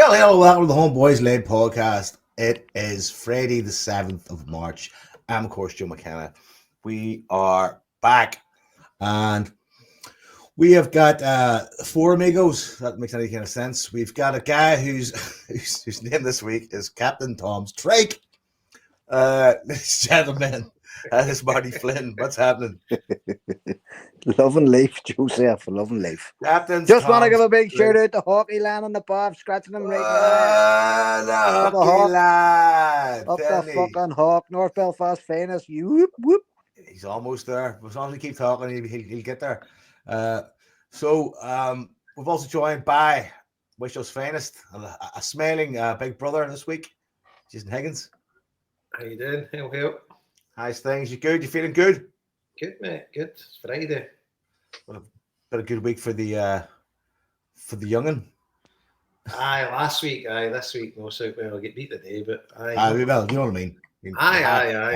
Well, hello, welcome to the Homeboys Late Podcast. It is Friday, the 7th of March. I'm, of course, Joe McKenna. We are back, and we have got four amigos. That makes any kind of sense. We've got a guy whose name this week is Captain Tom's Trike. This gentleman, that is Marty Flynn. What's happening? Love and life, Joseph. Love and life. Captain Just want to Tom's give a big Trike. shout out to Hockey Land on the pub, scratching them right now. The Up the hockey Hawk. lad. Up Tell the me. fucking Hawk, North Belfast famous. You whoop whoop. He's almost there. As long as we keep talking, he'll get there. So we've also joined by Wisho's finest, a smiling big brother this week, Jason Higgins. How you doing? Help. How's things? You good? You feeling good? Good, mate. Good. It's Friday. Been a good week for the young'un. Last week. This week. No, so well, I get beat today, but Well, you know what I mean. Aye.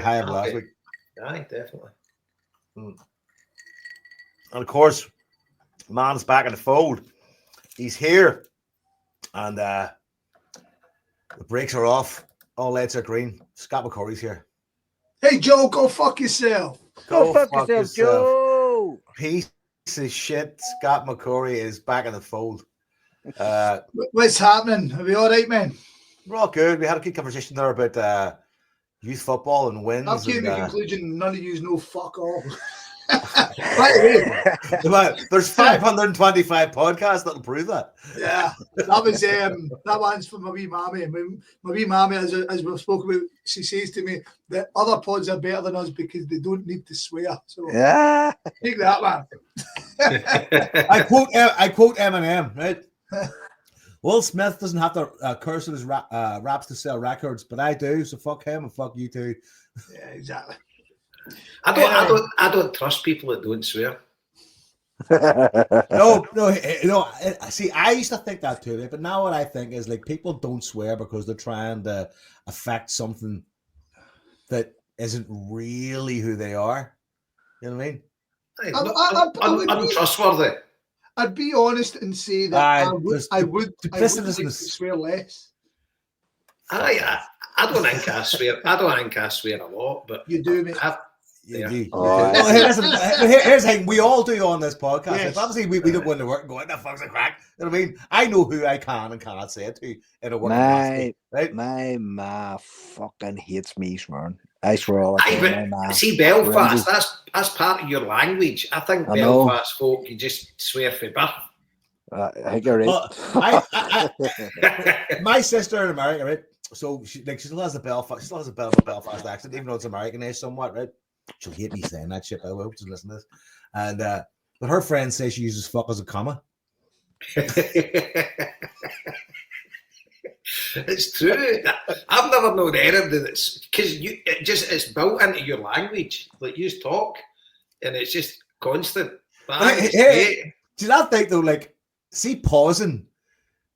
High of last Okay. week. Aye, definitely. And of course, man's back in the fold. He's here, and the brakes are off. All lights are green. Scott McCurry's here. Hey, Joe, go fuck yourself. Go fuck yourself, Joe. Piece of shit. Scott McCurry is back in the fold. What's happening? Are we all right, man? We're all good. We had a good conversation there about youth football and wins. I've came to the and, conclusion none of you know fuck all. Right away. well, there's 525 podcasts that'll prove that. Yeah, that was that one's for my wee mammy. My wee mammy, as we've spoken about, she says to me that other pods are better than us because they don't need to swear. So Yeah. take that, man. I quote Eminem, right? Will Smith doesn't have to curse in his raps to sell records, but I do. So fuck him and fuck you too. Yeah, exactly. I don't trust people that don't swear. No. See, I used to think that too, but now what I think is like people don't swear because they're trying to affect something that isn't really who they are. You know what I mean? Untrustworthy. I'd be honest and say that I would like to swear less. I don't think I swear. I don't think I swear a lot, but You do, mate. You Yeah. do. Oh, Well, here's the thing. We all do on this podcast. Yes. Like, obviously, we don't go into work and go, what the fuck's a crack? You know what I mean? I know who I can and cannot say it to in a working capacity, right? My ma fucking hates me swearing. I swear all the Aye, time. My ma. but see, Belfast, that's part of your language. I think I know. Belfast folk, you just swear for birth. I think you're right. Well, my sister in America, right? So she still has a Belfast, Belfast accent, even though it's Americanized somewhat, right? She'll hate me saying that shit, by the way. Just listen to this. And but her friends say she uses fuck as a comma. It's true. I've never known anybody that's because it's built into your language. Like you just talk, and it's just constant. But I think it's great. Do you not think though, like, see pausing?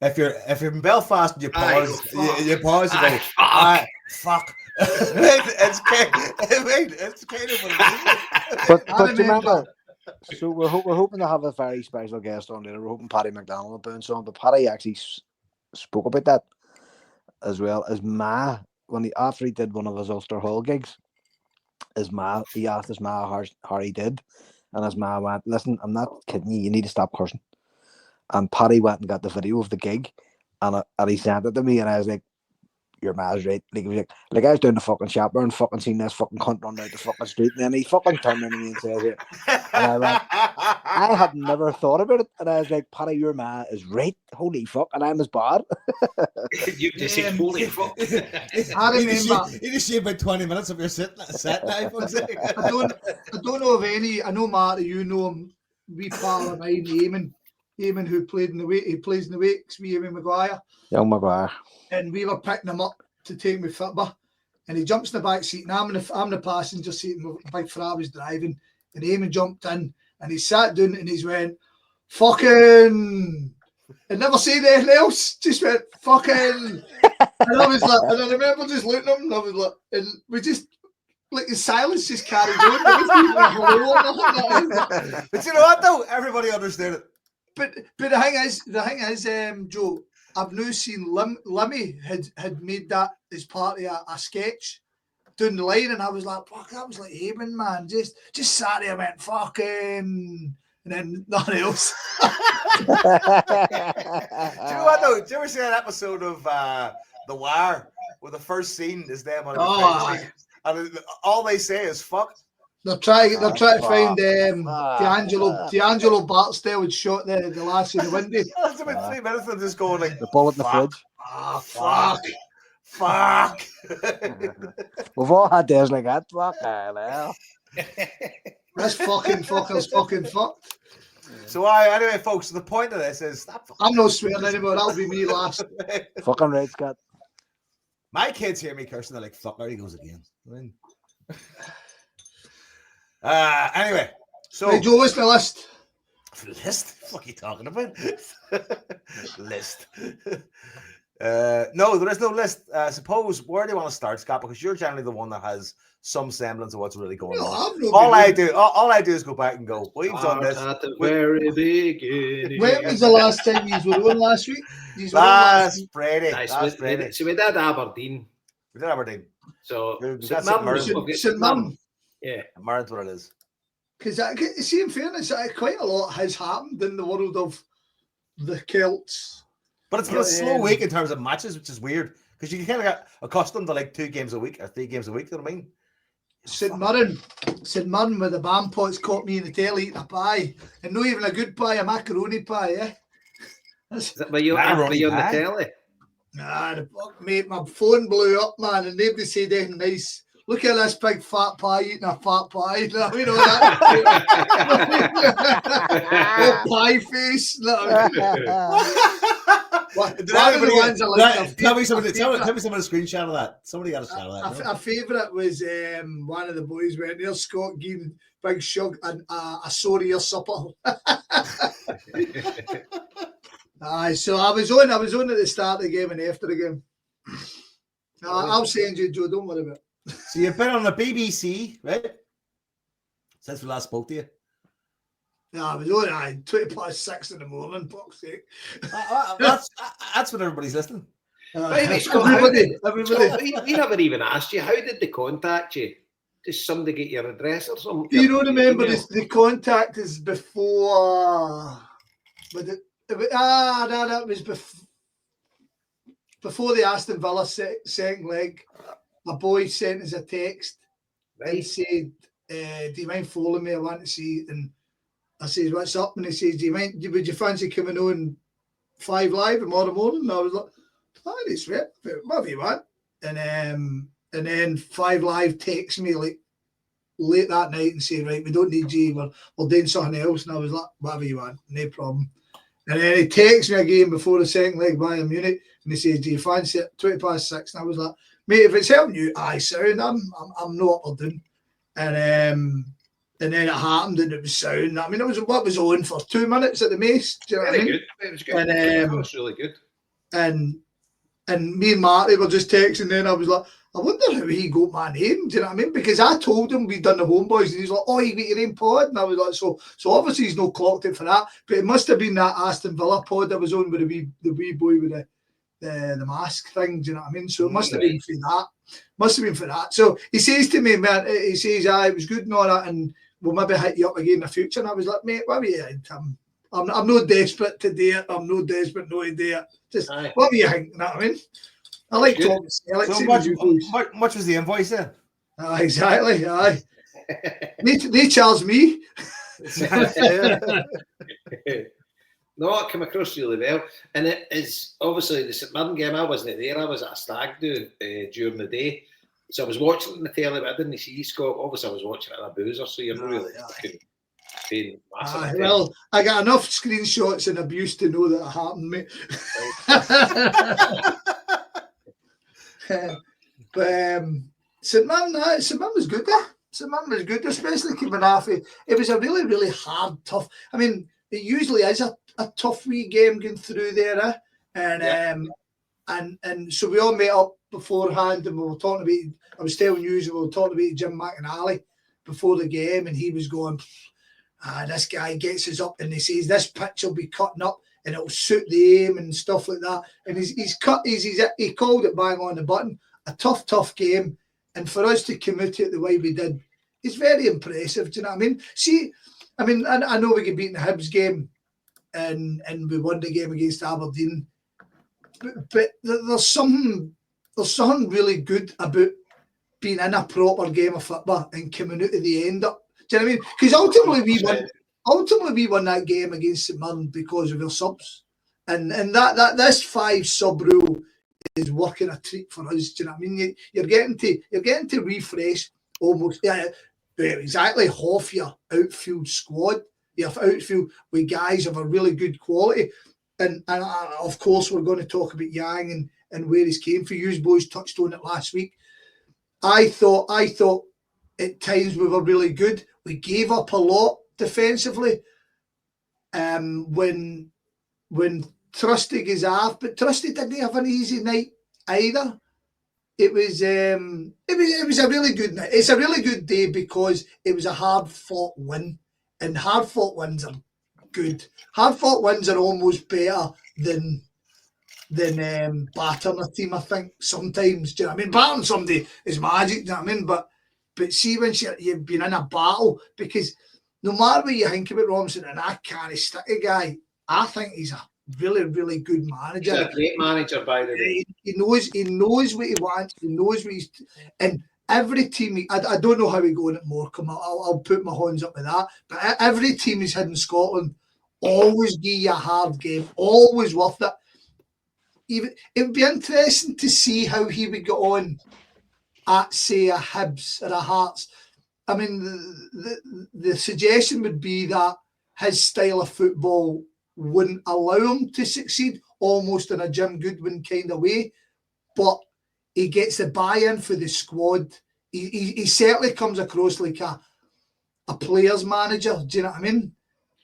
If you're in Belfast and you pause, you pause, you go, fuck. it's kind of what But do you remember? So we're hoping to have a very special guest on later. We're hoping Paddy McDonald will bounce on, but Paddy actually spoke about that as well. As Ma, after he did one of his Ulster Hall gigs, he asked his Ma how he did, and his Ma went, "Listen, I'm not kidding you. You need to stop cursing." And Paddy went and got the video of the gig, and he sent it to me, and I was like, "Your ma's right." Like he was like I was down the fucking shop and fucking seen this fucking cunt run down the fucking street, and then he fucking turned to me and says it. And I went, I had never thought about it, and I was like, "Paddy, your ma is right. Holy fuck!" And I'm as bad. You just said holy fuck. I remember. You just see about 20 minutes of your set now, folks. I don't know of any. I know Marty, you know him. We pal of mine, Eamon, who plays in the Wakes, we Eamon Maguire. Young Maguire. And we were picking him up to take me football. And he jumps in the back seat, and I'm the passenger seat, and my big fella was driving. And Eamon jumped in, and he sat down, and he's went, "Fucking," and never said anything else. Just went, "Fucking," and I was like, and I remember just looking at him, and I was like, and we just. Like the silence just carried on. But you know what though? Everybody understood it. But the thing is, Joe, I've now seen Limmy had made that as part of a sketch down the line, and I was like, fuck, that was like Haven, man. Just sat there and went, fucking, and then nothing else. Do you know what though? Did you ever see that episode of The Wire where the first scene is them on the credit scene, and all they say is fuck? They're trying to find D'Angelo Barksdale had shot the lass in the window. That's about 3 minutes of just going like the bullet in the fridge. Ah, fuck. We've all had days like that. Fuck, hell. This fucking fucker's fucking fucked. So anyway, folks, the point of this is I'm not swearing anymore. That'll be me last. Fucking right, Scott. My kids hear me cursing, they're like, fuck, there he goes again. I mean, anyway, so hey, Joe, what's the list? List? What are you talking about? List. No, there is no list. Suppose where do you want to start, Scott? Because you're generally the one that has some semblance of what's really going on. All I do is go back and go, we've done this at the very beginning. When was the last time you were on last week? Last Friday. So we did Aberdeen. We did Aberdeen. So St. Mirren. Yeah, Mirren's what it is. Because see, in fairness, quite a lot has happened in the world of the Celts. But it's been a slow week in terms of matches, which is weird because you kind of got accustomed to like 2 games a week or 3 games a week. You know what I mean? St. Mirren with the bam pots caught me in the tail eating a pie, and not even a good pie, a macaroni pie. Yeah. Were you on the telly? Nah, mate, my phone blew up, man, and nobody said anything nice. Look at this big fat pie eating a fat pie. You know that? Pie face. Tell me some of the screenshot of that. Somebody got a shot of that. A favourite was one of the boys went there, Scott giving Big Shug and a sorrier supper. So I was on at the start of the game and after the game. I'll send you, Joe, don't worry about it. So you've been on the BBC, right? Since we last spoke to you. Yeah, I was on 6:20 in the morning, fuck's sake. That's when everybody's listening. Everybody. We never even asked you, how did they contact you? Did somebody get your address or something? Do you don't remember the contact is before... that was before the Aston Villa second leg. My boy sent us a text. Right. He said, do you mind following me? I want to see it. And I says, what's up? And he says, would you fancy coming on 5 Live tomorrow morning? And I was like, oh, it's sweet. Whatever you want. And then 5 Live texts me like late that night and say, right, we don't need you. We're doing something else. And I was like, whatever you want, no problem. And then he texts me again before the second leg Bayern Munich, and he says, do you fancy it? 6:20. And I was like, mate, if it's helping you, sound. I'm not what we're doing. And then it happened, and it was sound. I mean, what was on for 2 minutes at the most. Do you know what I mean? Good. It was good. And it was really good. And me and Marty were just texting. And then I was like, I wonder how he got my name. Do you know what I mean? Because I told him we'd done the Homeboys, and he's like, oh, you got your name pod? And I was like, so obviously he's not clocked it for that. But it must have been that Aston Villa pod I was on with the wee boy with the mask thing. Do you know what I mean? So it must have been for that. So he says to me, man, he says, it was good and all that, and we'll maybe hit you up again in the future. And I was like, mate, what were you thinking? I'm not desperate to do it. I'm not desperate not to do it. Just what were you thinking? You know what I mean? I like talking. So much was the invoice then? Exactly. They charge me. No, it came across really well. And it is obviously the St Mirren game. I wasn't there. I was at a stag do during the day. So I was watching the telly, but I didn't see Scott. Obviously, I was watching it on a boozer, so you're really being massive. Well, I got enough screenshots and abuse to know that it happened, mate. But St Mirren was good there. St Mirren was good, especially keeping off it. It was a really, really hard, tough. I mean, it usually is a tough wee game going through there, and so we all met up beforehand, and we were talking about. I was telling you, we were talking about Jim McInally before the game, and he was going, "This guy gets us up," and he says, "This pitch will be cutting up and it'll suit the aim and stuff like that. And he called it bang on the button. A tough game, and for us to commit it the way we did, it's very impressive. Do you know what I mean? See, I mean, I know we could beat the Hibs game, and we won the game against Aberdeen, but there's something really good about being in a proper game of football and coming out at the end up. Do you know what I mean? Because ultimately we won that game against St Mirren because of our subs, and that this 5 sub rule is working a treat for us. Do you know what I mean? You're getting to refresh almost exactly half your outfield squad. Your outfield with guys of a really good quality, and of course we're going to talk about Yang and where he's came for. You boys touched on it last week. I thought at times we were really good. We gave up a lot defensively. When Trusty goes off, but Trusty didn't have an easy night either. It was a really good night. It's a really good day because it was a hard fought win, and hard fought wins are good. Hard fought wins are almost better than battering a team. I think sometimes. Do you know what I mean? Battering somebody is magic. Do you know what I mean? But see when you've been in a battle, because no matter what you think about Robinson, and I can't stick a guy, I think he's a really, really good manager. He's a great manager, by the way. He knows what he wants. He knows what he's, and every team. I don't know how we go in at Morecambe. I'll put my hands up with that. But every team he's had in Scotland always give you a hard game. Always worth it. Even it would be interesting to see how he would get on at, say, a Hibs or a Hearts. I mean, the suggestion would be that his style of football wouldn't allow him to succeed, almost in a Jim Goodwin kind of way. But he gets the buy-in for the squad. He certainly comes across like a player's manager. Do you know what I mean?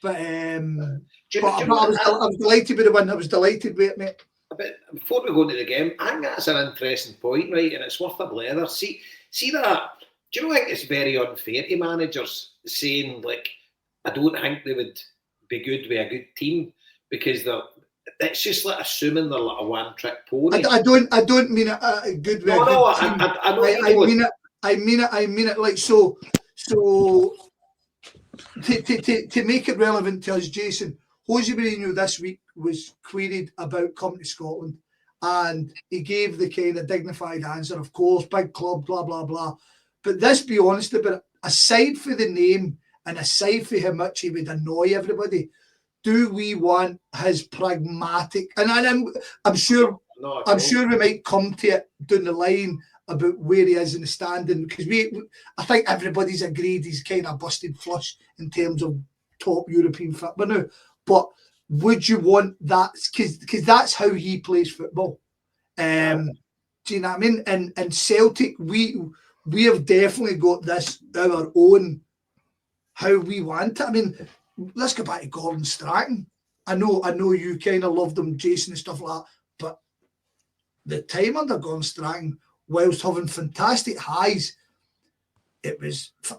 But I was delighted with the win. I was delighted with it, mate. But before we go into the game, I think that's an interesting point, right? And it's worth a blather. See that? Do you not think it's very unfair to managers saying, like, I don't think they would be good with a good team because it's just like assuming they're like a one-trick pony. I don't mean it good with a good team. I mean it like so. To make it relevant to us, Jason, Jose Mourinho this week was queried about coming to Scotland, and he gave the kind of dignified answer, of course, big club, blah, blah, blah. But let's be honest about it, aside for the name and aside for how much he would annoy everybody, do we want his pragmatic, and I'm sure we might come to it down the line about where he is in the standing, because I think everybody's agreed he's kind of busted flush in terms of top European football now. But would you want that? Because that's how he plays football. Do you know what I mean? And Celtic, we have definitely got this our own how we want it. I mean, let's go back to Gordon Strachan. I know you kind of loved him, Jason, and stuff like that, but the time under Gordon Strachan, whilst having fantastic highs,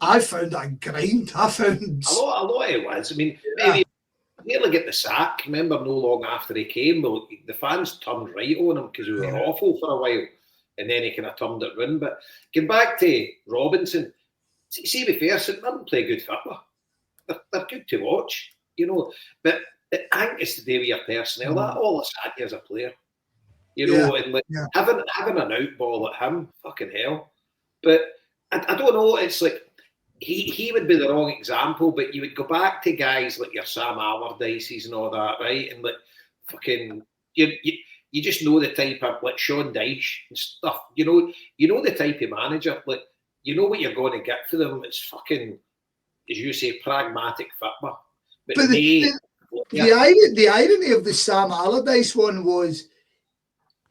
I found that a grind. I found a lot it was. I mean, maybe nearly get the sack. Remember, no long after he came, the fans turned right on him because we were awful for a while, and then he kind of turned it round. But getting back to Robinson, see, be fair, St Mirren play good football. They're good to watch, you know. But I think it's to do with your personnel. That all I said as a player, you know, and like having an out ball at him, fucking hell. But I don't know. It's like he would be the wrong example, but you would go back to guys like your Sam Allardyces and all that, right? And like fucking you just know the type of like Sean Dyche and stuff. You know the type of manager. Like you know what you're going to get for them. It's fucking, as you say, pragmatic football. But the irony of the Sam Allardyce one was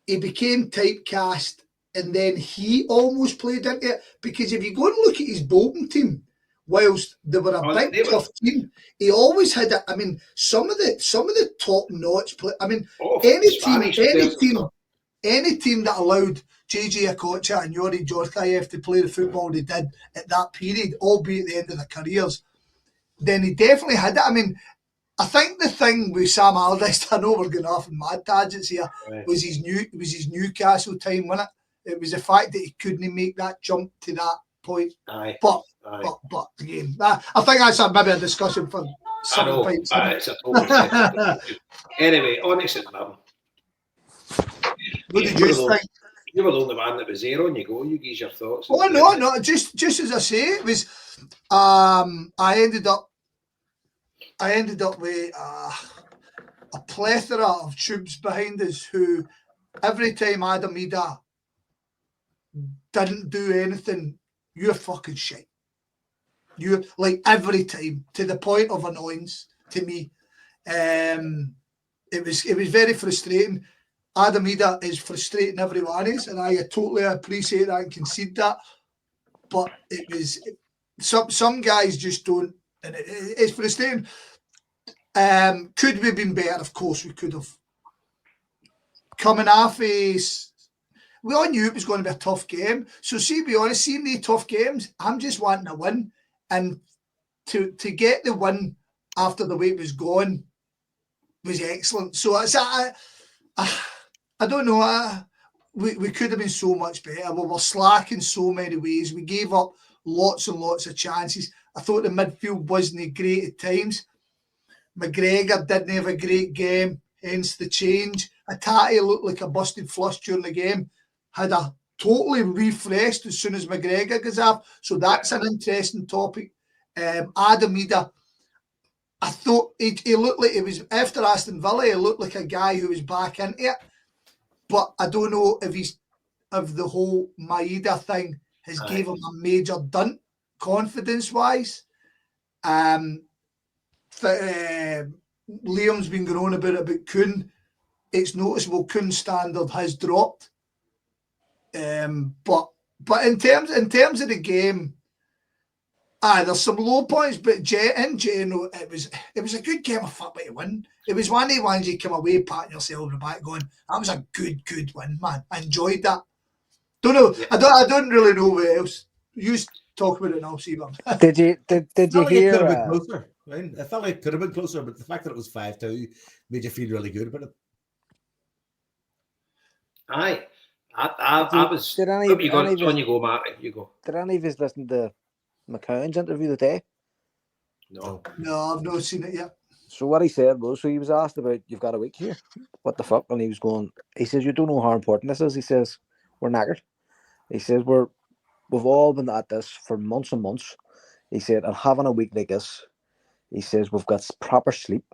he became typecast and then he almost played into it, because if you go and look at his Bolton team, whilst they were a big tough team, he always had it. I mean, some of the top notch play. I mean, any team that allowed JJ Okocha and Yori Georgiev to play the football they did at that period, albeit at the end of their careers, then he definitely had it. I mean, I think the thing with Sam Allardyce, I know we're going off in mad tangents here, Right. was his Newcastle time, wasn't it? It was the fact that he couldn't make that jump to that point. Aye. But Aye. but again, I think that's maybe a discussion for I some know, pints. but it's a total separate discussion. Anyway, on to St Mirren. What did you think? You were the only man that was there on you go. You gave your thoughts. Oh no, just as I say, it was. I ended up with a plethora of troops behind us who, every time Adam Ida didn't do anything, you're fucking shit. You like every time, to the point of annoyance to me. It was very frustrating. Adam Ida is frustrating everyone is, and I totally appreciate that and concede that. But it was some guys just don't, and it's frustrating. Could we have been better? Of course we could have. Coming off we all knew it was going to be a tough game. So to be honest, seeing the tough games, I'm just wanting a win. And to get the win after the way it was going was excellent. So it's I don't know. We could have been so much better. We were slack in so many ways. We gave up lots and lots of chances. I thought the midfield wasn't great at times. McGregor didn't have a great game, hence the change. Atati looked like a busted flush during the game. Had a totally refreshed as soon as McGregor goes off. So that's an interesting topic. Adam Ida, I thought he looked like it was after Aston Villa. He looked like a guy who was back into it. But I don't know if the whole Maeda thing has gave him a major dunt confidence-wise. Liam's been going on about Kuhn. It's noticeable Kuhn's standard has dropped. But in terms of the game, there's some low points, but in general, it was a good game of football to win. It was one of the ones you come away patting yourself on the back going, that was a good win, man. I enjoyed that. Don't know. Yeah. I don't really know what else. You talk about it now, Seaburn. Did you hear? It could have been closer. Right? I felt like it could have been closer, but the fact that it was 5-2 made you feel really good about it. Aye. I was. Did any you go, Matt. You go. Did any of us listen to McCown's interview today? No, I've not seen it yet. So what he said was, he was asked about, you've got a week here. What the fuck? And he was going, he says, you don't know how important this is. He says, we're knackered. He says, we've all been at this for months and months. He said, and having a week like this, he says, we've got proper sleep.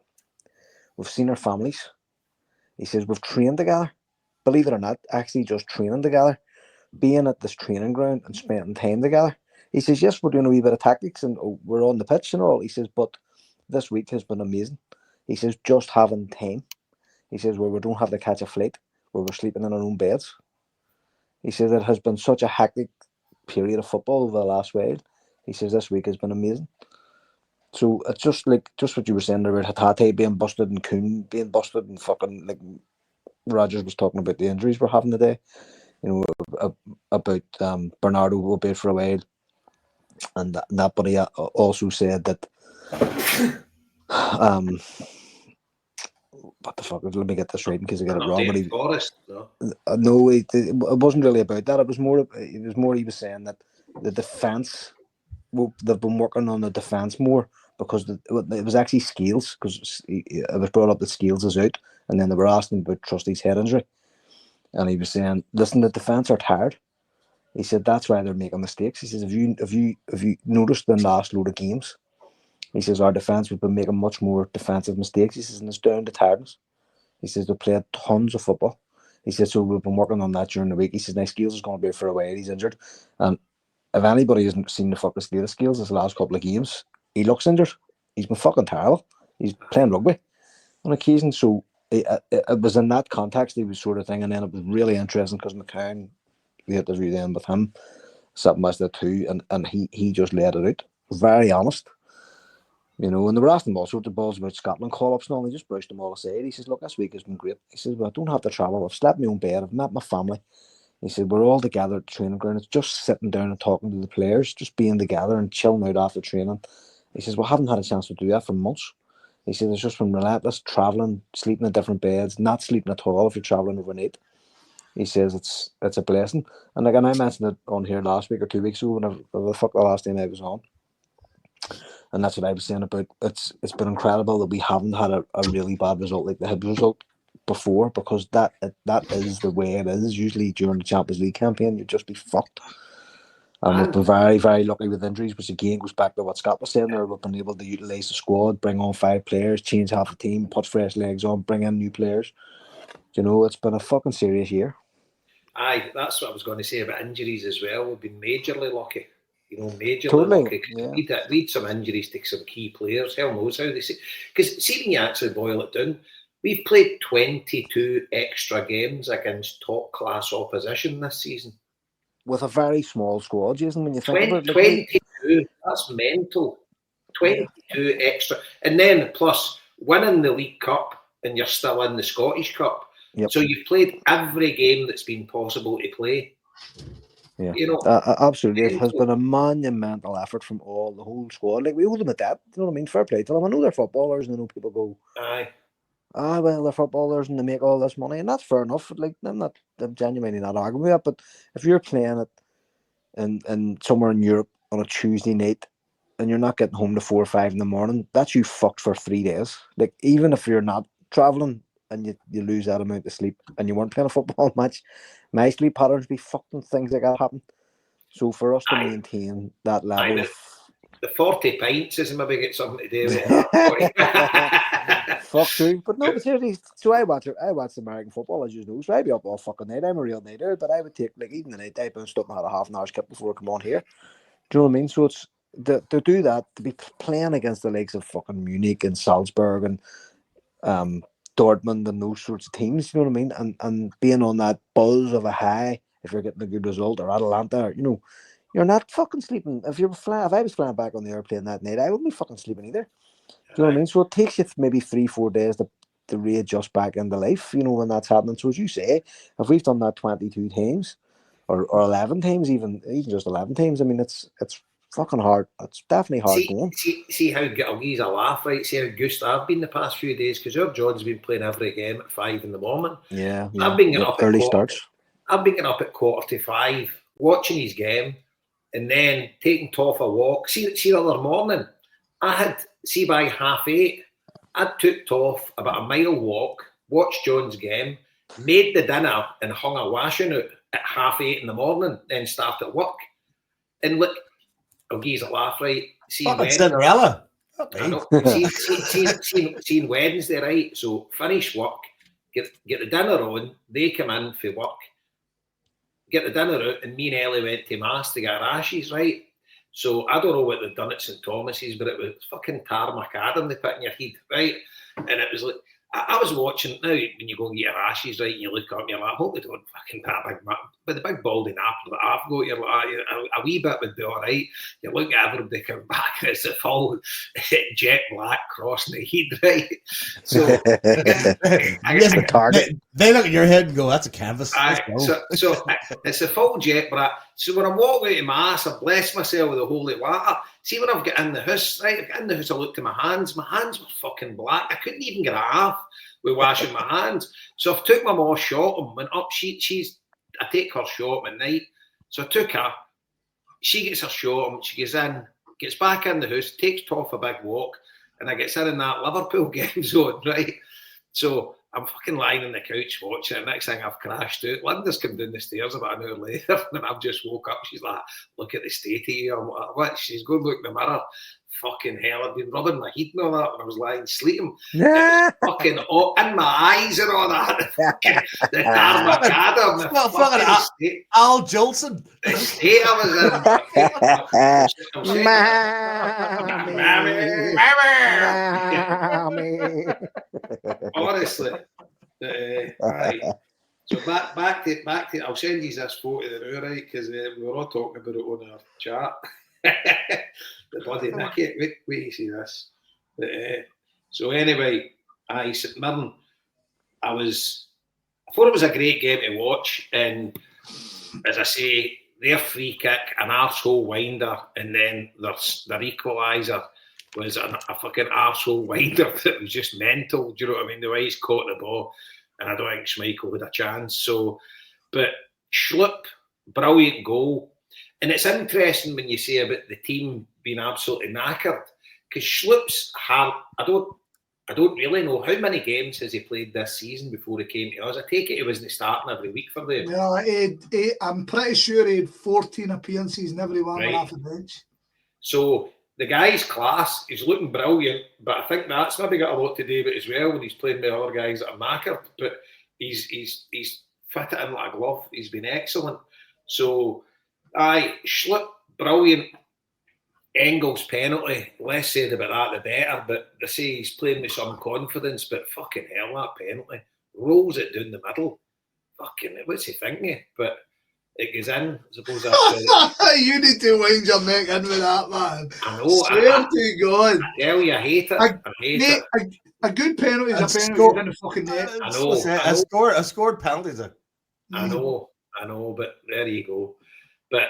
We've seen our families. He says, we've trained together. Believe it or not, actually just training together, being at this training ground and spending time together. He says, yes, we're doing a wee bit of tactics and we're on the pitch and all. He says, but this week has been amazing. He says, just having time. He says, where we don't have to catch a flight, where we're sleeping in our own beds. He says, it has been such a hectic period of football over the last while. He says, this week has been amazing. So it's just what you were saying about Hatate being busted and Kuhn being busted and fucking, like Rogers was talking about the injuries we're having today. You know, about Bernardo will be for a while. And that, but he also said that what the fuck? Let me get this right in case I get it wrong. But no, it wasn't really about that. It was more. He was saying that the defense, they've been working on the defense more because it was actually Scales, because it was brought up that Scales is out, and then they were asking about Trusty's head injury, and he was saying, "Listen, the defense are tired." He said that's why they're making mistakes. He says, "Have you noticed the last load of games?" He says, our defence, we've been making much more defensive mistakes. He says, and it's down to tiredness. He says, they've played tons of football. He says, so we've been working on that during the week. He says, now Scales is going to be for a while. He's injured. And if anybody hasn't seen the fucking state of Scales this last couple of games, he looks injured. He's been fucking terrible. He's playing rugby on occasion. So it was in that context, he was sort of thing. And then it was really interesting because McCown, we had to read in with him, sitting by the two, and he just let it out. Very honest. You know, and they were asking him all sorts of balls about Scotland call-ups and all, and he just brushed them all aside. He says, look, this week has been great. He says, well, I don't have to travel. I've slept in my own bed. I've met my family. He said, we're all together at the training ground. It's just sitting down and talking to the players, just being together and chilling out after training. He says, we haven't had a chance to do that for months. He said it's just been relentless, travelling, sleeping in different beds, not sleeping at all if you're travelling overnight. He says it's a blessing. And like, and I mentioned it on here last week or 2 weeks ago, whenever the fuck the last time I was on. And that's what I was saying about it's been incredible that we haven't had a really bad result like the Hibs result before, because that is the way it is. Usually during the Champions League campaign, you'd just be fucked. And we've been very, very lucky with injuries, which again goes back to what Scott was saying there. We've been able to utilise the squad, bring on 5 players, change half the team, put fresh legs on, bring in new players. You know, it's been a fucking serious year. Aye, that's what I was going to say about injuries as well. We've been majorly lucky. You know, majorly Totally, lucky. yeah. We'd some injuries to some key players. Hell knows how they say. Because see, when you actually boil it down, we've played 22 extra games against top-class opposition this season. With a very small squad, Jason, when you think about it. 22, that's mental. 22 extra. And then plus winning the League Cup and you're still in the Scottish Cup. Yep. So you've played every game that's been possible to play. Yeah, you know, absolutely. It has been a monumental effort from the whole squad. Like, we owe them a debt. You know what I mean? Fair play to them. I know they're footballers, and I know people go, aye, well, they're footballers and they make all this money, and that's fair enough. Like, I'm genuinely not arguing with that. But if you're playing it in somewhere in Europe on a Tuesday night, and you're not getting home to 4 or 5 in the morning, that's you fucked for 3 days. Like, even if you're not traveling and you lose that amount of sleep and you weren't playing a football match, my sleep patterns be fucked and things like that happen. So for us to maintain that level of... The 40 pints isn't maybe get something to do with it. Fuck true. But no, but seriously, so I watch American football, as you know, so I'd be up all fucking night. I'm a real nighter, but I would take, like, even the night, I bounced up and had a half an hour's kip before I come on here. Do you know what I mean? So it's to do that, to be playing against the likes of fucking Munich and Salzburg and Dortmund and those sorts of teams, you know what I mean? And being on that buzz of a high, if you're getting a good result, or Atalanta, or, you know, you're not fucking sleeping. If I was flying back on the airplane that night, I wouldn't be fucking sleeping either. Do you know what I mean? So it takes you maybe 3-4 days to readjust back into life, you know, when that's happening. So as you say, if we've done that 22 times, or 11 times, even just 11 times, I mean, it's fucking hard. It's definitely hard going. See how I'll give you a laugh, right? See how goosed I've been the past few days, because our John's been playing every game at 5 in the morning. Yeah. I've been getting up early starts. I've been getting up at 4:45, watching his game, and then taking Toff a walk. See the other morning, I had, by 8:30, I took Toff about a mile walk, watched John's game, made the dinner, and hung a washing out at 8:30 in the morning, then started work. And look, I'll give you a laugh, right? Cinderella. I know. Seen Wednesday, right? So finish work, get the dinner on, they come in for work, get the dinner out, and me and Ellie went to Mass to get our ashes, right? So I don't know what they've done at St Thomas's, but it was fucking tar macadam they put in your head, right? And it was like, I was watching it now, when you go and get your ashes, right, and you look up and you're like, I hope they don't fucking that big, but the big balding apple that I've got, you're like, a wee bit would be all right. You look at everybody come back and it's a full jet black crossing the head, right? So the target. They look at your head and go, that's a canvas. So it's a full jet black. So when I walk out of Mass, I bless myself with the holy water. See, when I've got in the house, right? I got in the house, I looked at my hands were fucking black. I couldn't even get a half with washing my hands. So I took my mom shot and went up. I take her shot at night. So I took her. She gets her shot and she goes in, gets back in the house, takes off a big walk, and I gets in that Liverpool game zone, right? So I'm fucking lying on the couch watching it. Next thing I've crashed out. Linda's come down the stairs about an hour later and I've just woke up. She's like, look at the state of you. I'm like, what? She's going to look in the mirror. Fucking hell, I've been rubbing my head and all that when I was lying sleeping. It was fucking in my eyes and all that. The Darmacadam. Well, fucking Al Jolson. The state I was in. Honestly. Right. So back to I'll send you this photo there, right? Because we were all talking about it on our chat. The bloody Nicky, wait to see this. So anyway, St Mirren, I thought it was a great game to watch, and as I say, their free kick, an arsehole winder, and then their equaliser. was a fucking arsehole winder that was just mental. Do you know what I mean? The way he's caught the ball, and I don't think Schmeichel had a chance. So, but Schlupp, brilliant goal. And it's interesting when you say about the team being absolutely knackered, because Schlupp's hard. I don't really know how many games has he played this season before he came to us. I take it he wasn't starting every week for them. Yeah, I'm pretty sure he had 14 appearances and every one went off the bench. So the guy's class. He's looking brilliant, but I think that's maybe got a lot to do with it as well when he's playing with other guys that are knackered. But he's fit it in like a glove. He's been excellent. So, Schlupp, brilliant. Engels penalty. Less said about that, the better. But they say he's playing with some confidence. But fucking hell, that penalty rolls it down the middle. Fucking, what's he thinking? But it goes in. I suppose that's you need to wind your neck in with that, man. I know. Swear to God. I tell you, I hate it. I hate it. A good penalty is a penalty in the fucking net. I know. I scored penalties. I know, but there you go. But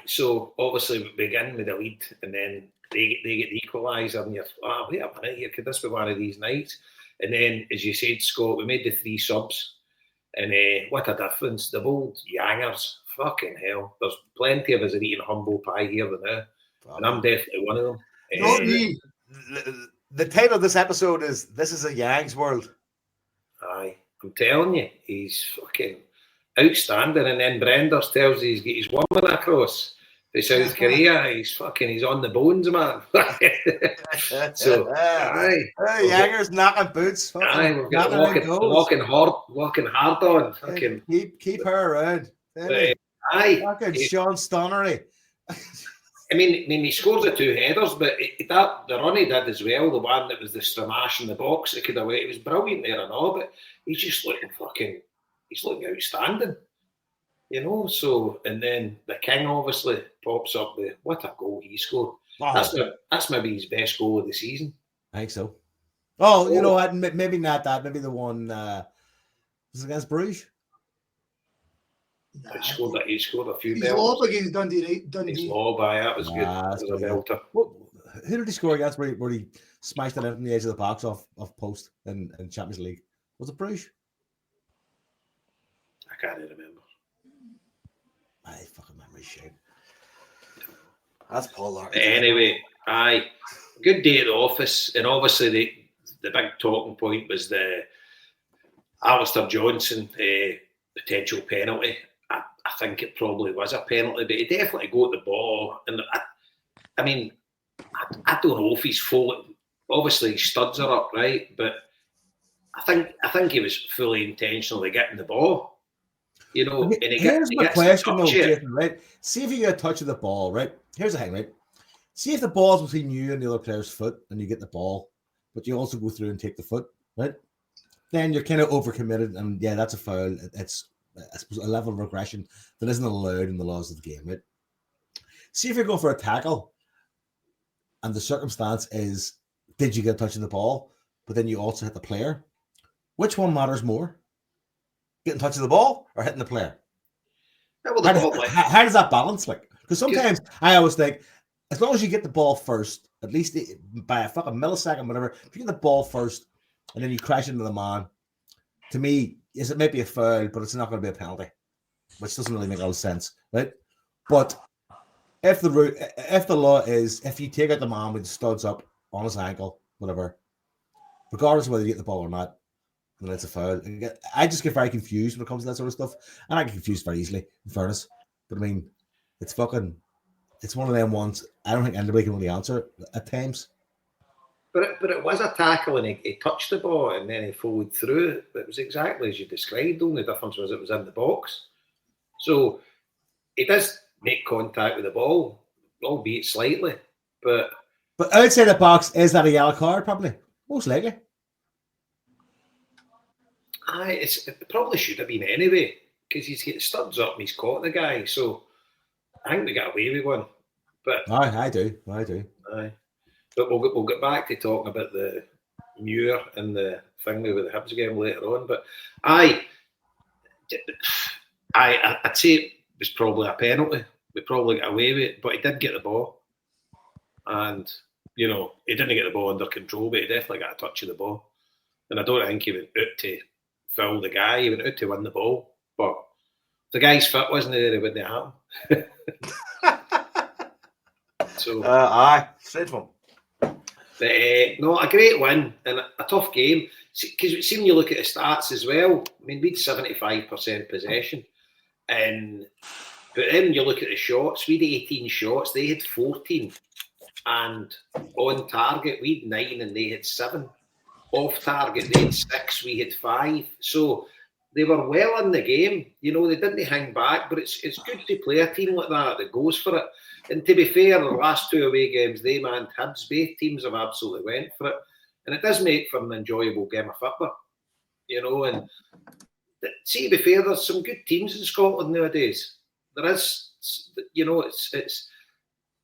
so obviously we begin with the lead, and then they get the equaliser, and you're, wait a minute here, could this be one of these nights? And then, as you said, Scott, we made the 3 subs, and what a difference. The old Yangers, fucking hell. There's plenty of us are eating humble pie here and now, and I'm definitely one of them. Not me. The title of this episode is "This is a Yang's World." Aye, I'm telling you, he's fucking outstanding. And then Brenders tells he's got his woman across to South Korea. He's on the bones, man. So, Yangers knocking boots. Aye, we've got walking hard on. Fucking keep her around. Fucking Sean Stonnery. I mean, he scored the 2 headers, but the run he did as well, the one that was the stramash in the box, it could have went. It was brilliant there and all, but he's just looking he's looking outstanding, you know. So, and then the King obviously pops up with what a goal he scored. Wow. That's maybe his best goal of the season. I think so. Oh, you know what? Maybe not that. Maybe the one was against Bruges. Nah, he scored a few. He's lob against Dundee. His lob, that was good. That was a belter. Who did he score against where he smashed it out from the edge of the box off post in Champions League? Was it Bruges? I can't remember. My fucking memory shit. That's Paul Larkin. Anyway, good day at the office, and obviously the big talking point was the Alistair Johnson potential penalty. I think it probably was a penalty, but he definitely got the ball. And I mean, I don't know if he's full. Obviously, his studs are up, right? But I think he was fully intentionally getting the ball. You know, and here's my question, though, Jason, right? See if you get a touch of the ball, right? Here's the thing, right? See if the ball's between you and the other player's foot, and you get the ball, but you also go through and take the foot, right? Then you're kind of overcommitted, and yeah, that's a foul. It's, I suppose, a level of regression that isn't allowed in the laws of the game, right? See if you're going for a tackle, and the circumstance is, did you get a touch of the ball, but then you also hit the player? Which one matters more? Getting touch of the ball or hitting the player? How does that balance like? Because sometimes I always think, as long as you get the ball first, at least by a fucking millisecond, whatever, if you get the ball first and then you crash into the man, to me, yes, it might be a foul, but it's not going to be a penalty, which doesn't really make a lot of sense, right? But if the law is, if you take out the man with the studs up on his ankle, whatever, regardless of whether you get the ball or not, then it's a foul. I just get very confused when it comes to that sort of stuff, and I get confused very easily, in fairness. But I mean, it's one of them ones I don't think anybody can really answer at times. But it was a tackle, and he touched the ball, and then he followed through. It was exactly as you described. The only difference was it was in the box. So he does make contact with the ball, albeit slightly. But outside the box, is that a yellow card? Probably, most likely. It probably should have been anyway, because he's getting studs up and he's caught the guy. So I think we got away with one. But I do. Aye. But we'll get back to talking about the Muir and the thing with the Hibs game later on. But I'd say it was probably a penalty. We probably got away with it, but he did get the ball. And you know, he didn't get the ball under control, but he definitely got a touch of the ball. And I don't think he went out to foul the guy. He went out to win the ball. But if the guy's fit, wasn't he, there, it wouldn't happen. So, aye, straight one. But no, a great win and a tough game. Because when you look at the stats as well, I mean, we had 75% possession. But then you look at the shots, we had 18 shots, they had 14. And on target, we had 9 and they had 7. Off target, they had 6, we had 5. So they were well in the game. You know, they didn't hang back, but it's good to play a team like that goes for it. And to be fair, the last 2 away games, they manned Hibs. Both teams have absolutely went for it. And it does make for an enjoyable game of football. You know, and see, to be fair, there's some good teams in Scotland nowadays. There is, you know, it's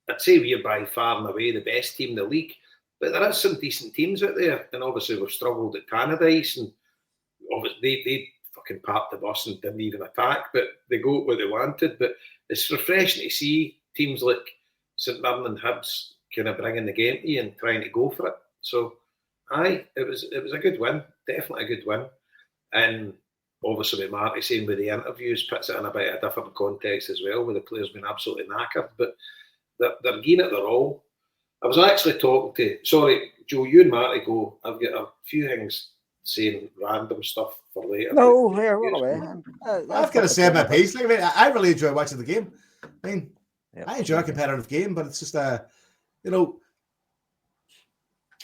I'd say we're by far and away the best team in the league. But there is some decent teams out there. And obviously we've struggled at Tannadice. And obviously they fucking parked the bus and didn't even attack. But they got what they wanted. But it's refreshing to see teams like St Mirren and Hibs kind of bringing the game to you and trying to go for it. So, aye, it was a good win, definitely a good win. And obviously with Marty saying with the interviews puts it in a bit of a different context as well, with the players being absolutely knackered. But they're giving it their all. I was actually talking to, sorry, Joe, you and Marty go, I've got a few things saying random stuff for later. No, here, run away. I've got to say my piece. Like, I mean, I really enjoy watching the game. I mean, I enjoy a competitive game, but it's just you know,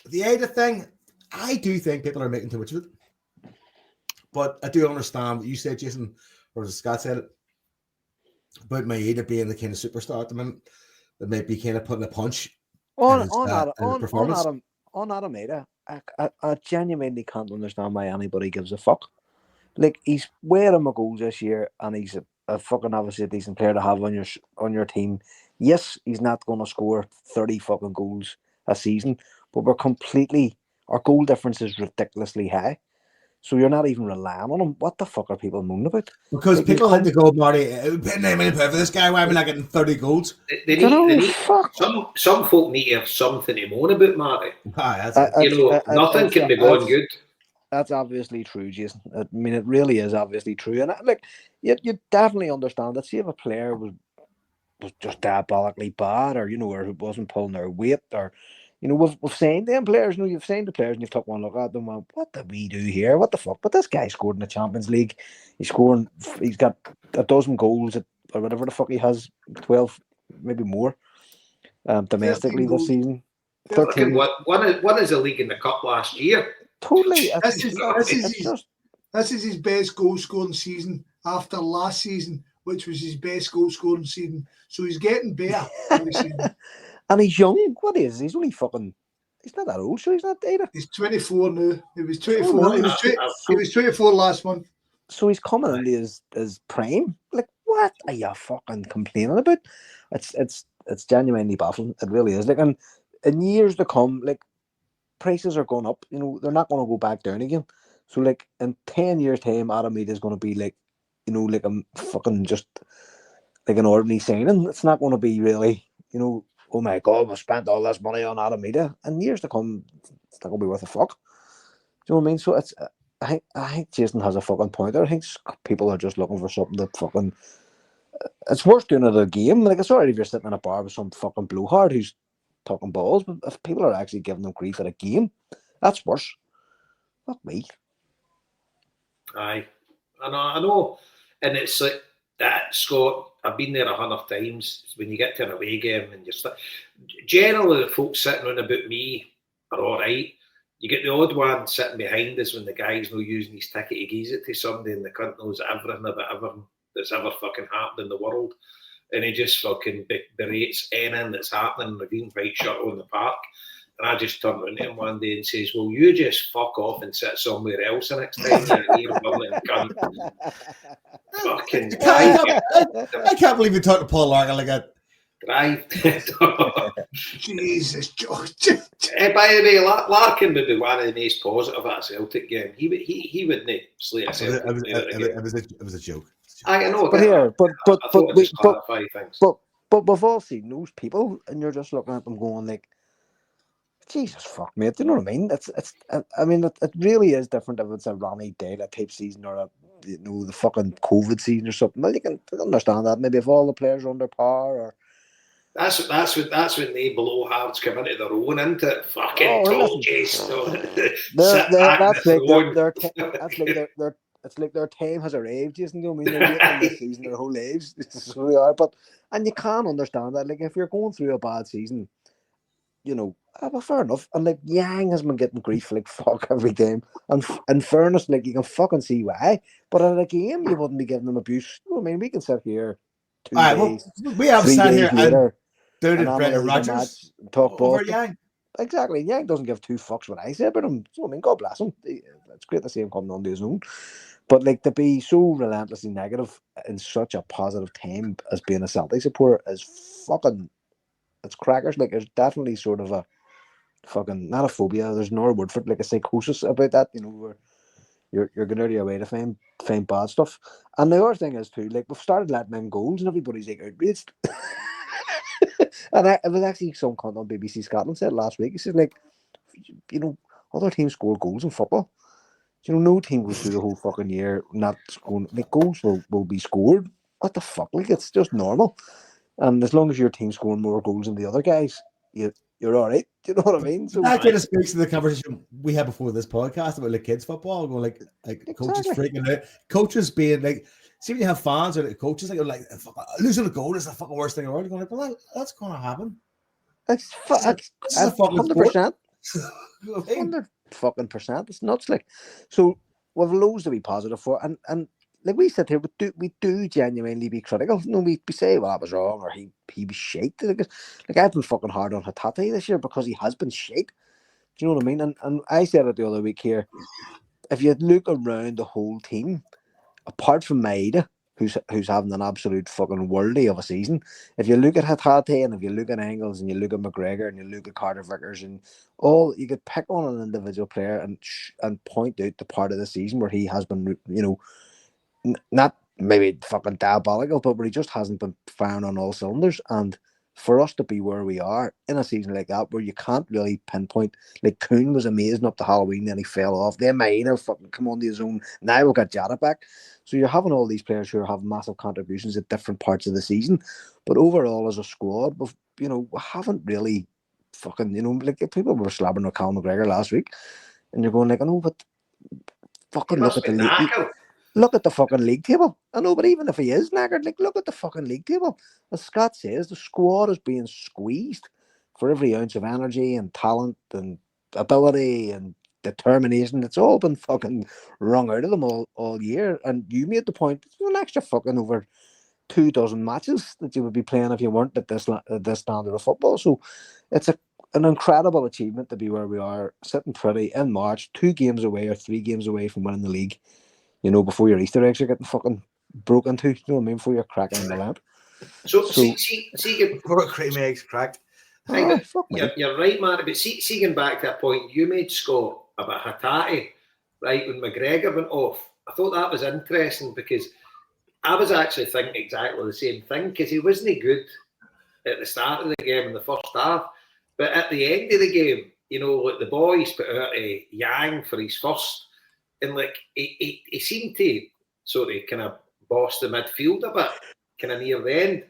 the Ada thing, I do think people are making too much of it. But I do understand what you said, Jason, or as Scott said it, about Maeda being the kind of superstar at the minute that might be kind of putting a punch on Adam Maeda. I genuinely can't understand why anybody gives a fuck. Like, he's wearing my goals this year, and he's a fucking obviously a decent player to have on your team. Yes, he's not going to score 30 fucking goals a season, but our goal difference is ridiculously high. So you're not even relying on him. What the fuck are people moaning about? Because like, people had to go, Marty, for this guy, why am I not getting 30 goals? They need some folk need to have something to moan about, Marty. Nothing can be going good. That's obviously true, Jason. I mean, it really is obviously true. And you definitely understand that. See, if a player was just diabolically bad, or or who wasn't pulling their weight, or we've seen them players. You've seen the players, and you've took one look at them. Well, what did we do here? What the fuck? But this guy scored in the Champions League. He's got a dozen goals or whatever the fuck he has, 12, maybe more, domestically this season. 13. One is a league in the cup last year. Totally. This is his best goal scoring season after last season, which was his best goal scoring season. So he's getting better. And he's young. What is? He's only fucking. He's not that old, so he's not either. He's 24 now. He was 24. He was 24 last month. So he's coming into his prime. Like, what are you fucking complaining about? It's genuinely baffling. It really is. Like, and in years to come, like, prices are going up. They're not going to go back down again. So, like, in 10 years' time, Adam Maeda is going to be like, like a fucking just like an ordinary signing. It's not going to be really, oh my God, we spent all this money on Adam Maeda. In years to come, it's not going to be worth a fuck. Do you know what I mean? So I think Jason has a fucking point there. I think people are just looking for something that fucking. It's worse doing it at a game. Like, it's alright if you're sitting in a bar with some fucking blowhard who's talking balls, but if people are actually giving them grief at a game, that's worse. Fuck me. Aye, I know, and it's like that, Scott. I've been there 100 times. When you get to an away game and you're generally the folks sitting on about me are all right. You get the odd one sitting behind us when the guy's not using his ticket to gives it to somebody and the cunt knows everything about everything that's ever fucking happened in the world, and he just fucking berates anything that's happening in the green white shirt on the park. And I just turned around to him one day and says, "Well, you just fuck off and sit somewhere else the next time you're burning cunt." Fucking I can't believe you talked to Paul Larkin like that. Drive. Jesus, George. By the way, Larkin would be one of the most positive at a Celtic game. He wouldn't slay a Celtic. It was a joke. I know, but we've all seen those people, and you're just looking at them going like, Jesus fuck, mate. Do you know what I mean? It really is different if it's a Ronnie Taylor type season or the fucking COVID season or something. Well, you can understand that. Maybe if all the players are under par or. That's when they blowhards come into their own, into it. Fucking told Jason. Sit back in That's like the their it's like their time has arrived, Jason. You know what I mean? They're waiting on this season their whole lives. So they are, and you can understand that. Like if you're going through a bad season, well, fair enough. And like Yang has been getting grief like fuck every time. And in fairness, like you can fucking see why. But at a game, you wouldn't be giving them abuse. You know what I mean, we can sit here 2 days, we have 3 sat days here later, and and Brendan analyze a match, Rodgers talk over balls. Yang. Exactly. Yang doesn't give 2 fucks what I say about him. So I mean, God bless him. It's great to see him coming on to his own. But like to be so relentlessly negative in such a positive time as being a Celtic supporter is fucking. It's crackers. Like there's definitely sort of a fucking not a phobia. There's no word for it. Like a psychosis about that. Where you're going out of your way to find bad stuff. And the other thing is too, like we've started letting in goals and everybody's like outraged. And it was actually some cunt on BBC Scotland said last week. He said like, other teams score goals in football. No team goes through the whole fucking year not scoring. Like goals will be scored. What the fuck? Like it's just normal. And as long as your team's scoring more goals than the other guys, you're all right. Do you know what I mean? So that kind of speaks to the conversation we had before this podcast about like kids football, going like coaches freaking out, coaches being like, see when you have fans or like coaches like losing a goal is the fucking worst thing in the world. You're going like, well, that's going to happen. It's 100%. 100% It's nuts. Like, so we've loads to be positive for, and like we sit here, we do genuinely be critical. We say, well, I was wrong, or he was shite. Like I've been fucking hard on Hatate this year because he has been shite. Do you know what I mean? And I said it the other week here. If you look around the whole team, apart from Maeda, who's having an absolute fucking worldie of a season, if you look at Hatate and if you look at Engels and you look at McGregor and you look at Carter Vickers and all, you could pick on an individual player and point out the part of the season where he has been, not maybe fucking diabolical, but where he just hasn't been firing on all cylinders. And for us to be where we are in a season like that, where you can't really pinpoint, like Kuhn was amazing up to Halloween, then he fell off. Then Maeda fucking come on to his own. Now we've got Jada back. So you're having all these players who have massive contributions at different parts of the season. But overall, as a squad, we haven't really fucking, like people were slabbering with Cal McGregor last week. And you're going like, I know, but fucking look at the league. Look at the fucking league table. I know, but even if he is knackered, like look at the fucking league table. As Scott says, the squad is being squeezed for every ounce of energy and talent and ability and determination. It's all been fucking wrung out of them all year. And you made the point, there's an extra fucking over 24 matches that you would be playing if you weren't at this standard of football. So it's an incredible achievement to be where we are, sitting pretty in March, 2 games away or 3 games away from winning the league. Before your Easter eggs are getting fucking broken into, you know what I mean? Before you're cracking the lamp. So see, before cream eggs cracked. You're right, man. But see, getting back to that point you made, Scott, about Hatate, right, when McGregor went off, I thought that was interesting because I was actually thinking exactly the same thing because he wasn't good at the start of the game in the first half. But at the end of the game, like the boys put out a Yang for his first. And like he seemed to sort of kind of boss the midfield a bit, kind of near the end.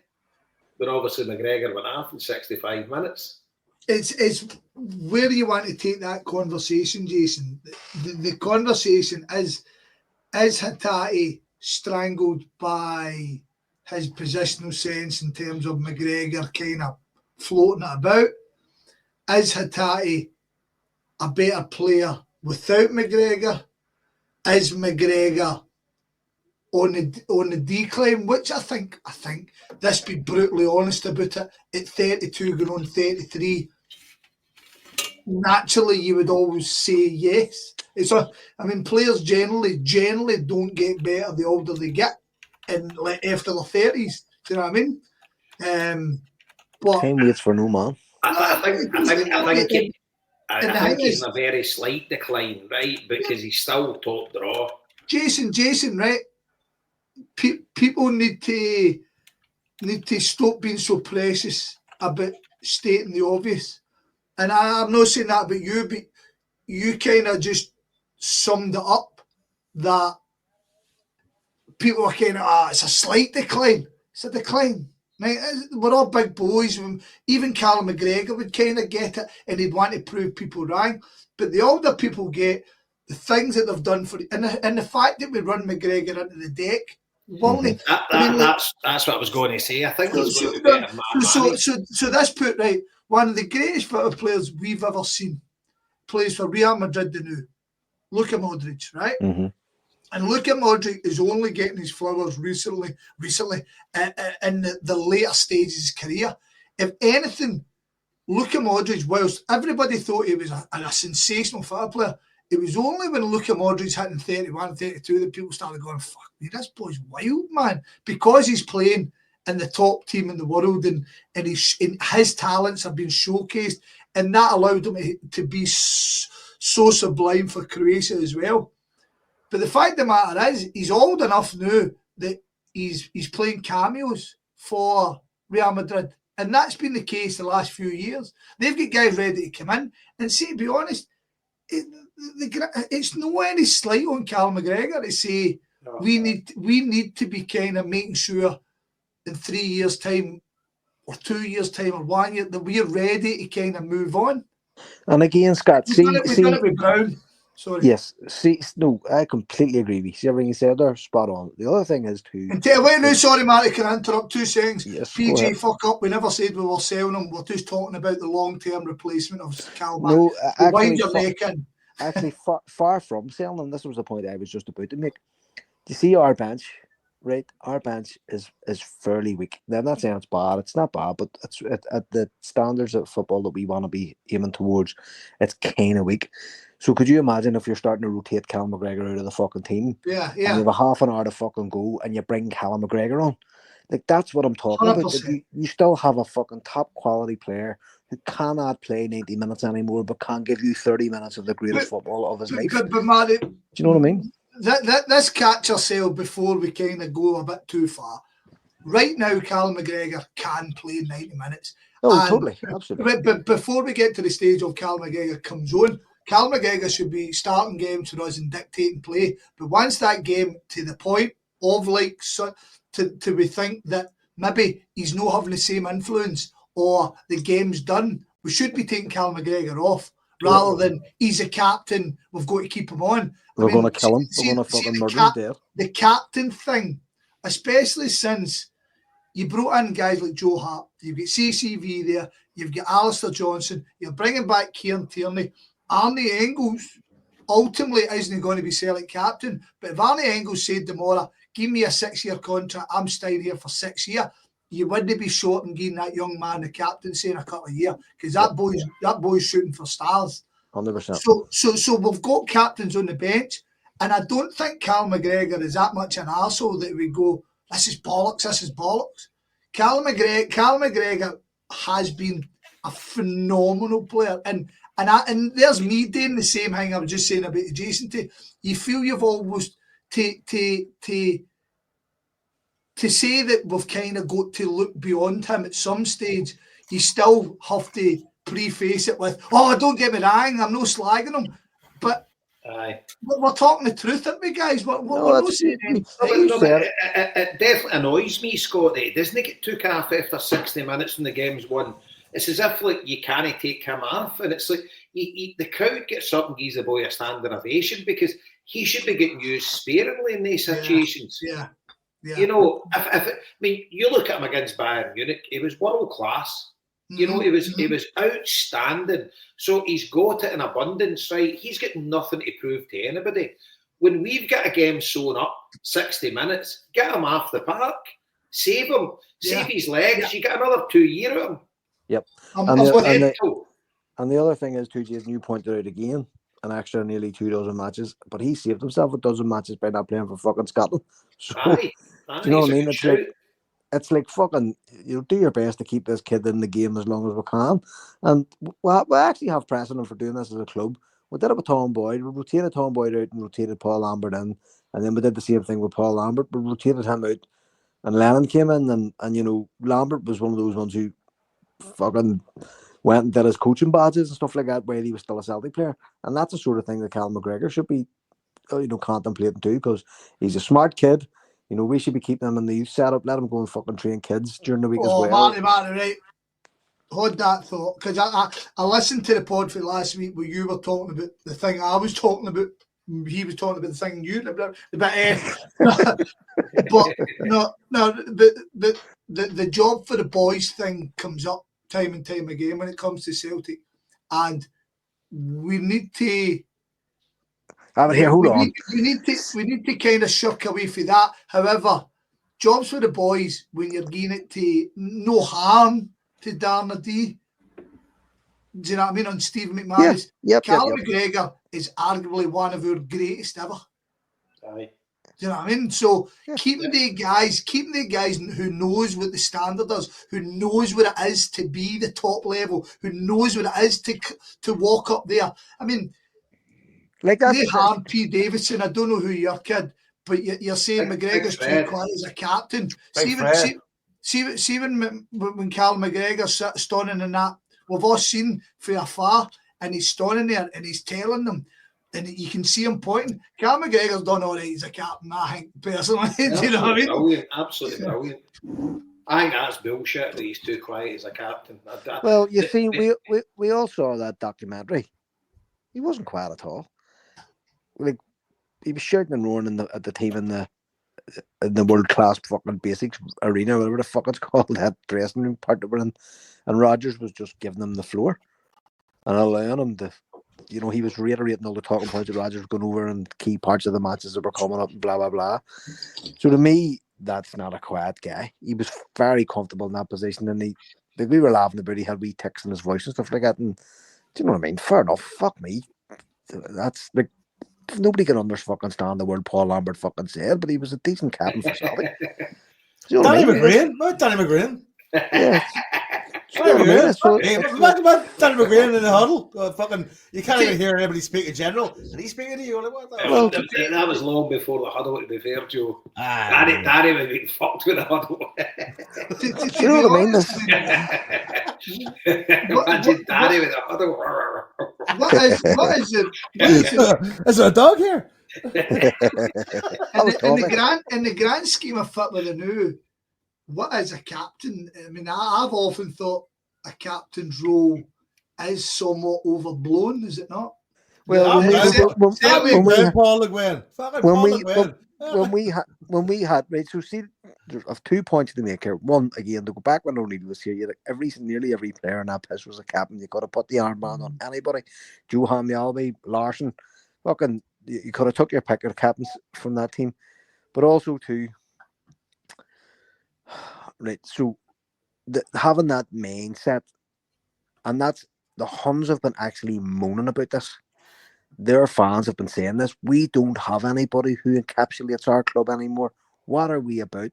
But obviously McGregor went off in 65 minutes. It's where you want to take that conversation, Jason. The conversation is Hatate strangled by his positional sense in terms of McGregor kind of floating it about? Is Hatate a better player without McGregor? Is McGregor on the decline? Which I think, let's be brutally honest about it, at 32 going on 33, naturally you would always say yes. Players generally don't get better the older they get and like after the 30s. Do you know what I mean? But time waits for no man. I think he's in a very slight decline, right? Because he's still top draw. Jason, right? People need to stop being so precious about stating the obvious. and I'm not saying that about you, but you kind of just summed it up that people are kind of, it's a slight decline. It's a decline. Right? We're all big boys. Even Callum McGregor would kind of get it, and he'd want to prove people wrong. But the older people get the things that they've done for, and the fact that we run McGregor into the deck, won't That's what I was going to say. I think he's going to be better so this put right one of the greatest football players we've ever seen plays for Real Madrid now. Luka Modric, right? Mm-hmm. And Luka Modric is only getting his flowers recently in the later stages of his career. If anything, Luka Modric, whilst everybody thought he was a sensational football player, it was only when Luka Modric hitting 31, 32 that people started going, fuck me, this boy's wild, man. Because he's playing in the top team in the world and his talents have been showcased, and that allowed him to be so sublime for Croatia as well. But the fact of the matter is, he's old enough now that he's playing cameos for Real Madrid. And that's been the case the last few years. They've got guys ready to come in. And see, to be honest, it's no any slight on Callum McGregor to say we need to be kind of making sure in 3 years' time or 2 years' time or 1 year that we're ready to kind of move on. And again, Scott, we've done it with Brown. Sorry. Yes, no, I completely agree with you. See everything you said there, spot on. The other thing is too. Sorry, Marty, can I interrupt 2 seconds? Yes, PG, fuck up. We never said we were selling him. We're just talking about the long-term replacement of Cal. No, actually, far from selling him. This was the point I was just about to make. Do you see our bench? Right, our bench is fairly weak. Now, I'm not saying it's bad. It's not bad, but it's at the standards of football that we want to be aiming towards. It's kind of weak. So could you imagine if you're starting to rotate Callum McGregor out of the fucking team? Yeah. And you have a half an hour to fucking go, and you bring Callum McGregor on. Like, that's what I'm talking 100%. About. You still have a fucking top quality player who cannot play 90 minutes anymore, but can give you 30 minutes of the greatest football of his life. But Matty, do you know what I mean? Let's catch ourselves before we kind of go a bit too far. Right now, Callum McGregor can play 90 minutes. Oh, totally. Absolutely. But before we get to the stage of Callum McGregor comes on, Callum McGregor should be starting games for us and dictating play. But once that game to the point of like to we think that maybe he's not having the same influence or the game's done, we should be taking Callum McGregor off rather than he's a captain, we've got to keep him on. We're going to kill him. We're going to fucking murder him dead. The captain thing, especially since you brought in guys like Joe Hart, you've got CCV there, you've got Alistair Johnson, you're bringing back Kieran Tierney. Arnie Engels ultimately isn't going to be Celtic captain, but if Arnie Engels said tomorrow, give me a 6-year contract, I'm staying here for 6 years, you wouldn't be short in giving that young man the captaincy in a couple of years because that boy's shooting for stars. 100%. So we've got captains on the bench, and I don't think Callum McGregor is that much an arsehole that we go, this is bollocks. Callum McGregor has been a phenomenal player, and there's me doing the same thing I was just saying about Jason. You feel you've almost to say that we've kind of got to look beyond him at some stage. You still have to preface it with, "Oh, don't get me wrong, I'm not slagging him," but we're talking the truth, aren't we, guys? We're not saying anything. It definitely annoys me, Scott, that he doesn't get took off after 60 minutes when the game's won. It's as if like you can't take him off, and it's like the crowd gets up and gives the boy a standing ovation because he should be getting used sparingly in these situations. Yeah. You know, you look at him against Bayern Munich, he was world class. You know, he was outstanding. So he's got it in abundance, right? He's got nothing to prove to anybody. When we've got a game sewn up 60 minutes, get him off the park, save him, save his legs. You get another 2 years of him. Yep. And the other thing is, too, Jason, you pointed out again, an extra nearly 24 matches, but he saved himself a dozen matches by not playing for fucking Scotland. So, do you know what I mean? It's like fucking, do your best to keep this kid in the game as long as we can. And we actually have precedent for doing this as a club. We did it with Tom Boyd. We rotated Tom Boyd out and rotated Paul Lambert in. And then we did the same thing with Paul Lambert. We rotated him out. And Lennon came in and Lambert was one of those ones who fucking went and did his coaching badges and stuff like that while he was still a Celtic player. And that's the sort of thing that Cal McGregor should be, contemplating too, because he's a smart kid. We should be keeping him in the youth setup. Let him go and fucking train kids during the week as well. Marty, right. Hold that thought, because I listened to the pod for last week where you were talking about the thing I was talking about. He was talking about the thing you but the job for the boys thing comes up time and time again when it comes to Celtic, and we need to. Hold on. We need to kind of shuck away from that. However, jobs for the boys when you're giving it to no harm to Darna D. Do you know what I mean? On Stephen McManus. Cal McGregor is arguably one of our greatest ever. Aye. Do you know what I mean? So keeping the guys who knows what the standard is, who knows what it is to be the top level, who knows what it is to walk up there. I mean, like that. They harm P. Davidson. I don't know who your kid, but you're saying McGregor's too quiet as a captain. See when Cal McGregor's standing in that, we've all seen from afar, and he's standing there and he's telling them, and you can see him pointing. Cal McGregor's done all right as a captain, I think, personally. Do you know what I mean? Brilliant, absolutely brilliant. I think that's bullshit that he's too quiet as a captain. Well, you see, we all saw that documentary. He wasn't quiet at all. Like, he was shouting and roaring at the team in the world class fucking basics arena, whatever the fuck it's called, that dressing room part that we're in, and Rodgers was just giving them the floor and allowing him to, he was reiterating all the talking points that Rodgers was going over and key parts of the matches that were coming up and blah blah blah. So to me, that's not a quiet guy. He was very comfortable in that position, and we were laughing about he had wee ticks in his voice and stuff like that. And do you know what I mean? Fair enough. Fuck me. That's like, nobody can understand the word Paul Lambert fucking said, but he was a decent captain for Celtic. Danny McGrain. Yeah. Danny McGrain in the huddle. Fucking, you can't even hear anybody speak in general, and he's speaking to you. Like, what the that was long before the huddle, to be fair, Joe. Danny would be fucked with the huddle. Do you know what I mean? Imagine Danny with the huddle. What is it? Is there a dog here? In the grand scheme of football, the new, what is a captain? I mean, I've often thought a captain's role is somewhat overblown, is it not? Well, when we had right, so see, there's 2 points to make here. One, again, to go back when O'Neill was here, nearly every player in that pitch was a captain. You got to put the armband on anybody. Johan Mjalby, Larson, fucking, you could have took your pick of captains from that team, but also too. Right, so having that mindset, and that's the Huns have been actually moaning about this. Their fans have been saying this. We don't have anybody who encapsulates our club anymore. What are we about?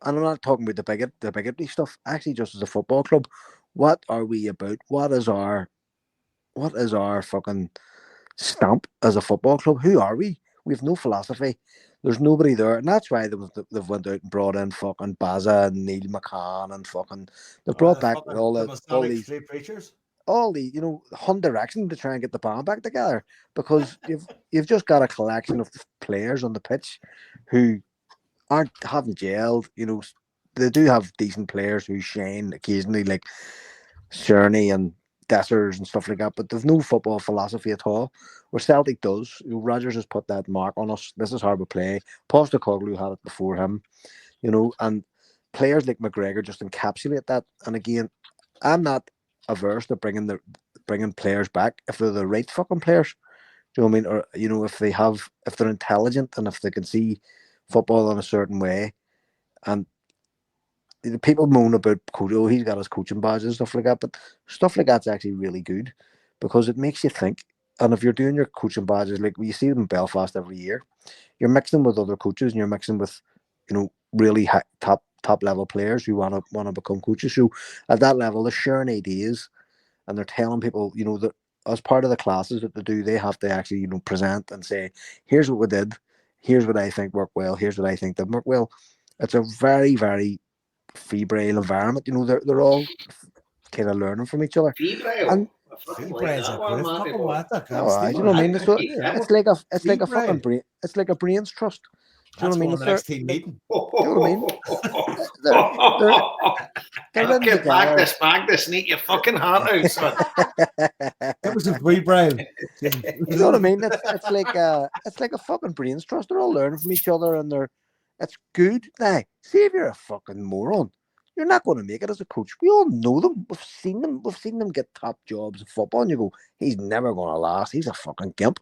And I'm not talking about the bigotry stuff. Actually, just as a football club, what are we about? What is our fucking stamp as a football club? Who are we? We have no philosophy. There's nobody there, and that's why they've went out and brought in fucking Baza and Neil McCann and fucking they've brought back all these three preachers. All the Hun direction to try and get the band back together, because you've just got a collection of players on the pitch who haven't gelled. They do have decent players who shine occasionally, like Cerny and Dessers and stuff like that, but they've no football philosophy at all. Where Celtic does. Rodgers has put that mark on us. This is how we play. Postecoglou had it before him, and players like McGregor just encapsulate that. And again, I'm not averse to bringing players back if they're the right fucking players. Do you know what I mean? Or if they're intelligent and if they can see football in a certain way. And people moan about he's got his coaching badge and stuff like that, but stuff like that's actually really good because it makes you think. And if you're doing your coaching badges, like you see them in Belfast every year, you're mixing with other coaches and you're mixing with, really high, top level players who want to become coaches. So at that level, they're sharing ideas and they're telling people, that as part of the classes that they do, they have to actually, present and say, here's what we did, here's what I think worked well, here's what I think didn't work well. It's a very, very febrile environment. They're all kind of learning from each other. Febrile. And I fucking like Febraile's a that one, great Matty fucking boy. word. I oh, can't aye, steal you know what I it. mean? It's like, Yeah. it's like a fucking Febraile. brain. It's like a brains trust. Do you know That's what I mean? one It's of the next team they're, meeting. you know what I mean? They're in Okay, together. Magnus, sneak your fucking heart out, son. It was a Febraile. You know what I mean? It's like a fucking brains trust. They're all learning from each other, and it's good. Now, see if you're a fucking moron, you're not going to make it as a coach. We all know them. We've seen them. We've seen them get top jobs in football, and you go, he's never going to last. He's a fucking gimp.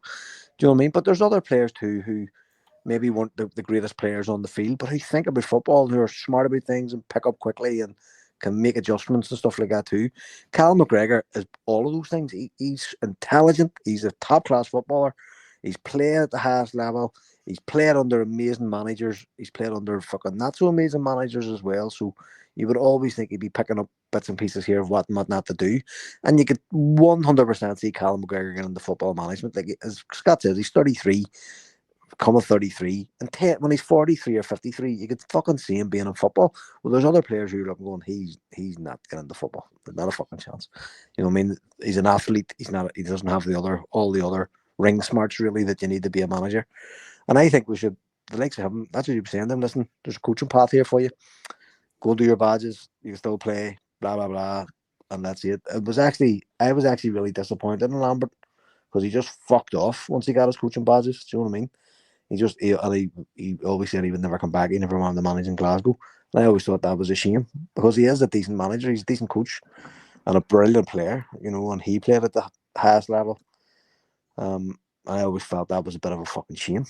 Do you know what I mean? But there's other players too who maybe weren't the greatest players on the field, but who think about football, who are smart about things and pick up quickly and can make adjustments and stuff like that too. Cal McGregor is all of those things. He's intelligent. He's a top-class footballer. He's played at the highest level. He's played under amazing managers. He's played under fucking not so amazing managers as well. So you would always think he'd be picking up bits and pieces here of what and what not to do. And you could 100% see Cal McGregor getting into football management. Like as Scott says, he's 33. Come 33 and when he's 43 or 53, you could fucking see him being in football. Well, there's other players who are looking going, he's not getting into football. There's not a fucking chance. You know what I mean? He's an athlete. He doesn't have all the other ring smarts really that you need to be a manager. And I think we should, the likes of him, that's what you're saying to them. Listen, there's a coaching path here for you. Go do your badges. You can still play, blah, blah, blah. And that's it. I was actually really disappointed in Lambert because he just fucked off once he got his coaching badges. Do you know what I mean? He always said he would never come back. He never wanted to manage in Glasgow. And I always thought that was a shame because he is a decent manager. He's a decent coach and a brilliant player, you know, and he played at the highest level. I always felt that was a bit of a fucking shame.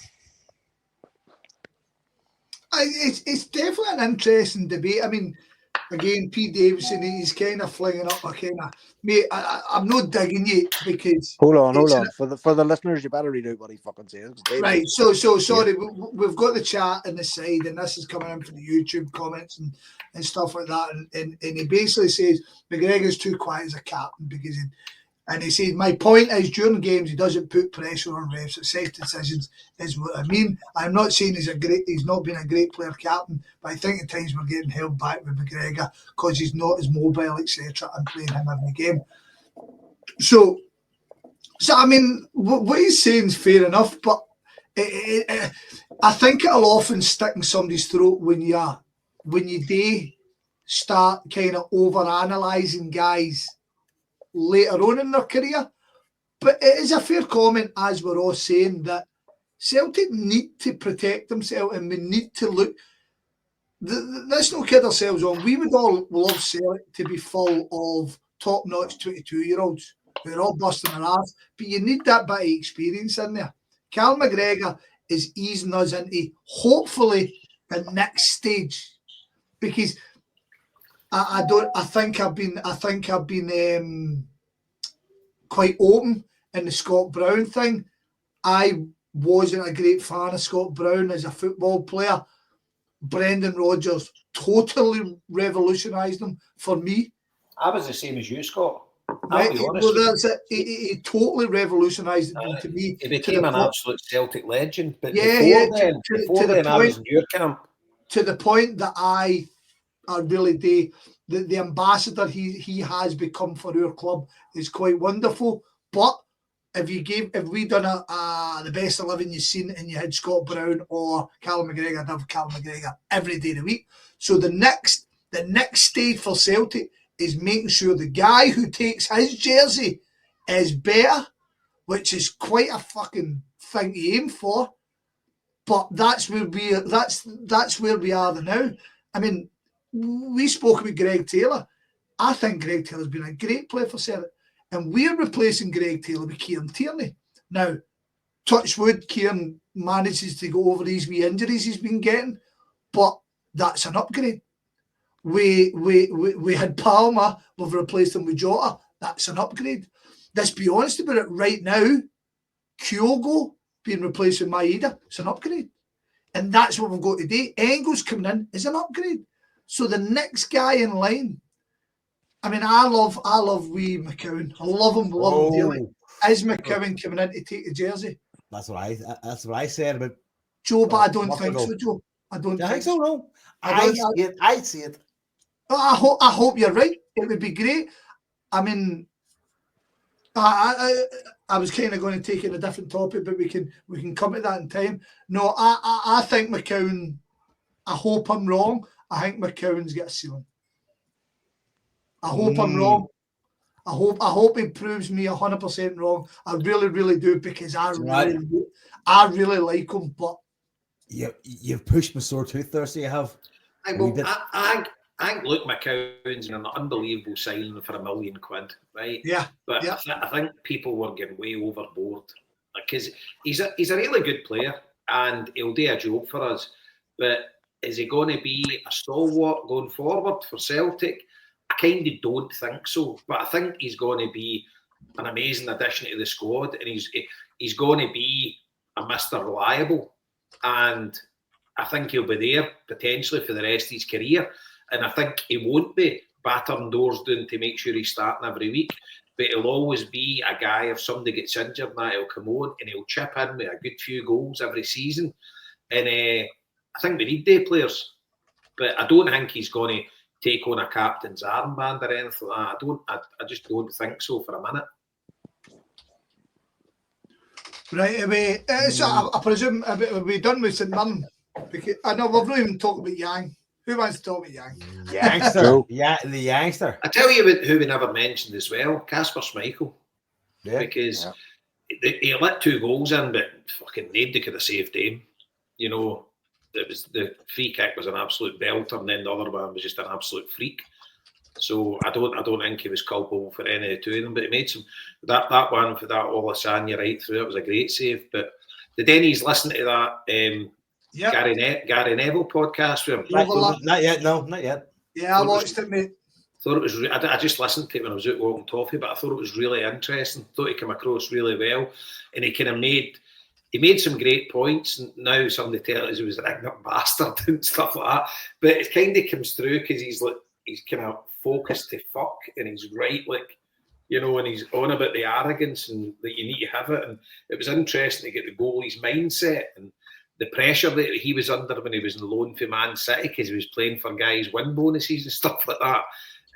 It's definitely an interesting debate. I mean, again, Pete Davidson, he's kind of flinging up a kind of, mate, I'm not digging you because... Hold on. For the listeners, you better read out what he fucking says. Right, so sorry, we've got the chat on the side, and this is coming in from the YouTube comments and stuff like that, and he basically says McGregor's too quiet as a captain because he says, my point is during games he doesn't put pressure on refs. Safe decisions is what I mean. I'm not saying he's not been a great player captain, but I think at times we're getting held back with McGregor because he's not as mobile, etc., and playing him every game. So I mean, what he's saying is fair enough, but I think it'll often stick in somebody's throat when you do start kind of over-analysing guys later on in their career. But it is a fair comment, as we're all saying, that Celtic need to protect themselves and we need to look. Let's not kid ourselves on. We would all love Celtic to be full of top-notch 22-year-olds who are all busting their ass, but you need that bit of experience in there. Cal McGregor is easing us into, hopefully, the next stage, because I think I've been quite open in the Scott Brown thing. I wasn't a great fan of Scott Brown as a football player. Brendan Rodgers totally revolutionised him for me. I was the same as you, Scott. Right? Well, that's it. He totally revolutionised it to me. He became an absolute Celtic legend. But before to then, I was in your camp. To the point that I really do. The ambassador he has become for our club is quite wonderful. But if we done the best 11 you've seen and you had Scott Brown or Callum McGregor, I'd have Callum McGregor every day of the week. So the next stage for Celtic is making sure the guy who takes his jersey is better, which is quite a fucking thing to aim for. But that's where we are now. I mean, we spoke about Greg Taylor. I think Greg Taylor's been a great player for Celtic. And we're replacing Greg Taylor with Kieran Tierney. Now, touch wood, Kieran manages to go over these wee injuries he's been getting, but that's an upgrade. We had Palmer, we've replaced him with Jota. That's an upgrade. Let's be honest about it right now. Kyogo being replaced with Maeda, it's an upgrade. And that's what we've got today. Engels coming in is an upgrade. So the next guy in line, I mean, I love wee McCowan. I love him dearly. Is McCowan coming in to take the jersey? That's what I said about Joe, but I don't think so, Joe. I don't think so. No. I see it. I hope you're right. It would be great. I mean, I was kind of going to take it a different topic, but we can come to that in time. No, I think McCowan. I hope I'm wrong. I think McCowan's got a ceiling. I hope I'm wrong. I hope he proves me 100% wrong. I really, really do, because I really like him. But you've pushed my sore tooth there, so you have. I think Luke McCowan's an unbelievable signing for £1 million, right? Yeah. But yeah. I think people were getting way overboard, because he's a really good player and he'll do a job for us. But is he going to be a stalwart going forward for Celtic? I kind of don't think so. But I think he's going to be an amazing addition to the squad, and he's going to be a Mr. Reliable, and I think he'll be there potentially for the rest of his career. And I think he won't be battering doors down to make sure he's starting every week, but he'll always be a guy, if somebody gets injured, he'll come on and he'll chip in with a good few goals every season. And I think we need day players, but I don't think he's going to take on a captain's armband or anything like that. I just don't think so for a minute. Right away. So I presume are we done with St Mirren? Because I know we've not even talked about Yang. Who wants to talk about Yang? Youngster. Yeah, the youngster. I tell you who we never mentioned as well, Kasper Schmeichel. Yeah. Because he let 2 goals in, but fucking nobody could have saved him. You know, the free kick was an absolute belter, and then the other one was just an absolute freak. So I don't think he was culpable for any of the 2 of them, but he made some that one for that Olasanya right through. It was a great save. But did any's listen to that Gary Neville podcast with him? Not yet. No, not yet. Yeah, I watched it, mate. Thought it was. I just listened to it when I was out walking toffee, but I thought it was really interesting. Thought he came across really well, and he kind of made some great points. And now somebody tells us he was an ignorant bastard and stuff like that. But it kind of comes through because he's kind of focused to fuck, and he's right, like, you know, and he's on about the arrogance and that you need to have it. And it was interesting to get the goalie's mindset and the pressure that he was under when he was on loan for Man City, because he was playing for guys' win bonuses and stuff like that.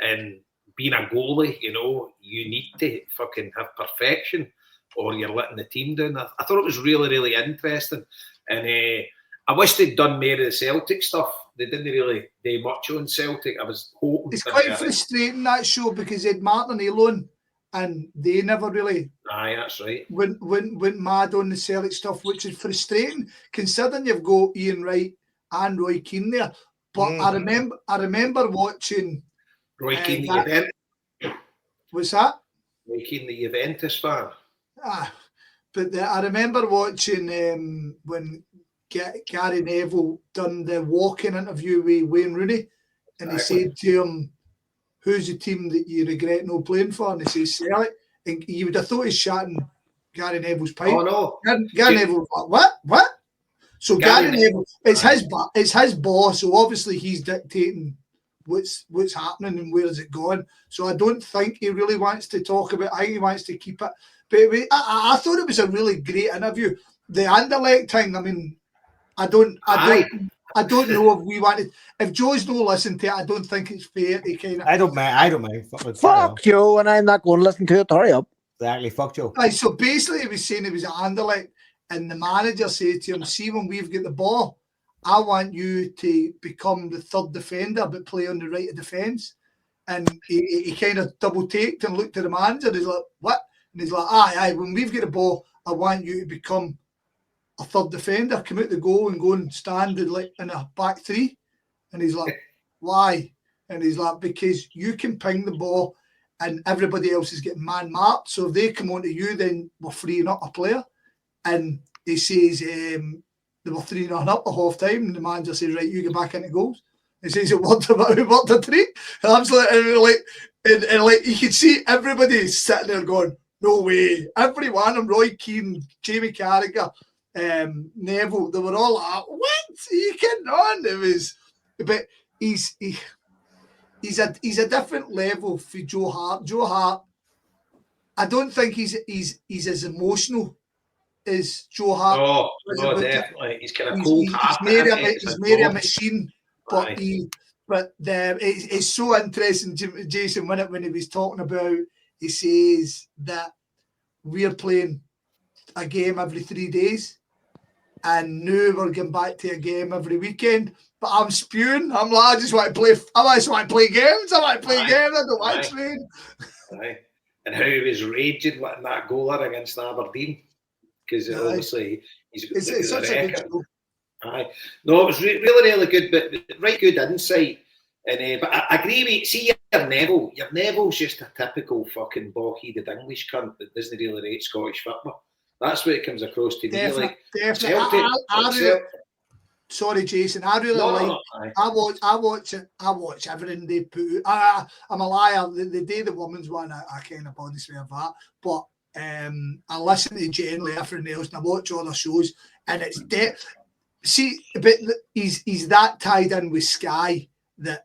And being a goalie, you know, you need to fucking have perfection or you're letting the team down. I thought it was really, really interesting. And I wish they'd done more of the Celtic stuff. They didn't really do much on Celtic. I was hoping. It's quite frustrating, that show, because Ed Martin alone, and they never really. Aye, that's right. Went mad on the Celtic stuff, which is frustrating considering you've got Ian Wright and Roy Keane there. But I remember watching Roy Keane, the Juventus. What's that? Roy Keane, the Juventus fan. But I remember watching when Gary Neville done the walk-in interview with Wayne Rooney, and he said to him, "Who's the team that you regret not playing for?" And he says Celtic. And you would have thought he's chatting Gary Neville's pipe. Oh no, Gary Neville was like, what? So Gary Neville, it's his boss, so obviously he's dictating what's happening and where is it going. So I don't think he really wants to talk about. I think he wants to keep it. But I thought it was a really great interview. The Anderlecht thing, I mean, I don't know if we wanted. If Joe's not listening to it, I don't think it's fair to kind of. I don't mind. Fuck you, and I'm not going to listen to it. Hurry up. Exactly, fuck Joe. Right, so basically, he was saying it was at Anderlecht, and the manager said to him, "See, when we've got the ball, I want you to become the third defender, but play on the right of defence." And he kind of double taked and looked at the manager. And he's like, "What?" And he's like, aye, when we've got the ball, I want you to become a third defender, come out the goal and go and stand in a back 3. And he's like, why? And he's like, because you can ping the ball and everybody else is getting man marked. So if they come onto you, then we're freeing up a player. And he says they were 3-0 up at half time, and the manager says, right, you get back into goals. He says it worked a treat. Absolutely, and you could see everybody sitting there going, no way. Everyone, and Roy Keane, Jamie Carragher, Neville, they were all like, what? Are you kidding on? It was, but he's a different level for Joe Hart. Joe Hart, I don't think he's as emotional as Joe Hart. No, definitely. He's kind of cold-hearted. He's made a machine, but But it's so interesting, Jason, when he was talking about, he says that we're playing a game every 3 days, and now we're going back to a game every weekend. But I'm spewing. I'm like, I just want to play. I just want to play games. I want to play games. I don't want to train. Aye. And how he was raging letting that goaler against Aberdeen, because obviously it's such a good show. Aye. No, it was really good, but right good insight. And but I agree with, see, your Neville. Your Neville's just a typical fucking bog-headed English cunt that doesn't really rate Scottish football. That's what it comes across to me. Like, definitely. Sorry, Jason. I really I watch everything they put. I'm a liar. The day the women's one, I kind of body swear that. But I listen to generally everything else, and I watch all the shows, and it's see, but he's that tied in with Sky that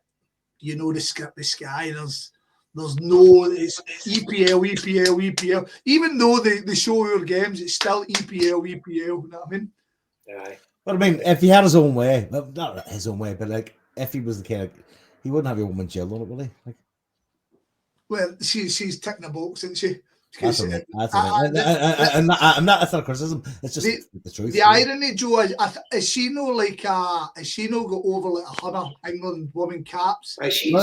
the script with Sky. There's no, it's EPL. Even though they show your games, it's still EPL. You know what I mean? Yeah. But I mean, if he had his own way, not his own way, but like if he was the kind of, he wouldn't have a woman jailed on it, would he? Like, well, she's ticking a box, isn't she? That's all right. I'm not. That's not criticism. It's just the truth. The irony, Joe, is she no like is she no got over like 100 England women caps? She's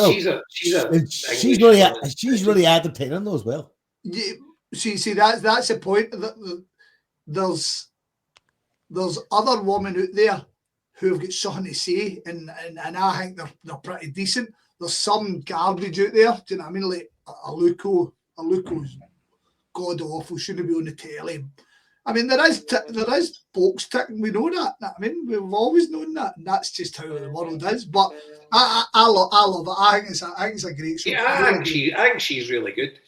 really entertaining though as well. Yeah, see that's the point. There's other women out there who've got something to say, and I think they're pretty decent. There's some garbage out there. Do you know what I mean? Like Aluko's god awful, shouldn't be on the telly. I mean, there is box ticking. We know that. I mean, we've always known that, and that's just how the world is. But I love it. I think it's a great show. Yeah, I think she's really good.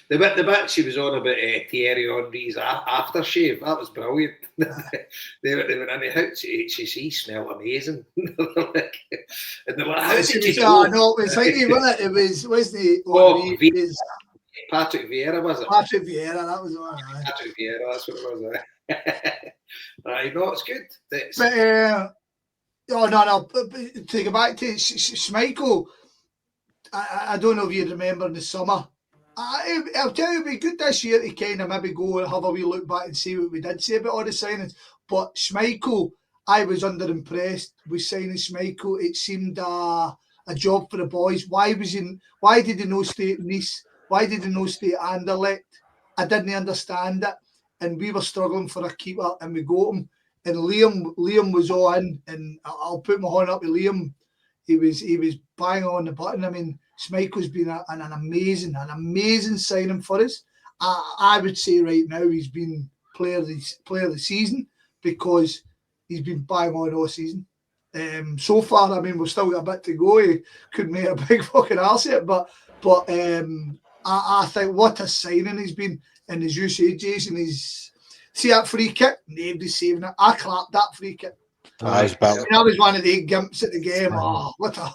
The bit she was on about Thierry Henry's aftershave, that was brilliant. they were in how she smelled amazing. And they're like, how did you know? No, it was thingy, wasn't it? It was the Patrick Vieira, was it? Patrick Vieira, that was all right. Patrick Vieira, that's what it was. Right, no, it's good. But to go back to Schmeichel, I don't know if you remember in the summer. I'll tell you, it'd be good this year to kind of maybe go and have a wee look back and see what we did say about all the signings. But Schmeichel, I was underimpressed with signing Schmeichel. It seemed a job for the boys. Why did he not stay at Nice? Why did he not stay at Anderlecht? I didn't understand it. And we were struggling for a keeper, and we got him. And Liam was all in, and I'll put my hand up with Liam. He was bang on the button. I mean, Schmeichel's been an amazing signing for us. I would say right now he's been player of the season, because he's been bang on all season. So far, I mean, we've still got a bit to go. He could make a big fucking arse yet, but I think what a signing he's been. And as you say, Jason, see that free kick? Nobody's saving it. I clapped that free kick. I was one of the gimps at the game. Oh, what a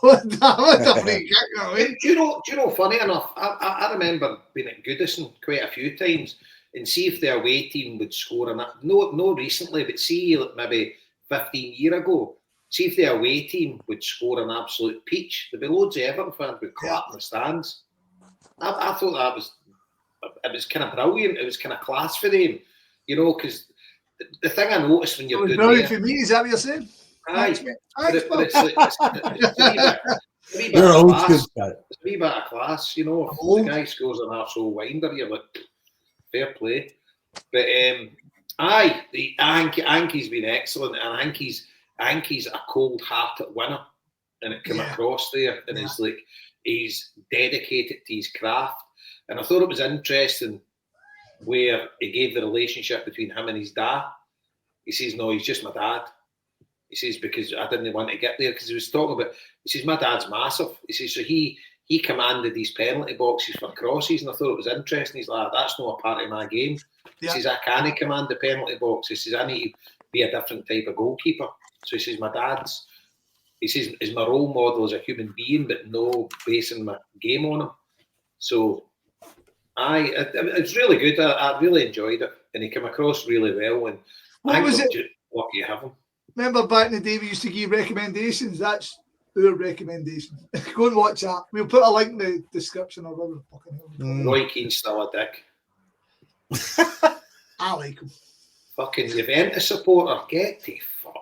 free kick! You know what I mean? Do you know? Funny enough, I remember being at Goodison quite a few times and see if the away team would score on that. No, recently, but see, like maybe 15 years ago. See if the away team would score an absolute peach. There'd be loads of Everton fans would clap in the stands. I thought it was kind of brilliant. It was kind of class for them, because the thing I noticed when you're good brilliant for me, is that what you're saying? Aye. Thanks, it's a wee bit of class, if the guy scores an arsehole winder, you're like, fair play. But I think he's been excellent, and I think he's a cold-hearted winner, and it came across there, and it's like he's dedicated to his craft. And I thought it was interesting where he gave the relationship between him and his dad. He says, no, he's just my dad. He says, because I didn't want to get there, because he was talking about, he says, my dad's massive. He says, so he commanded these penalty boxes for crosses, and I thought it was interesting. He's like, that's not a part of my game. He says, I can't command the penalty box. He says, I need to be a different type of goalkeeper. So he says, he says, is my role model as a human being, but no basing my game on him. So, it's really good. I really enjoyed it, and he came across really well. And what was it? Lucky you have him. Remember back in the day we used to give recommendations. That's our recommendation. Go and watch that. We'll put a link in the description or whatever the fucking hell. Roy Keane's still a dick. I like him. Fucking Juventus supporter. Get the fuck.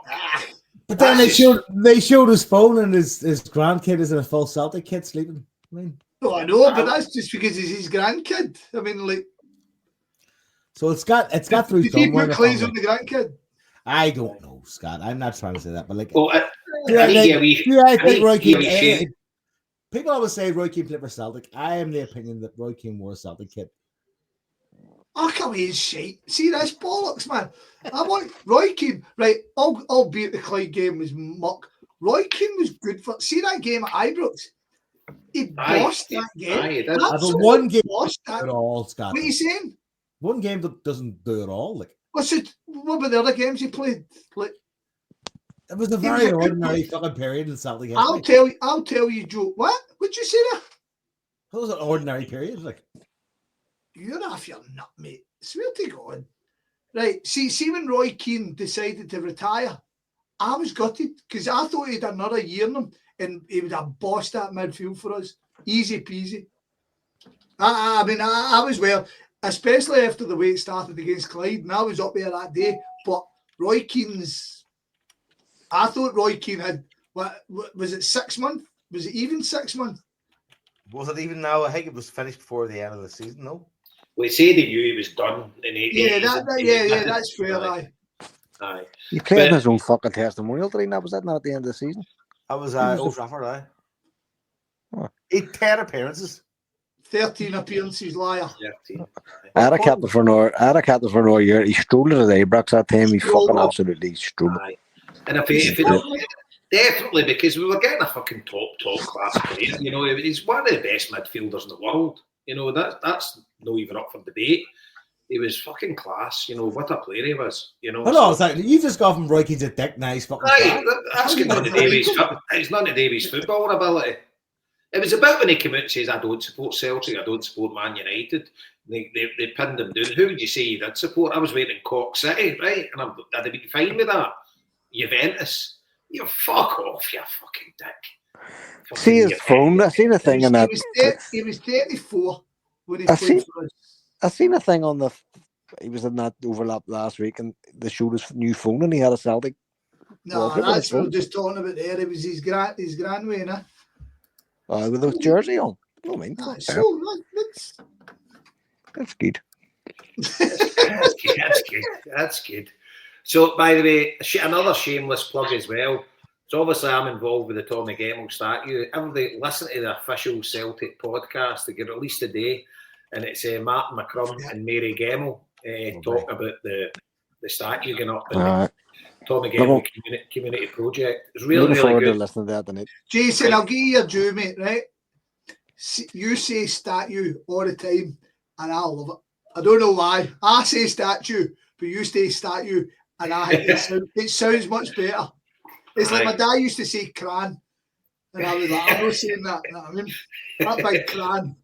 But then That's they showed his phone and his grandkid is in a full Celtic kit sleeping. I mean, Oh, I know, but that's just because he's his grandkid. I mean, like, so it's got through did he somewhere. put clays on the grandkid? I don't know, Scott. I'm not trying to say that, but like, Well, I think Roy Keane. People always say Roy Keane played for Celtic. I am the opinion that Roy Keane wore a Celtic kit. Oh, come here, shite. See, that's bollocks, man. I want Roy Keane, right? Albeit the Clyde game was muck. Roy Keane was good for. See that game at Ibrox? He bossed that game. One game bossed that at all, Scott. What are you saying? One game that doesn't do it all. Like, what about the other games he played? Like, it was a very ordinary fucking period in Celtic. I'll tell you, Joe. What? What'd you say there? It was an ordinary period. Like, you're off your nut, mate. Swear to God. Right. See when Roy Keane decided to retire, I was gutted because I thought he'd had another year in him and he would have bossed that midfield for us. Easy peasy. I mean, I was well, especially after the way it started against Clyde, and I was up there that day. But Roy Keane's, I thought Roy Keane had, what was it, 6 months? Was it even 6 months? was it even now? I think it was finished before the end of the season, no? We said he knew he was done in 8 Yeah, that's fair, aye. He played in his own fucking testimonial train. That was that not at the end of the season? That was Old Trafford, aye. Oh. 10 appearances. 13 appearances, liar. 13. I had a captain for another year. He strolled at Ibrox that time. He fucking absolutely strolled. Aye. And if you don't, definitely, because we were getting a fucking top class player. You know, he's one of the best midfielders in the world. You know, that's not even up for debate. He was fucking class. You know, what a player he was. You know, you just got from Roy Keane's a dick, nice fucking. Aye, that's got none of Davies. It's none of Davies' football ability. It was about when he came out and says, "I don't support Celtic, I don't support Man United." They pinned him down. Who would you say you did support? I was waiting in Cork City, right? And I'd have been fine with that. Juventus. You fuck off, you fucking dick. See his phone. I seen a thing on that. He was 34 when he played for us. I seen a thing on the. He was in that overlap last week, and they showed his new phone, and he had a Celtic. No, that's what we're just talking about there. It was his grandway, nah. With the jersey on. No, I mean, that's good. That's good. So, by the way, another shameless plug as well. So, obviously, I'm involved with the Tommy Gemmell statue. Everybody listen to the official Celtic podcast. They get released today, and it's Martin McCrum and Mary Gemmell talk about the statue going up. Tommy Gemmell community project. It's really good. To listening to that, tonight. Jason, I'll give you a due, mate, right? You say statue all the time, and I love it. I don't know why. I say statue, but you say statue, and I think it sounds much better. It's like my dad used to say cran, and I was like, I'm not saying that. You know what I mean? That big cran.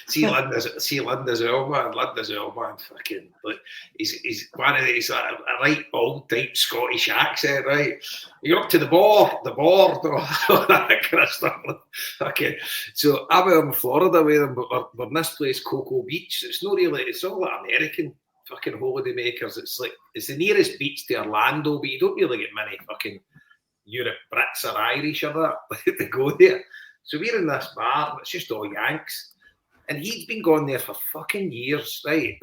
See Lund as well, man. Fucking, like, he's one of these a right old type Scottish accent, right? You're up to the board, all that kind of stuff. Okay, so I'm out in Florida with him, but we're in this place, Cocoa Beach. It's not really, it's all like American fucking holiday makers. It's like, it's the nearest beach to Orlando, but you don't really get many fucking Europe Brits or Irish or that to go there. So we're in this bar, and it's just all Yanks. And he'd been going there for fucking years, right?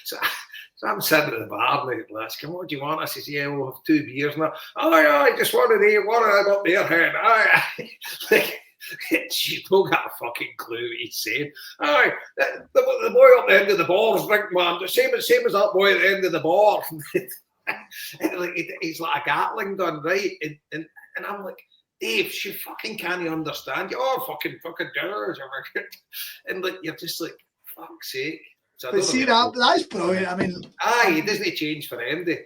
So I'm sitting at the bar, and the lads, come on, what do you want? I says, yeah, we'll have 2 beers now. I just wanted to eat one of them up there, hen. Like, she don't got a fucking clue what he's saying. The boy up the end of the bar is drinking, man. The same as that boy at the end of the bar. He's like a Gatling gun, right? And I'm like, Dave, she fucking can't understand you. Oh, fucking dollars. And like, you're just like, fuck's sake. So but see, that's brilliant. I mean, it doesn't change for Andy.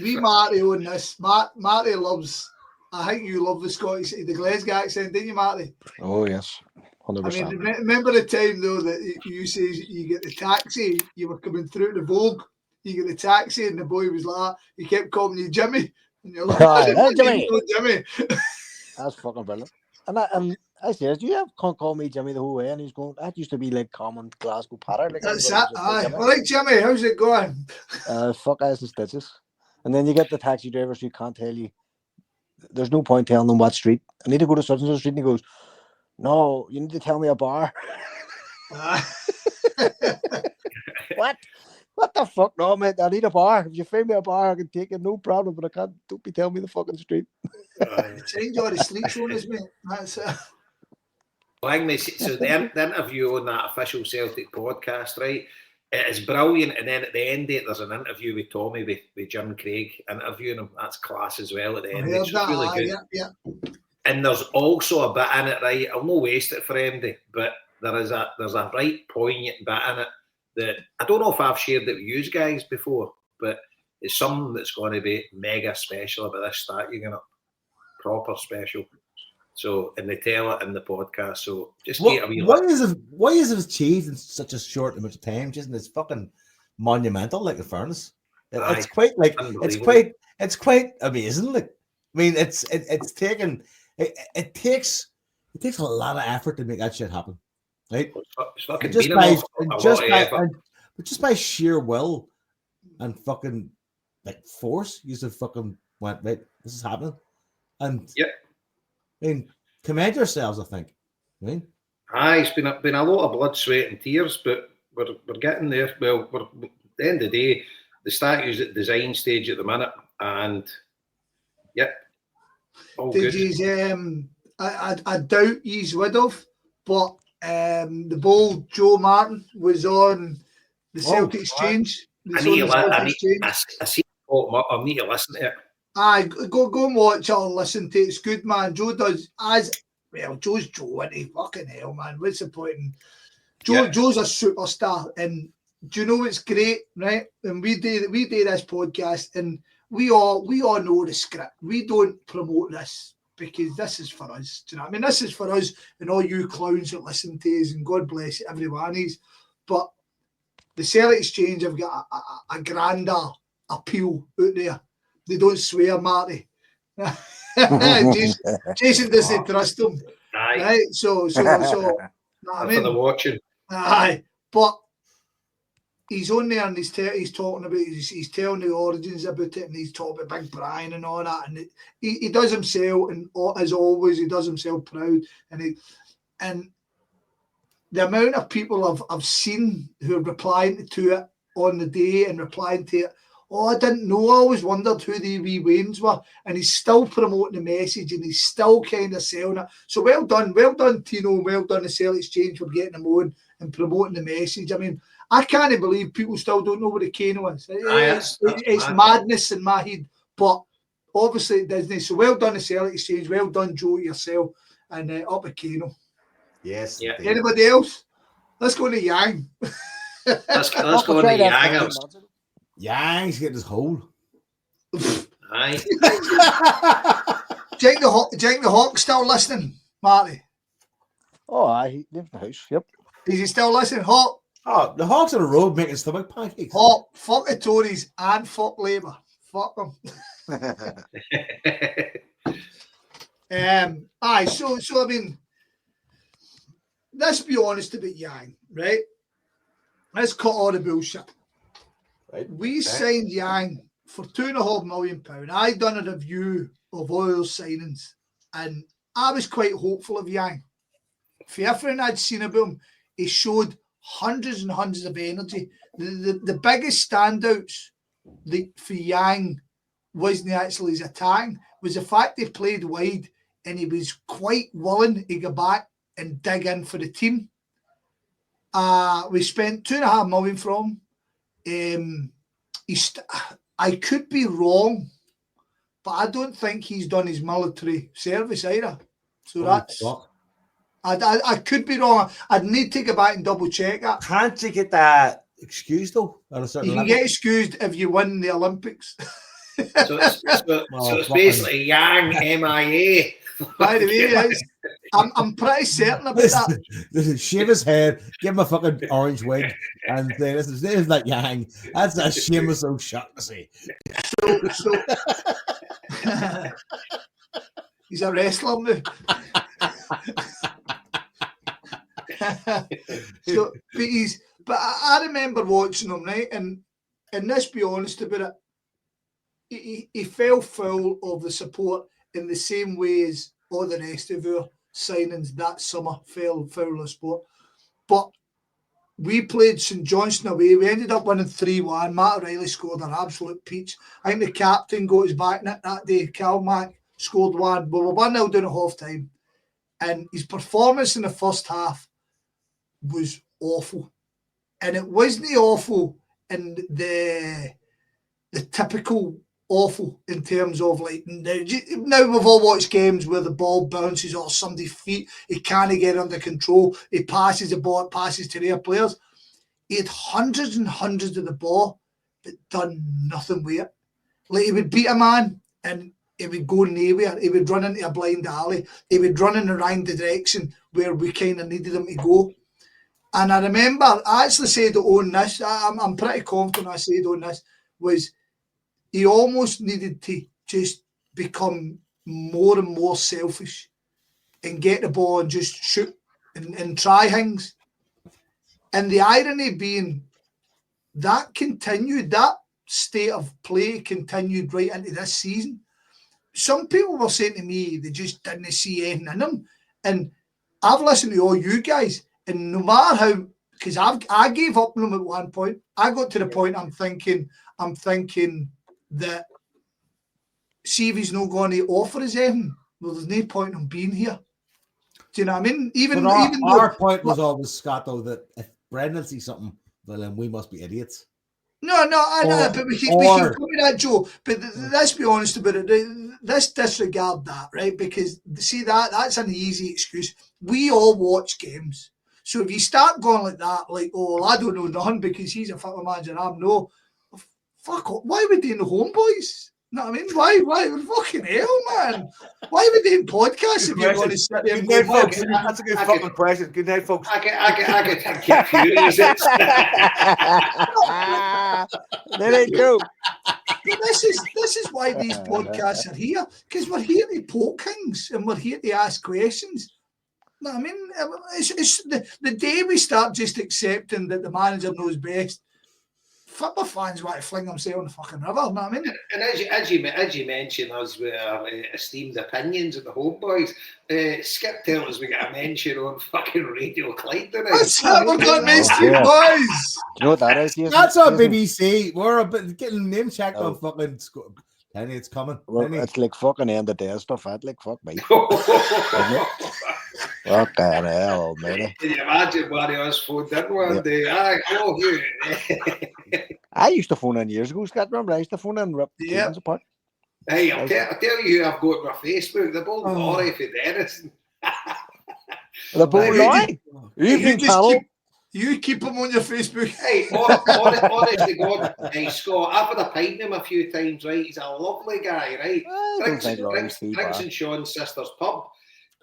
We Marty on this. Marty loves, I think you love the Scottish, the Glasgow accent, didn't you, Marty? Oh, yes. 100%. I mean, remember the time, though, that you say you get the taxi, you were coming through the Vogue, you get the taxi, and the boy was like, he kept calling you Jimmy. And you're like, Aye, "What do you Jimmy." know, Jimmy? That's fucking brilliant. And I said, "You can't call me Jimmy the whole way." And he's going, "That used to be like common Glasgow patter." Like That's everybody it. was just like, Aye. Jimmy. All right, Jimmy, how's it going? Fuck ass and stitches. And then you get the taxi drivers who can't tell you. There's no point telling them what street. I need to go to such and such street. And he goes, "No, you need to tell me a bar." What? What the fuck? No, mate, I need a bar. If you find me a bar, I can take it, no problem. But I can't. Don't be telling me the fucking street. Change all the sleep zones, mate. That's it. So the interview on that official Celtic podcast, right? It is brilliant. And then at the end of it, there's an interview with Tommy with Jim Craig interviewing him. That's class as well at the end. It's really good. Yeah. And there's also a bit in it, right? I'll not waste it for MD, but there's a right poignant bit in it that I don't know if I've shared it with you guys before, but it's something that's going to be mega special about this start. You're gonna proper special. So, and they tell it in the podcast. So, just get a wee why is it achieved in such a short amount of time? Just it's fucking monumental, like in fairness. It's quite like it's quite amazing. Like, I mean, it takes a lot of effort to make that shit happen, right? It's fucking just by sheer will and fucking like force, you just fucking went right. This is happening, and yeah. I mean, commend yourselves, I think. I mean, it's been a lot of blood, sweat, and tears, but we're getting there. Well, at the end of the day, the statue's at design stage at the minute, and yeah, all Did good. you? I doubt he's would have, but the bold Joe Martin was on the Celtic Exchange. I need to listen to it. Aye, go and watch it or listen to it. It's good, man. Joe does as well. Joe's Joe, and he fucking hell, man. What's the point? Joe's a superstar, and do you know what's great, right? And we do this podcast, and we all know the script. We don't promote this because this is for us. Do you know what I mean? This is for us and all you clowns that listen to us, and God bless everyone is. But the Celtic Exchange have got a grander appeal out there. They don't swear, Marty. Jason doesn't trust them. Aye. Right? So I mean, for the watching. Aye. But he's on there and he's talking about he's telling the origins about it, and he's talking about Big Brian and all that, and he does himself, and as always he does himself proud, and the amount of people I've seen who are replying to it on the day and replying to it. Oh, I didn't know. I always wondered who the wee Waynes were. And he's still promoting the message, and he's still kind of selling it. So well done, Tino. Well done, the Celtic Exchange, for getting him on and promoting the message. I mean, I can't believe people still don't know what a Kano is. It's madness in my head. But obviously it doesn't. So well done, the Celtic Exchange. Well done, Joe, yourself. And up a Kano. Yes. Yeah. Anybody else? Let's go to Yang. Let's go to Yang. Yang's getting his hole. Aye. Jake the Hawk still listening, Marty? Oh, aye, he lives in the house. Yep. Is he still listening? Hawk? Oh, the Hawks on the road making stomach pancakes. Hawk, fuck the Tories and fuck Labour. Fuck them. Aye, so I mean, let's be honest about Yang, right? Let's cut all the bullshit. Right. We signed Yang for £2.5 million. I done a review of all those signings, and I was quite hopeful of Yang. For everything I'd seen about him, he showed hundreds and hundreds of energy. The biggest standouts for Yang wasn't actually his attacking, was the fact he played wide and he was quite willing to go back and dig in for the team. We spent £2.5 million from him. I could be wrong, but I don't think he's done his military service either. So that's I could be wrong. I'd need to go back and double check that. Can't you get that excused though? At a certain you can level? get excused if you win the Olympics. So it's basically Yang MIA. By the way, I'm pretty certain about that. Shave his head, give him a fucking orange wig, and say, "This is like Yang." That's a shameless old shot to say. He's a wrestler now. But I remember watching him, right? And let's be honest about it. He fell foul of the support in the same way as all the rest of our signings that summer fell foul of support. But we played St Johnstone away. We ended up winning 3-1. Matt O'Reilly scored an absolute peach. I think the captain got his back net that day. Cal Mack scored one. But we were 1-0 down at half time. And his performance in the first half was awful. And it wasn't awful in the typical awful in terms of like now we've all watched games where the ball bounces off somebody's feet, he can't get under control, he passes the ball, it passes to their players. He had hundreds and hundreds of the ball but done nothing with it. Like he would beat a man and he would go nowhere, he would run into a blind alley, he would run in the wrong direction where we kind of needed him to go. And I remember I actually said on this, I'm pretty confident I said on this, was he almost needed to just become more and more selfish and get the ball and just shoot and try things. And the irony being that continued, that state of play continued right into this season. Some people were saying to me they just didn't see anything in him. And I've listened to all you guys, and no matter how, because I gave up on him at one point, I got to the point I'm thinking that see if he's not going to offer us anything, well, there's no point in being here. Do you know what I mean? Even our point was always, Scott, though, that if Brendan sees something, well, then we must be idiots. No, I know, but we can come with that, Joe. But let's be honest about it. Let's disregard that, right? Because see that's an easy excuse. We all watch games. So if you start going like that, like, oh, well, I don't know nothing because he's a football manager, I'm no. Fuck off. Why are we doing the Homeboys? You know what I mean? Why? Fucking hell, man. Why are we doing podcasts if you're going to sit there and go, folks, that's a good fucking question. Good night, folks. I can get furious. There they go. But this is why these podcasts are here, because we're here to poke things and we're here to ask questions. You know what I mean? It's the day we start just accepting that the manager knows best, football fans want to fling themselves in the fucking river, you know what I mean? And as you mentioned, us with esteemed opinions of the Homeboys, Skip tells us we got a mention on fucking Radio Clyde tonight. What's that? We're going to mention boys. Do you know what that is? That's on BBC. We're getting name checked on fucking. Penny, it's coming. Well, it's like fucking end of day stuff. I'd like fuck me. Fucking hell, man. Can you imagine one of us phoned in one day? I used to phone in years ago, Scott. Remember, I used to phone in and rip teams apart. Hey, I'll tell you who I've got on my Facebook. The bold Laurie for Dennis. The bold Laurie? You keep him on your Facebook. Hey, honestly, God, hey, Scott, I've had a pint with him a few times, right? He's a lovely guy, right? Drinks in Sean's sister's pub.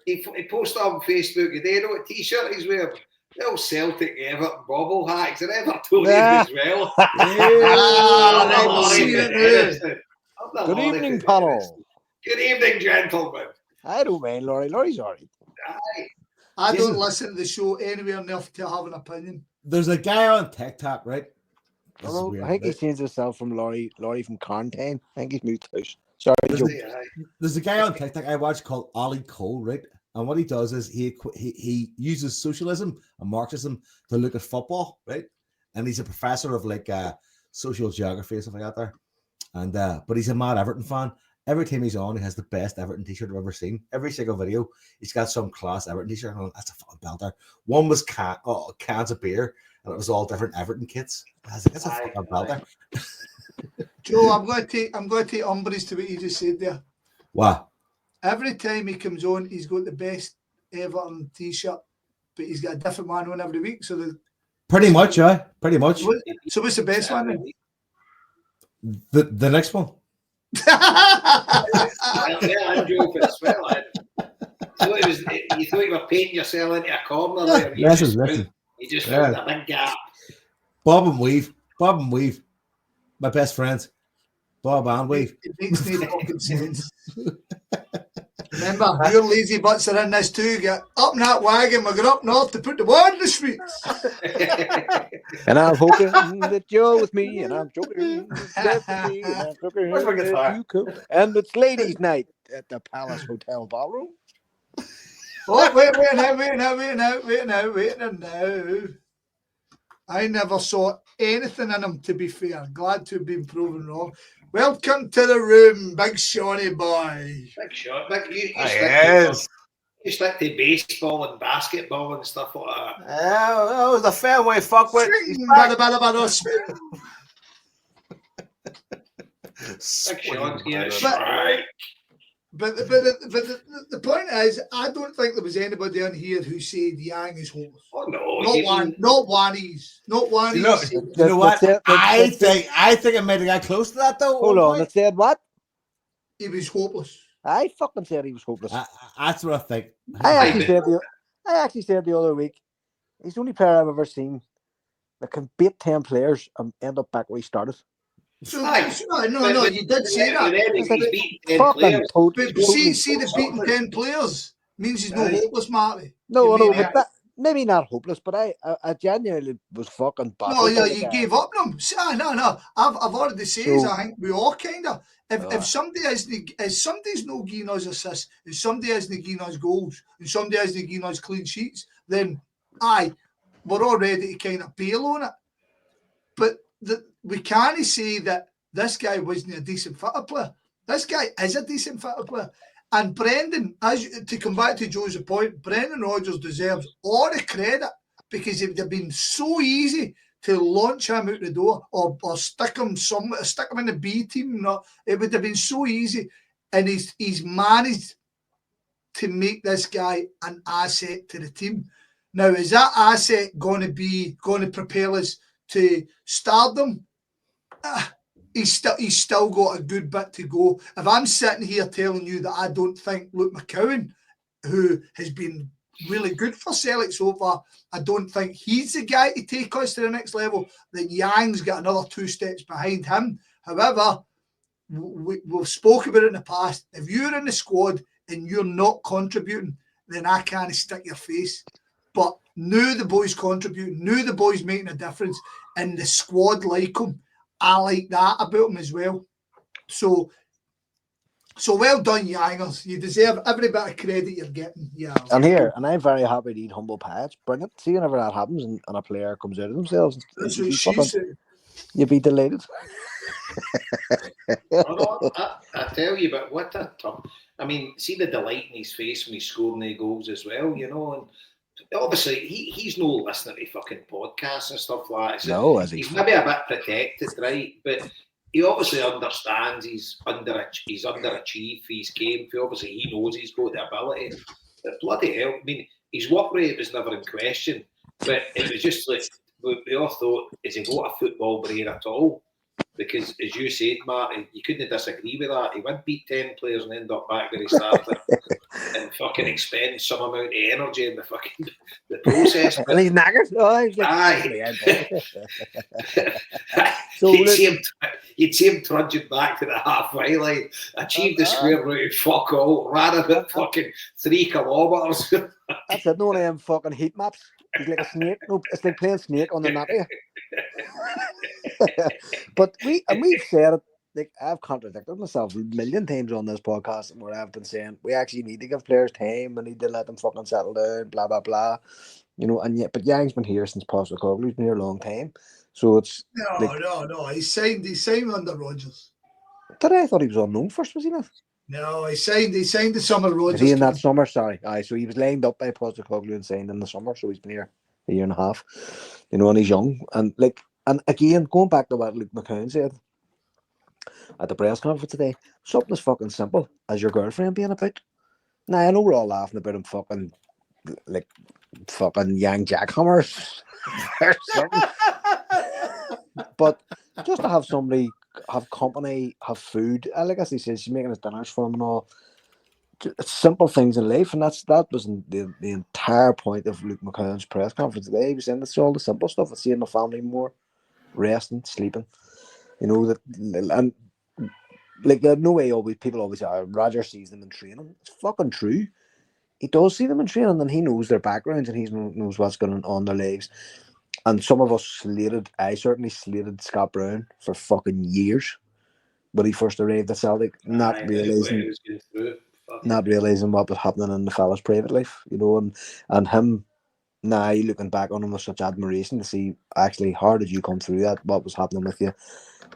He posted on Facebook today, you know what t-shirt he's wearing? Little Celtic Everton bobble hacks and Evertonian as well. Good evening, panel. Good evening, gentlemen. I don't mind Laurie. Laurie's all right. I don't listen to the show anywhere enough to have an opinion. There's a guy on TikTok, right? I think he changed himself from Laurie from Quarantine. I think he's moved house. Sorry, there's a guy on TikTok I watch called Ollie Cole, right? And what he does is he uses socialism and Marxism to look at football, right? And he's a professor of like social geography and stuff like that there. And but he's a mad Everton fan. Every time he's on, he has the best Everton t-shirt I've ever seen. Every single video, he's got some class Everton t-shirt. And that's a fucking belter. One was cans of beer, and it was all different Everton kits. I was like, that's a fucking belter. Joe, I'm going to take umbrage to what you just said there. What? Every time he comes on, he's got the best Everton t-shirt, but he's got a different one on every week. So pretty much, yeah, pretty much. So what's the best one then? The next one. I'm joking as well. You thought you were painting yourself into a corner there. You just found a big gap. Bob and Weave. My best friends. Bob and Wave. It makes no fucking sense. Remember, your lazy butts are in this too. Get up in that wagon, we're going up north to put the word in the streets. And I'm hoping that you're with me, and I'm joking desperately, and I'm joking Where's my that guitar? you come. And it's ladies' night at the Palace Hotel Ballroom. Oh, wait now. I never saw anything in him, to be fair. Glad to have been proven wrong. Welcome to the room, big Shawnee boy. Big shot. Big, you Yes. you stick to baseball and basketball and stuff like that. That was a fair way, fuck with. Swing, bada, bada, bada, swing. Big Sean's getting it But- right. But the point is, I don't think there was anybody on here who said Yang is hopeless. Oh no, Not one. You know what? I think I might have got close to that though. Hold on, it said what? He was hopeless. I fucking said he was hopeless. That's what I think. I actually said the other week, he's the only player I've ever seen that can beat 10 players and end up back where he started. So, no, you did say that. He's beaten 10 Fucking players. But see the beating 10 players means he's not hopeless, Marty. No, You but that, maybe not hopeless, but I genuinely was fucking baffled. No, yeah, by the you guy. gave up on him. No. I've already said, So- I think we all kind of. If somebody somebody's no giving us assists, and somebody isn't giving us goals, and somebody isn't giving us clean sheets, then we're all ready to kind of bail on it. But we can't say that this guy wasn't a decent footer player. This guy is a decent footer player. And Brendan, to come back to Joe's point, Brendan Rodgers deserves all the credit because it would have been so easy to launch him out the door or stick him in the B team. No, it would have been so easy. And he's managed to make this guy an asset to the team. Now, is that asset going to propel us to stardom? He's still got a good bit to go. If I'm sitting here telling you that I don't think Luke McCowan, who has been really good for Celtic so far, I don't think he's the guy to take us to the next level, then Yang's got another 2 steps behind him. However, we've spoken about it in the past. If you're in the squad and you're not contributing, then I can't stick your face. But now the boys contribute, now the boys making a difference, and the squad like him. I like that about him as well. So well done, Yangers. You deserve every bit of credit you're getting. Yeah. And I'm very happy to eat humble pie. It's brilliant. See, whenever that happens and a player comes out of themselves, That's what she said. you'd be delighted. I tell you, but what a top. I mean, see the delight in his face when he's scoring the goals as well, you know. And obviously, he's no listening to fucking podcasts and stuff like that. So No, is he? he's maybe a bit protected, right? But he obviously understands he's underachieved for his game. Obviously, he knows he's got the ability. But bloody hell, I mean, his work rate was never in question. But it was just like, we all thought, is he got a football brain at all? Because, as you said, Martin, you couldn't disagree with that. He went beat 10 players and end up back where he started and fucking expend some amount of energy in the process. And he's knackered. Oh, he's like, You'd see him trudging back to the halfway line, achieved the square root, fuck all, ran about fucking 3 kilometres. That's it. No one of them fucking heat maps. He's like a snake. No, it's like playing Snake on the nappy. But we've said it. Like, I've contradicted myself a million times on this podcast where I've been saying we actually need to give players time. We need to let them fucking settle down. Blah blah blah. You know, and yet, but Yang's been here since Postecoglou. He's been here a long time. So it's No. He signed under Rodgers. I thought he was unknown first, was he not? No, he signed the summer Rodgers. Was he in that summer? Sorry. Aye, so he was lined up by Postecoglou and signed in the summer, so he's been here a year and a half. You know, and he's young. And again, going back to what Luke McCown said at the press conference today, something as fucking simple as your girlfriend being about. Now, I know we're all laughing about him fucking young jackhammers or something. But just to have somebody, have company, have food, like as he says, she's making his dinners for him and all. It's simple things in life, and that was the entire point of Luke McCown's press conference today. He was saying it's all the simple stuff, it's seeing the family more, resting, sleeping. You know, that, and like no way. Always people always say Roger sees them in training. It's fucking true. He does see them in training, and he knows their backgrounds, and he knows what's going on in their lives. And some of us I certainly slated Scott Brown for fucking years when he first arrived at Celtic, not Aye, what he realizing was going through. not realizing what was happening in the fella's private life, and him now looking back on him with such admiration to see actually how did you come through that, what was happening with you,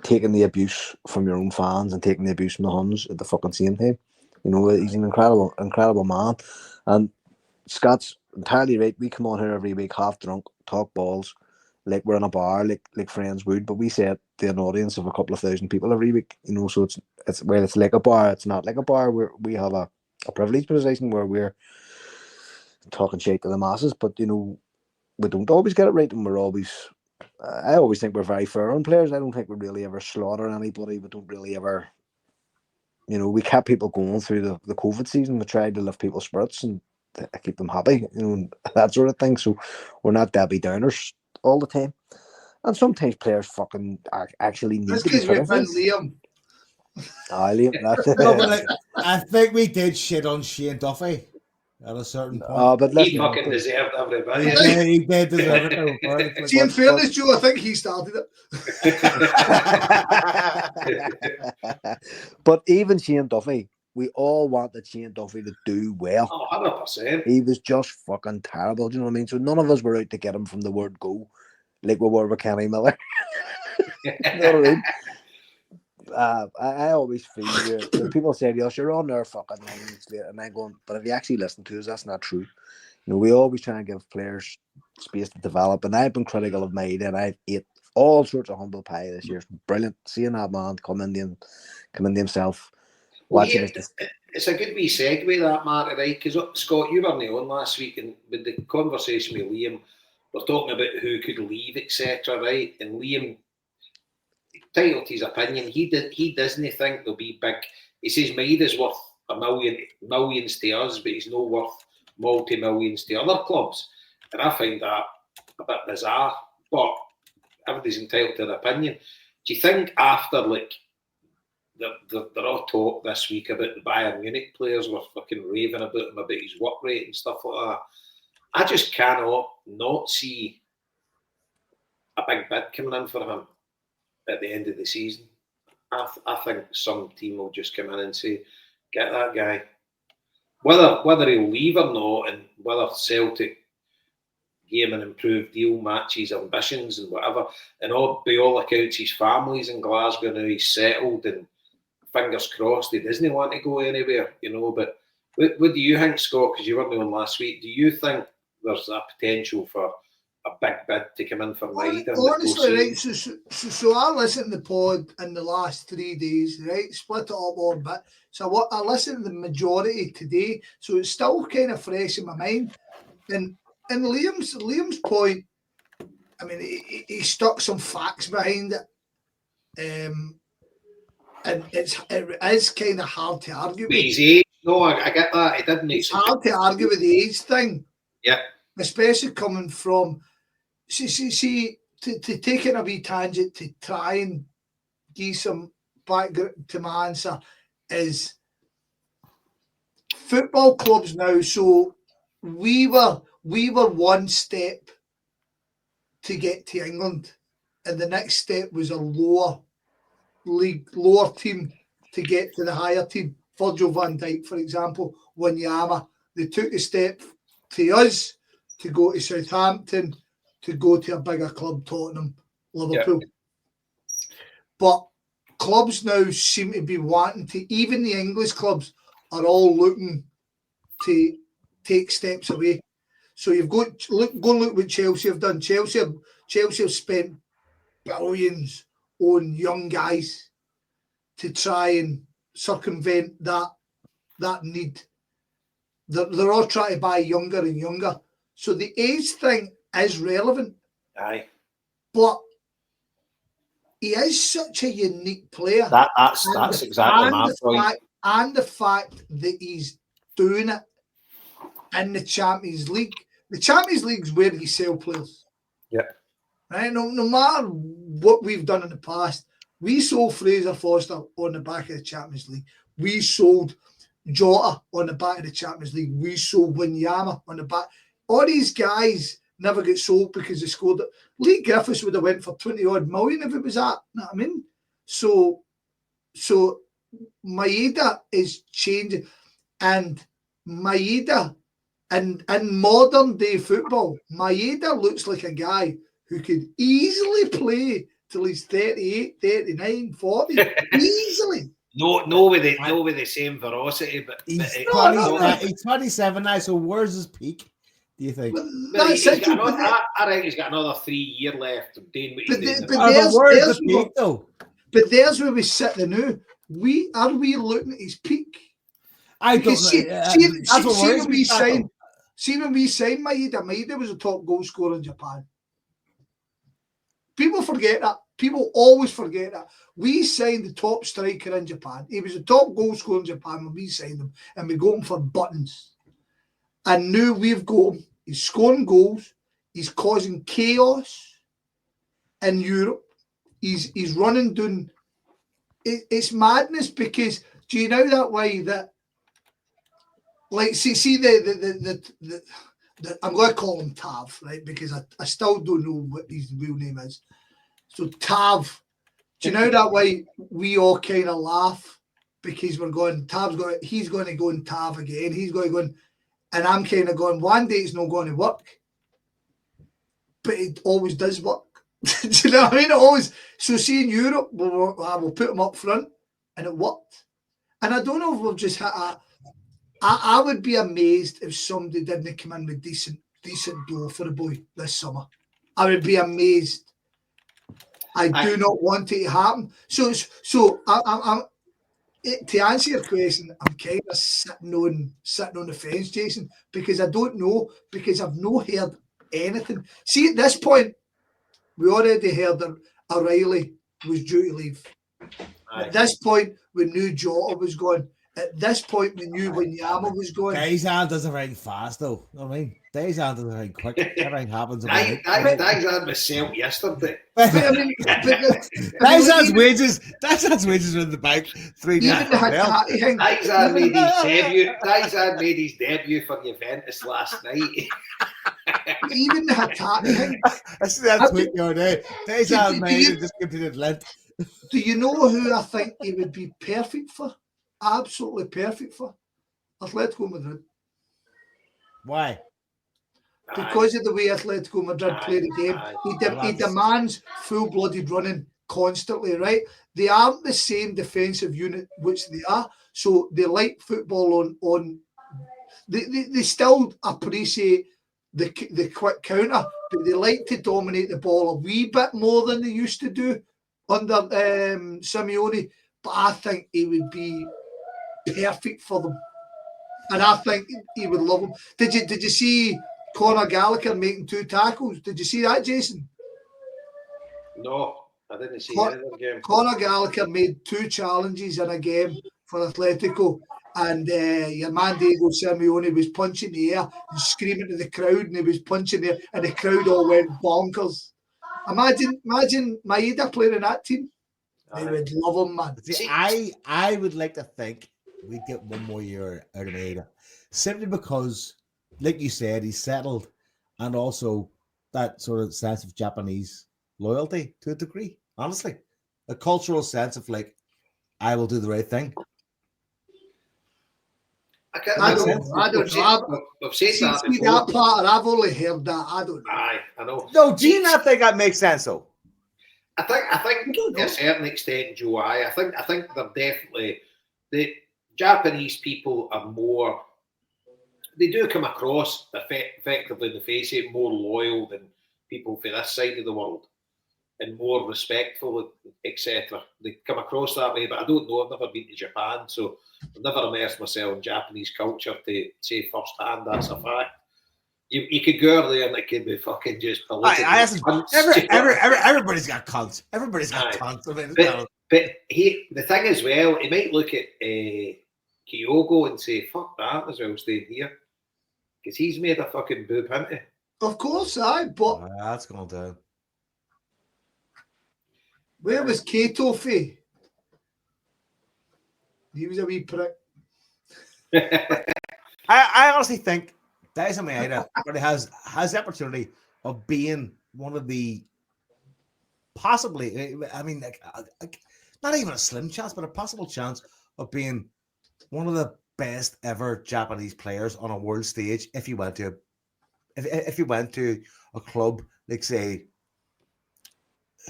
taking the abuse from your own fans and taking the abuse from the Huns at the fucking same time. He's an incredible man, and Scott's entirely right. We come on here every week half drunk, talk balls, like we're in a bar, like friends would, but we say it to an audience of a couple of thousand people every week. So it's where it's like a bar, it's not like a bar where we have a privileged position where we're talking shit to the masses, but we don't always get it right, and we're always. I always think we're very fair on players. I don't think we really ever slaughter anybody. We don't really ever. We kept people going through the COVID season. We tried to lift people's spirits and keep them happy, that sort of thing. So we're not Debbie Downers all the time. And sometimes players fucking actually need That's to be because we've been criticised. Liam. Liam, No, but I think we did shit on Shane Duffy at a certain point. but He listen, fucking deserved every bit. Yeah, he did deserve it. Though, fairly. See, in fairness, Joe, I think he started it. but even Shane Duffy, we all wanted Shane Duffy to do well. Oh, 100%. He was just fucking terrible. Do you know what I mean? So none of us were out to get him from the word go, like we were with Kenny Miller. You know what I mean? I always feel when people say, yes, you're on there fucking 9 weeks later, and I'm going, but if you actually listen to us, that's not true. We always try and give players space to develop, and I've been critical of Maida, and I've ate all sorts of humble pie this year. It's brilliant seeing that man come into himself. Watching it's a good wee segue, that, Mark, right? Because Scott, you weren't on last week, and with the conversation with Liam, we're talking about who could leave, etc., right? And Liam titled his opinion. He doesn't think they'll be big. He says Maida's worth millions to us, but he's no worth multi-millions to other clubs. And I find that a bit bizarre. But everybody's entitled to their opinion. Do you think after they're all talk this week about the Bayern Munich players were fucking raving about him, about his work rate and stuff like that? I just cannot not see a big bid coming in for him at the end of the season. I think some team will just come in and say, get that guy. Whether he'll leave or not, and whether Celtic give him an improved deal, match his ambitions and whatever, and by all accounts his family's in Glasgow now, he's settled, and fingers crossed he doesn't want to go anywhere, but what do you think, Scott, because you weren't on last week, do you think there's a potential for a big bid to come in for Maida? Honestly, right, so I listened to the pod in the last 3 days, right, split it up all a bit, so I listened to the majority today, so it's still kind of fresh in my mind, and Liam's point, I mean, he stuck some facts behind it, and it is kind of hard to argue with. His age, no, I get that. He didn't. It's hard to argue with the age thing. Yeah. Especially coming from, see, to take it a wee tangent to try and give some background to my answer is football clubs now. So we were one step to get to England, and the next step was a lower team to get to the higher team. Virgil van Dijk, for example, Wanyama, they took a step to us to go to Southampton, to go to a bigger club, Tottenham, Liverpool. Yep. But clubs now seem to be wanting to, even the English clubs are all looking to take steps away. So you've got, go and look what Chelsea have done. Chelsea have spent billions on young guys to try and circumvent that need. They're all trying to buy younger and younger. So the age thing is relevant. Aye. But he is such a unique player. That's exactly my point. And the fact that he's doing it in the Champions League. The Champions League is where you sell players. Yeah. Right? No matter what we've done in the past, We sold Fraser Foster on the back of the Champions League. We sold Jota on the back of the Champions League. We sold Wanyama on the back. All these guys never get sold because they scored. Lee Griffiths would have went for 20 odd million if it was that. You know what I mean? So Maeda is changing, and Maeda in modern day football, Maeda looks like a guy who could easily play till he's 38, 39, 40. Easily. No with the same velocity, but He's No. he's 27 now, so where's his peak, do you think? That's it. I think he's got another 3 year left of doing what he's doing. But where's the peak, though? But there's where we sit now. Are we looking at his peak? I don't know. See when we signed Maeda was a top goal scorer in Japan. People forget that. People always forget that. We signed the top striker in Japan. He was a top goal scorer in Japan when we signed him, and we got him for buttons. And now we've got him. He's scoring goals. He's causing chaos in Europe. He's running down. It's madness because do you know that way that, like, see the I'm going to call him Tav, right? Because I still don't know what his real name is. So Tav, do you know that way we all kind of laugh because we're going, he's going to go and Tav again. He's going to go, and I'm kind of going, one day it's not going to work, but it always does work. Do you know what I mean? It always. So see in Europe, we'll put him up front, and it worked. And I don't know if we've just hit a. I would be amazed if somebody didn't come in with decent dough for the boy this summer. I would be amazed. I do not want it to happen. So I'm to answer your question, I'm kind of sitting on the fence, Jason, because I don't know, because I've not heard anything. See, at this point, we already heard that O'Reilly was due to leave. Aye. At this point, we knew Jota was gone. At this point, we knew Wanyama was going. Dejan doesn't very fast, though. You know what I mean? Dejan doesn't very quick. Everything happens. Dejan was sent yesterday. Dejan's wages are in the bank. 3 Dejan made his debut for Juventus last night. Even the Hatate thing. I see that tweet the other day. Dejan made it just completed Lent. Do you know who I think he would be perfect for? Absolutely perfect for Atletico Madrid. Why? Because of the way Atletico Madrid play the game. He demands full-blooded running constantly, right? They aren't the same defensive unit which they are, so they like football on they still appreciate the quick counter, but they like to dominate the ball a wee bit more than they used to do under Simeone. But I think he would be perfect for them, and I think he would love him. Did you see Conor Gallagher making 2 tackles? Did you see that, Jason? No, I didn't see any of the game. Conor Gallagher made 2 challenges in a game for Atletico, and your man Diego Simeone was punching the air and screaming to the crowd, and he was punching the air, and the crowd all went bonkers. Imagine Maeda playing in that team. They would love him, man. See, I would like to think we'd get 1 more year out of Maeda, simply because, like you said, he's settled, and also that sort of sense of Japanese loyalty to a degree. Honestly, a cultural sense of like, I will do the right thing. I don't know. I've seen that before. That part, I've only heard that. I don't know. Aye, I know. No, do you not think that makes sense, though? I think to a certain extent, Joe. I think they're definitely, the Japanese people are more. They do come across effectively in the face of it, more loyal than people for this side of the world, and more respectful, etc. They come across that way, but I don't know. I've never been to Japan, so I've never immersed myself in Japanese culture to say firsthand that's a fact. You could go over there and it could be fucking just political. Everybody's got cunts. Everybody's got cunts. I mean, but the thing as well, he might look at Kyogo and say, fuck that, as well staying here. Because he's made a fucking boob, hasn't he? Of course, but that's going down. Where was Kato Faye? He was a wee prick. I honestly think Daisa Maeda really has the opportunity of being one of the possibly, I mean, not even a slim chance, but a possible chance of being one of the best ever Japanese players on a world stage if you went to a club like, say,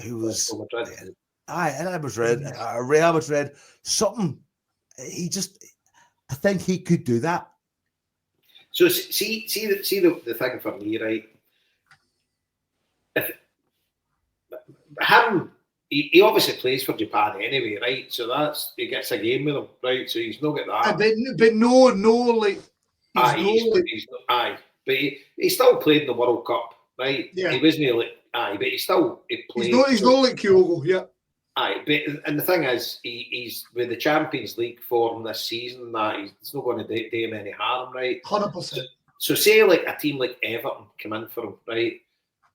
who was Madrid, Real Madrid, something. I think he could do that. So see the thing for me, right? He obviously plays for Japan anyway, right? So he gets a game with them, right? So he's not got that. But no, like but he still played in the World Cup, right? Yeah. He wasn't like but he played. He's not like Kyogo, yeah. And the thing is, he's with the Champions League form this season. It's not going to do him any harm, right? 100%. So say like a team like Everton come in for him, right?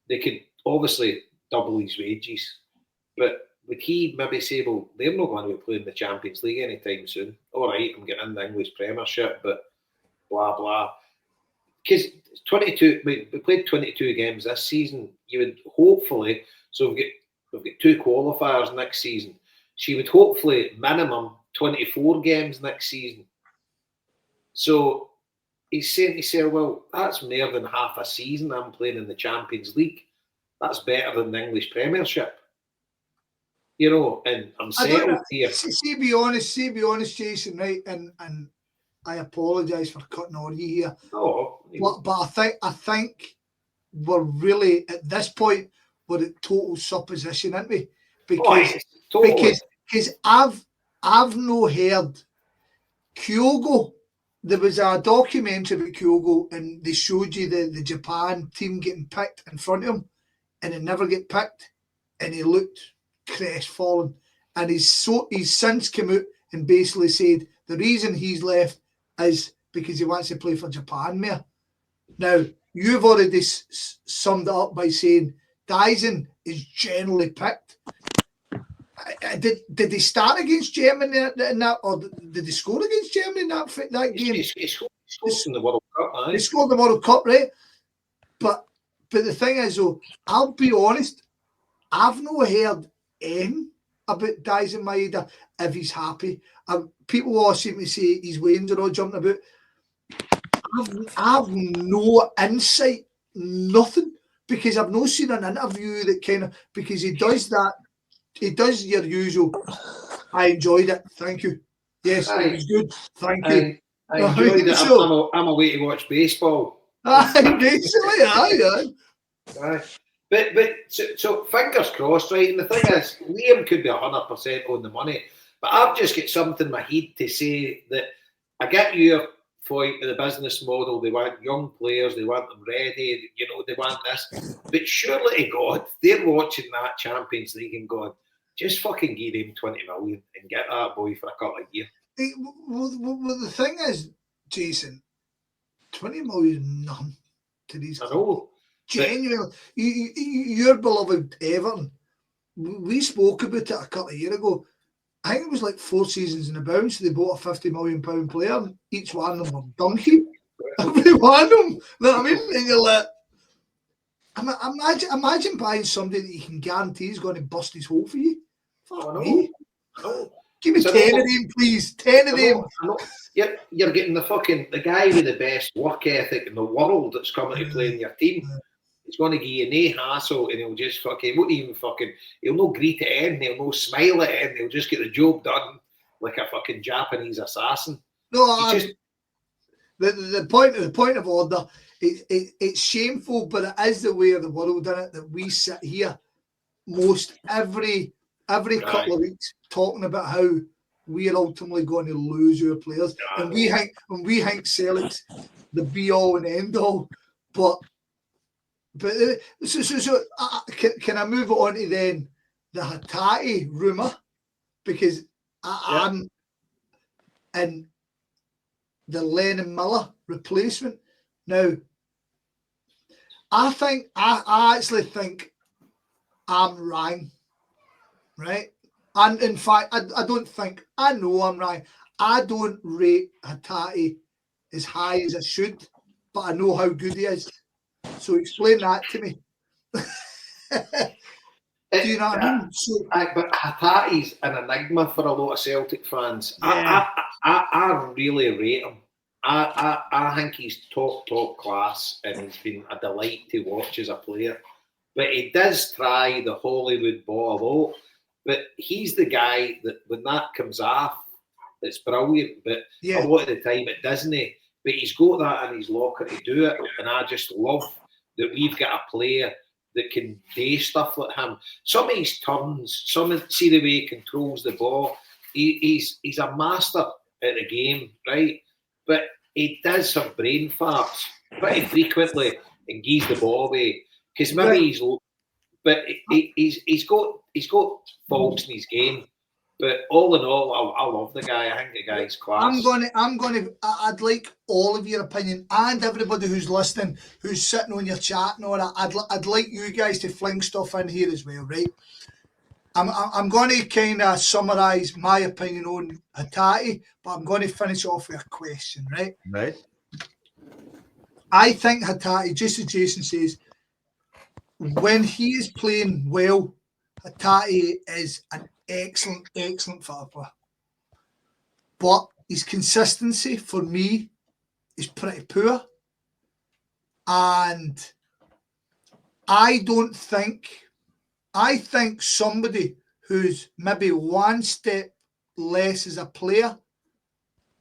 They could obviously double his wages, but would he maybe say, well, they're not going to be playing the Champions League anytime soon? All right, I'm getting in the English Premiership, but blah blah. Because 22, we played 22 games this season. You would hopefully, so we've got 2 qualifiers next season. She would hopefully minimum 24 games next season. So he's saying to himself, well, that's more than half a season I'm playing in the Champions League. That's better than the English Premiership. You know, and I'm settled here. See, be honest, Jason, right? And I apologise for cutting on you here. Oh, but I think we're really at this point we're at total supposition, aren't we? Because I've no heard Kyogo. There was a documentary about Kyogo, and they showed you the Japan team getting picked in front of him, and it never get picked, and he looked crestfallen. And he's since come out and basically said the reason he's left is because he wants to play for Japan more. Now, you've already summed it up by saying Dyson is generally picked. Did they start against Germany in that, or did they score against Germany in that game? He scored in the World Cup. They scored the World Cup, right? But the thing is, though, I'll be honest, I've not heard anything about Dyson Maeda if he's happy. People all seem to say his wains are all jumping about. I've no insight, nothing, because I've not seen an interview that kind of, because he does your usual, I enjoyed it, thank you. Yes, it was good, thank you. I enjoyed it. I'm away to watch baseball. Basically, aye. But so fingers crossed, right? And the thing is, Liam could be 100% on the money, but I've just got something in my head to say that I get your point of the business model. They want young players, they want them ready, they want this. But surely to God, they're watching that Champions League and going, just fucking give him 20 million and get that boy for a couple of years. Well, the thing is, Jason, 20 million is nothing to these. I know. Genuinely, your beloved Everton, we spoke about it a couple of years ago. I think it was like 4 seasons in a bounce. They bought a £50 million player. And each one of them were donkey. Every one of them. You know what I mean? And you're like, imagine buying somebody that you can guarantee is going to bust his hole for you. Fuck me. Give me 10 of them, please. 10 of them. You're getting the guy with the best work ethic in the world that's coming to play in your team. He's going to give you no hassle, and he'll just he'll no greet at end, he'll no smile at end, he'll just get the job done like a fucking Japanese assassin. No, the point of order, it's shameful, but it is the way of the world, in it, that we sit here most every couple of weeks talking about how we are ultimately going to lose our players, and we think Celtic's the be all and end all, but can I move on to then the Hatate rumour, because I'm in the Lennon Miller replacement now. I actually think I'm wrong right? And in fact, I don't think, I know I'm right. I don't rate Hatate as high as I should, but I know how good he is. So explain that to me. Do you know what I mean? So, But Hatate's an enigma for a lot of Celtic fans. yeah, I really rate him. I think he's top class, and he's been a delight to watch as a player. But he does try the Hollywood ball a lot. But he's the guy that when that comes off, it's brilliant. But a yeah. lot of the time it doesn't. But he's got that in his locker to do it, and I just love that we've got a player that can do stuff like him. Some of his turns, see the way he controls the ball. He's a master at the game, right? But he does have brain farts pretty frequently and gives the ball away because maybe Right. he's. But he's got faults in his game. But all in all, I love the guy. I think the guy's class. I'd like all of your opinion and everybody who's listening, who's sitting on your chat and all that. I'd like you guys to fling stuff in here as well, right? I'm going to kind of summarise my opinion on Hatate, but I'm going to finish off with a question, right? Right. I think Hatate, just as Jason says, when he is playing well, Hatate is an excellent footballer. But his consistency for me is pretty poor. And I think somebody who's maybe one step less as a player,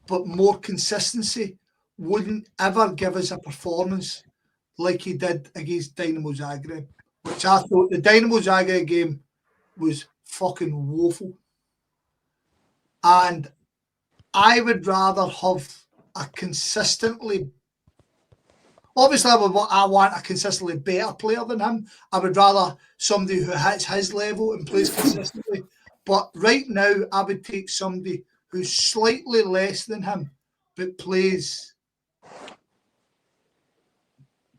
but more consistency, wouldn't ever give us a performance like he did against Dynamo Zagreb, which I thought the Dynamo Zagreb game was fucking woeful. And I would rather have a consistently. Obviously, I want a consistently better player than him. I would rather somebody who hits his level and plays consistently. But right now, I would take somebody who's slightly less than him, but plays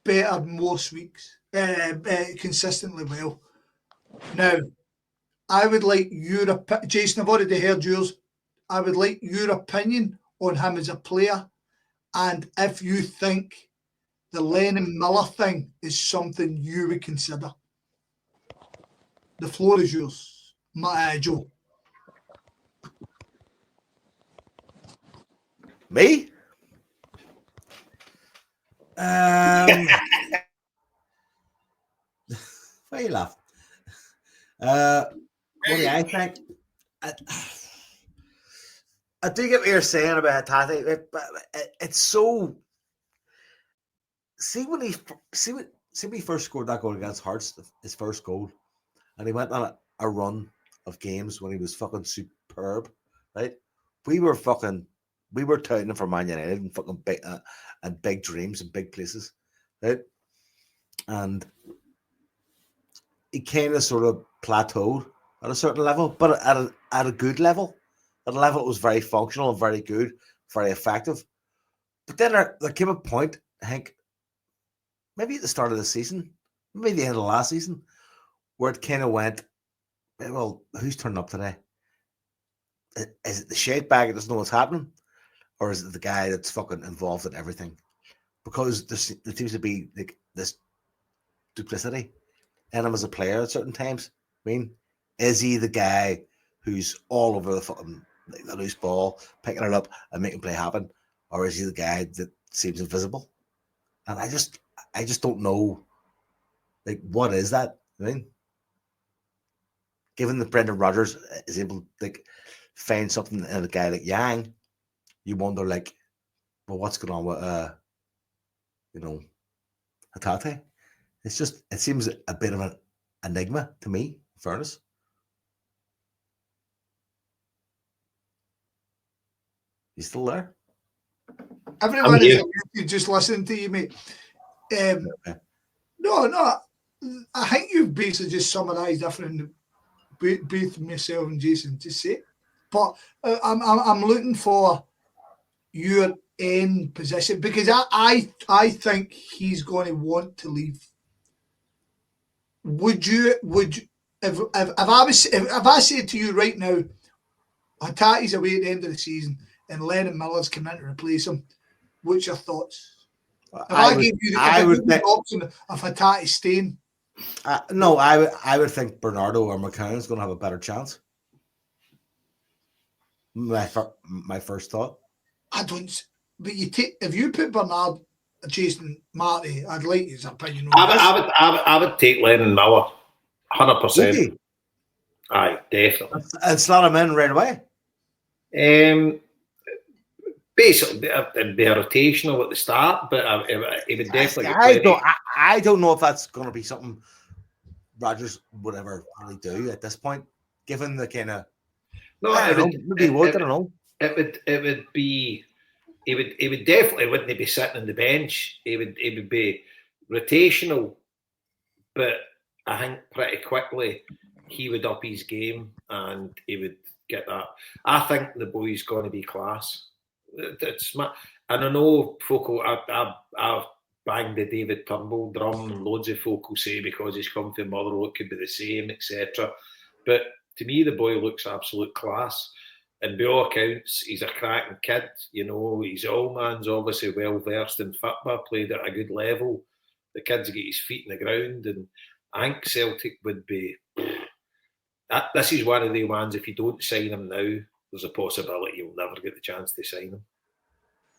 better most weeks, consistently well. Now, I would like your Jason. I've already heard yours. I would like your opinion on him as a player, and if you think the Lennon Miller thing is something you would consider. The floor is yours, Joe. Me? Why you laugh? What do I think? I do get what you're saying about Tati, but it's so. See when he first scored that goal against Hearts, his first goal, and he went on a run of games when he was fucking superb, right? We were touting him for Man United and fucking big dreams and big places, right? And he kind of sort of plateaued at a certain level, but at a good level, at a level that was very functional and very good, very effective. But then there came a point, I think, maybe at the start of the season, maybe the end of last season, where it kind of went, well, who's turning up today? Is it the shade bag that doesn't know what's happening? Or is it the guy that's fucking involved in everything? Because there seems to be like this duplicity in him as a player at certain times. I mean, is he the guy who's all over the fucking the loose ball, picking it up and making play happen? Or is he the guy that seems invisible? And I just don't know, like, what is that? I mean, given that Brendan Rodgers is able to like find something in a guy like Yang, you wonder, like, well, what's going on with Hatate? It seems a bit of an enigma to me, in fairness. You still there? Everyone is just listening to you, mate. No, I think you've basically just summarised everything both myself and Jason just say. But I'm looking for your end position because I think he's going to want to leave. Would you if I said to you right now, Hatate's away at the end of the season and Lennon Miller's come in to replace him, what's your thoughts? If I gave you the option of Hatate staying, no, I would think Bernardo or McCann's going to have a better chance. My first thought. I don't. But if you put Bernard chasing Marty, I'd like his opinion. I would take Lennon Miller, 100%. Aye, definitely. And slot him in right away. Basically, it'd be a rotational at the start, but it would definitely. I don't know if that's going to be something Rodgers would ever really do at this point, given the kind of. No, I don't know. It would be. He would definitely wouldn't be sitting on the bench. He would be rotational, but I think pretty quickly he would up his game and he would get that. I think the boy's going to be class. And I know folk. I've banged the David Turnbull drum, and loads of folk will say because he's come to Motherwell it could be the same, etc. But to me, the boy looks absolute class. And by all accounts, he's a cracking kid. His old man's obviously well versed in football, played at a good level. The kid's got his feet in the ground, and I think Celtic would be. This is one of the ones. If you don't sign him now, there's a possibility you'll never get the chance to sign him.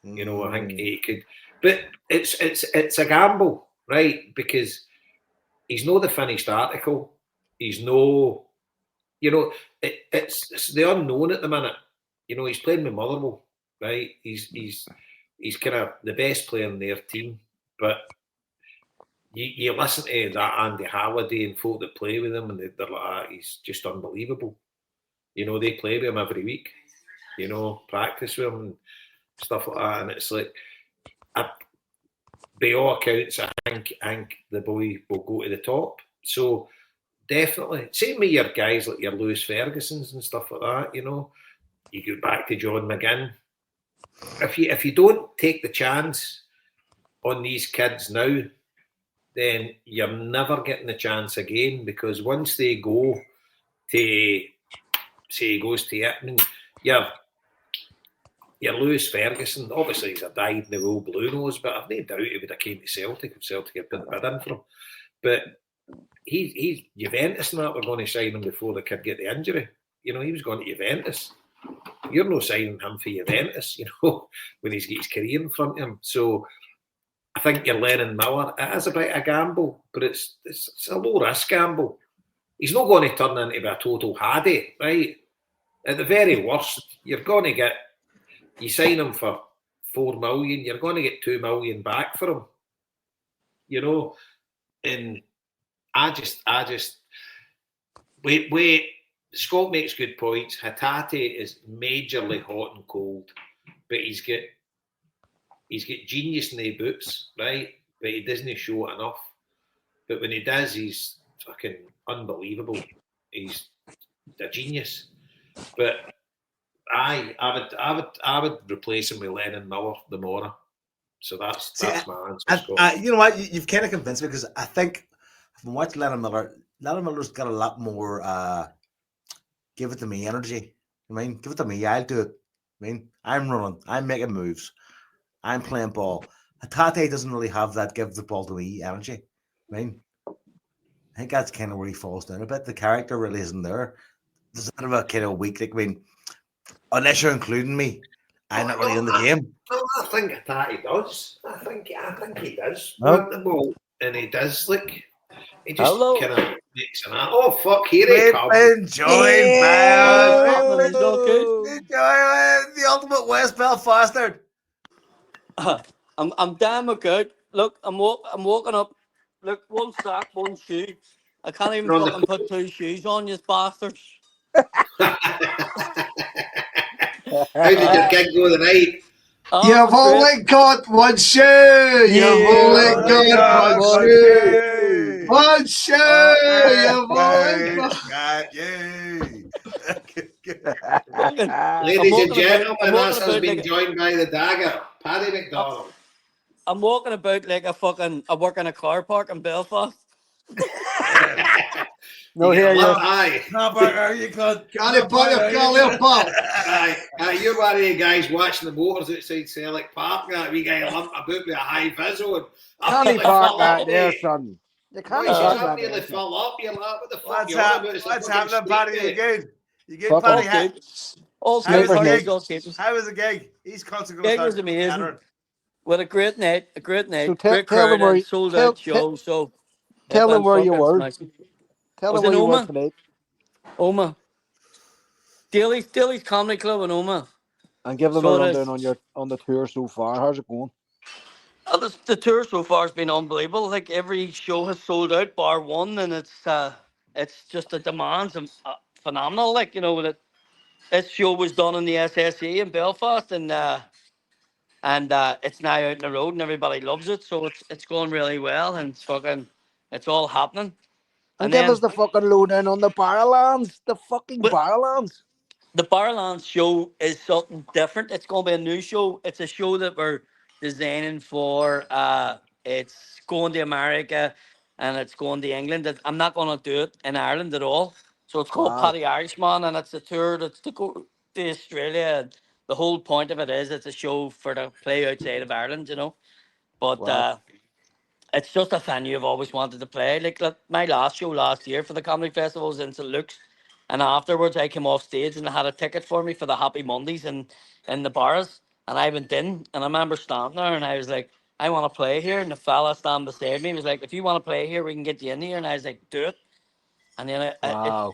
I think he could, but it's a gamble, right? Because he's not the finished article. He's no. It's the unknown at the minute. He's playing with Motherwell, right? He's kind of the best player in their team. But you listen to that Andy Halliday and folk that play with him, and they're like, he's just unbelievable. They play with him every week. Practice with him and stuff like that. And it's like, by all accounts, I think the boy will go to the top. So. Definitely. Same with your guys like your Lewis Fergusons and stuff like that, You go back to John McGinn. If you don't take the chance on these kids now, then you're never getting the chance again, because once they go to, say he goes to it, I mean, your Lewis Ferguson, obviously he's a dyed in the wool blue nose, but I've no doubt he would have came to Celtic if Celtic had put the bid in for him. But he's Juventus and that were going to sign him before the kid get the injury. He was going to Juventus. You're not signing him for Juventus, when he's got his career in front of him. So I think you're Lennon Miller. It is a bit of a gamble, but it's a low risk gamble. He's not going to turn into a total Hadi, right? At the very worst, you're going to get. You sign him for $4 million, you're going to get $2 million back for him. And I just wait. Scott makes good points. Hatate is majorly hot and cold, but he's got genius in the boots, right? But he doesn't show it enough. But when he does, he's fucking unbelievable. He's a genius. But I would replace him with Lennon Miller, the Mora. So that's my answer. You know what? You've kind of convinced me, because I think from watching Lennon Miller's got a lot more give it to me energy. Give it to me. I'll do it. I'm running. I'm making moves. I'm playing ball. Hatate doesn't really have that give the ball to me energy. I think that's kind of where he falls down a bit. The character really isn't there. There's a bit of a kind of weak, unless you're including me, I'm not really in the game. No, I think Hatate does. I think he does. Want the ball, and he does. He just kind of makes an. Oh fuck! Here he comes. Join man. The ultimate West Belfaster. I'm damn good. Look, I'm walking up. Look, one sock, one shoe. I can't even fucking put two shoes on, you bastards. How did your gig go tonight? You've only got one shoe. You've only got one shoe. One shoe. You've only got. Ladies and gentlemen, us has been joined by the Dagger, Paddy McDonald. I'm walking about like I work in a car park in Belfast. No, You get here a you. lap, aye. No, Burger, you cunt. Can't No, put your Burger, girl you there, pal. Aye, you're one of the guys watching the motors outside Selleck Park. That wee guy lumped about with a high vis on. I'm Can't nearly park full that up, there, mate. son. You No, can't he says park I'm that nearly there, son. full up. You're like, what the fuck What's you on about? It's a what's fucking happening, street, Paddy? You mate. good? You good, Fuck Paddy? All good. All How good. was the Snipers, mate. Parties, gig? all keepers. How was the gig? He's constantly going Gig to was start amazing. chattering. With a great night, So great tell them crowd, where and you, sold out show. So it tell them went where you fucking were. smashing. I Tell was them in where you were Oma, tonight, Daly's Comedy Club in Oma. and give them a So it rundown is. on the tour so far. How's it going? The tour so far has been unbelievable. Like every show has sold out, bar one, and it's just the demands are phenomenal. Like this show was done in the SSE in Belfast, and it's now out in the road, and everybody loves it. So it's going really well, and it's all happening. And And give us then the fucking lowdown on the Barrowlands. The fucking but Barrowlands. the Barrowlands show is something different. It's going to be a new show. It's a show that we're designing for. It's going to America, and it's going to England. I'm not going to do it in Ireland at all. So it's called Wow. Paddy Irishman, and it's a tour that's to go to Australia. And the whole point of it is it's a show for to play outside of Ireland. But Wow. it's just a venue I've always wanted to play. Like my last show last year for the comedy festival was in St. Luke's, and afterwards I came off stage and they had a ticket for me for the Happy Mondays in the bars, and I went in and I remember standing there and I was like, I want to play here, and the fella standing beside me was like, if you want to play here, we can get you in here, and I was like, do it, and then it Wow.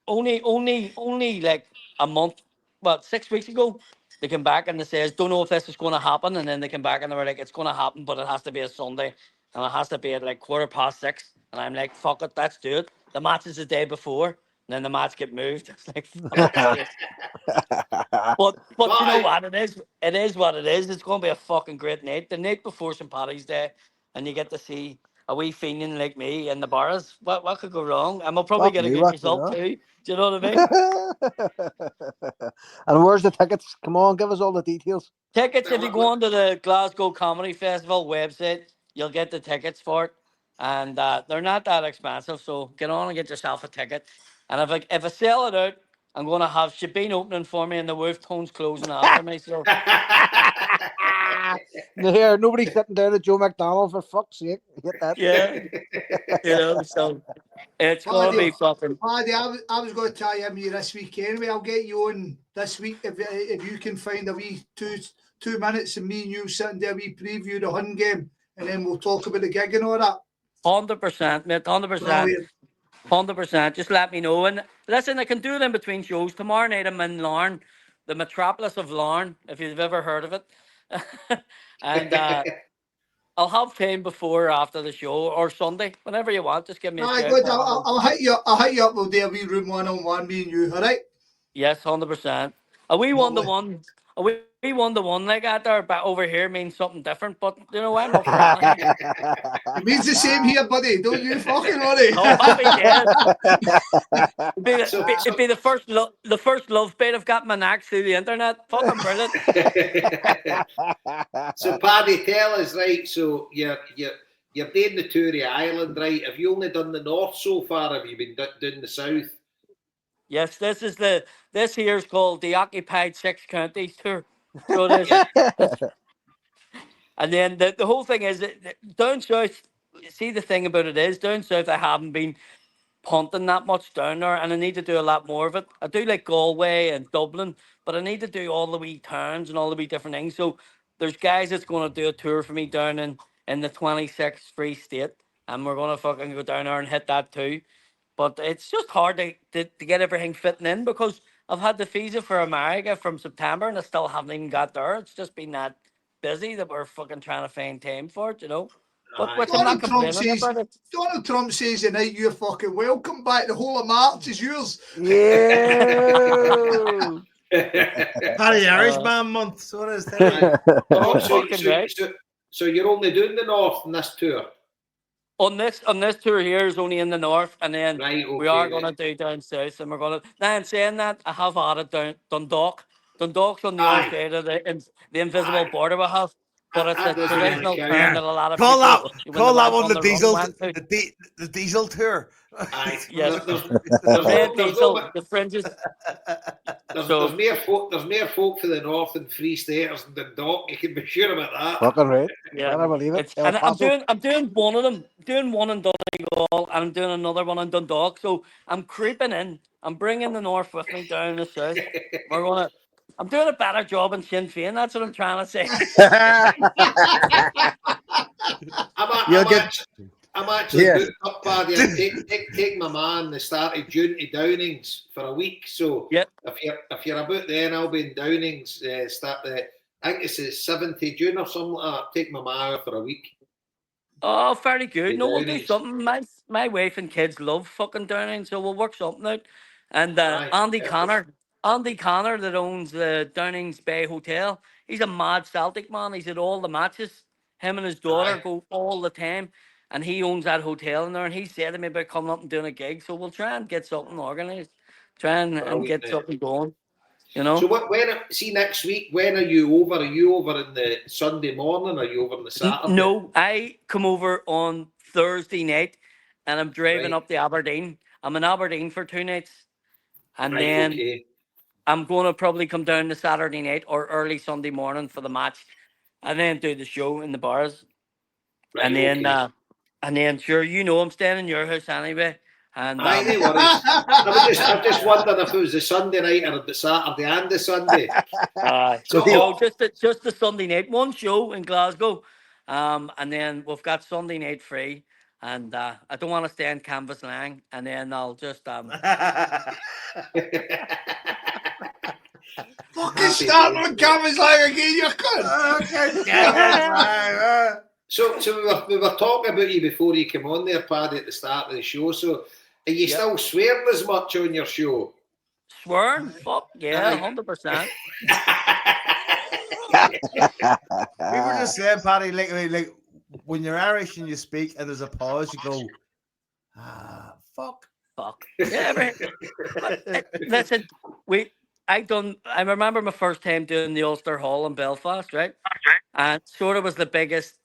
only like a month, well, 6 weeks ago, they came back and they says, don't know if this is going to happen. And then they came back and they were like, it's going to happen, but it has to be a Sunday and it has to be at like 6:15. And I'm like, fuck it, let's do it. The match is the day before. And then the match get moved. It's like, fuck's sake. But But you know what? It is what it is. It's going to be a fucking great night. The night before St. Paddy's Day, and you get to see a wee fiend like me in the bars. What could go wrong? And we'll probably Fuck get a me, good what you result know? too. Do you know what I mean? And where's the tickets? Come on, give us all the details. Tickets, if you go onto the Glasgow Comedy Festival website, you'll get the tickets for it. And they're not that expensive, so get on and get yourself a ticket. And if I sell it out, I'm going to have Shabine opening for me and the Wolf Tones closing after me. So, Here, nobody's sitting down at Joe McDonald for fuck's sake. Get that. yeah, so it's going to Paddy, be fucking. Paddy, I was going to tie in with you this week anyway. I'll get you on this week if you can find a wee 2 minutes and me and you sitting there, we preview the Hun game, and then we'll talk about the gig and all that. 100%, mate, 100%. Brilliant. 100%. Just let me know. And listen, I can do it in between shows. Tomorrow night I'm in Larne, the metropolis of Larne, if you've ever heard of it. And I'll have time before or after the show or Sunday, whenever you want. Just give me a Aye, shout. good. I'll hit you. I'll hit you up. We'll do a wee room 1-on-1, me and you. All right. Yes, 100%. A wee one to Lovely. one, a wee one to one like that there, but over here means something different. But I'm up for anything. It means the same here, buddy. Don't you fucking worry. Oh, happy days. So- It'd be the first love bait I've got my neck through the internet. Fucking brilliant. So Paddy, tell us, right, so you're doing the tour of Ireland, right? Have you only done the north so far? Have you been doing the south? Yes, this here is called the Occupied Six Counties Tour. So it is. And then the whole thing is that down south. See, the thing about it is down south I haven't been punting that much down there, and I need to do a lot more of it. I do like Galway and Dublin, but I need to do all the wee towns and all the wee different things. So there's guys that's going to do a tour for me down in the 26th Free State, and we're going to fucking go down there and hit that too. But it's just hard to get everything fitting in because I've had the visa for America from September and I still haven't even got there. It's just been that busy that we're fucking trying to find time for it. But Aye. which I'm not Donald Trump complaining says. about it. Donald Trump says tonight you're fucking welcome back. The whole of March is yours. Yeah. Paddy Irishman month. So it is. Tell you. Aye. Oh, so, fucking so, right. so you're only doing the north in this tour? On this tour here is only in the north, and then Right, okay. we are going to do down south, and we're going to. Now, in saying that, I have added down Dundalk. Dundalk's on the Aye. other side of the invisible Aye. border we have. but it's a That doesn't even traditional count. town that a lot of Call people, that, when they call that went one on the the run, diesel, went to. the diesel tour. Aye. Yes. There's The no, red there's no, diesel, the fringes. there's So, more folk. There's more folk for the north than Free Staters than Dundalk. You can be sure about that. Fucking right. yeah. Better believe it. It's El and Paso. I'm doing one of them, doing one in Donegal, and I'm doing another one in Dundalk. So I'm creeping in. I'm bringing the north with me down the south. We're gonna. I'm doing a better job in Sinn Féin. That's what I'm trying to say. You'll I'm, get actually, I'm actually yeah. booked up, Paddy. I'm take my man the start of June to Downings for a week. So Yep. if you're about then, I'll be in Downings. Start the I think it's the 7th of June or something like that. Take my man out for a week. Oh, very good. The No, we'll do Downings. something. My wife and kids love fucking Downing, so we'll work something out. And Aye. Andy Connor that owns the Downings Bay Hotel, he's a mad Celtic man. He's at all the matches. Him and his daughter Aye. go all the time, and he owns that hotel in there. And he said to me about coming up and doing a gig, so we'll try and get something organised, try For a and week get now. something going. You So know. see next week, when are you over? Are you over in the Sunday morning or are you over on the Saturday? No, I come over on Thursday night, and I'm driving Right. up to Aberdeen. I'm in Aberdeen for 2 nights, and Right, then okay. I'm going to probably come down to Saturday night or early Sunday morning for the match, and then do the show in the bars, Right, and then okay. sure, you know, I'm staying in your house anyway, and Aye, no worries. I'm just wondering if it was the Sunday night or the Saturday and the Sunday. So no, just the Sunday night, one show in Glasgow, and then we've got Sunday night free, and I don't want to stay in Canvas Lang, and then I'll just Fucking starting on cameras like again, you cunt. So we were talking about you before you came on there, Paddy, at the start of the show. So are you Yep. still swearing as much on your show? swearing. Fuck yeah, Aye. 100%. We were just saying, Paddy, like when you're Irish and you speak and there's a pause, you go, fuck. Fuck. Yeah, listen, I remember my first time doing the Ulster Hall in Belfast, right? And sort of was the biggest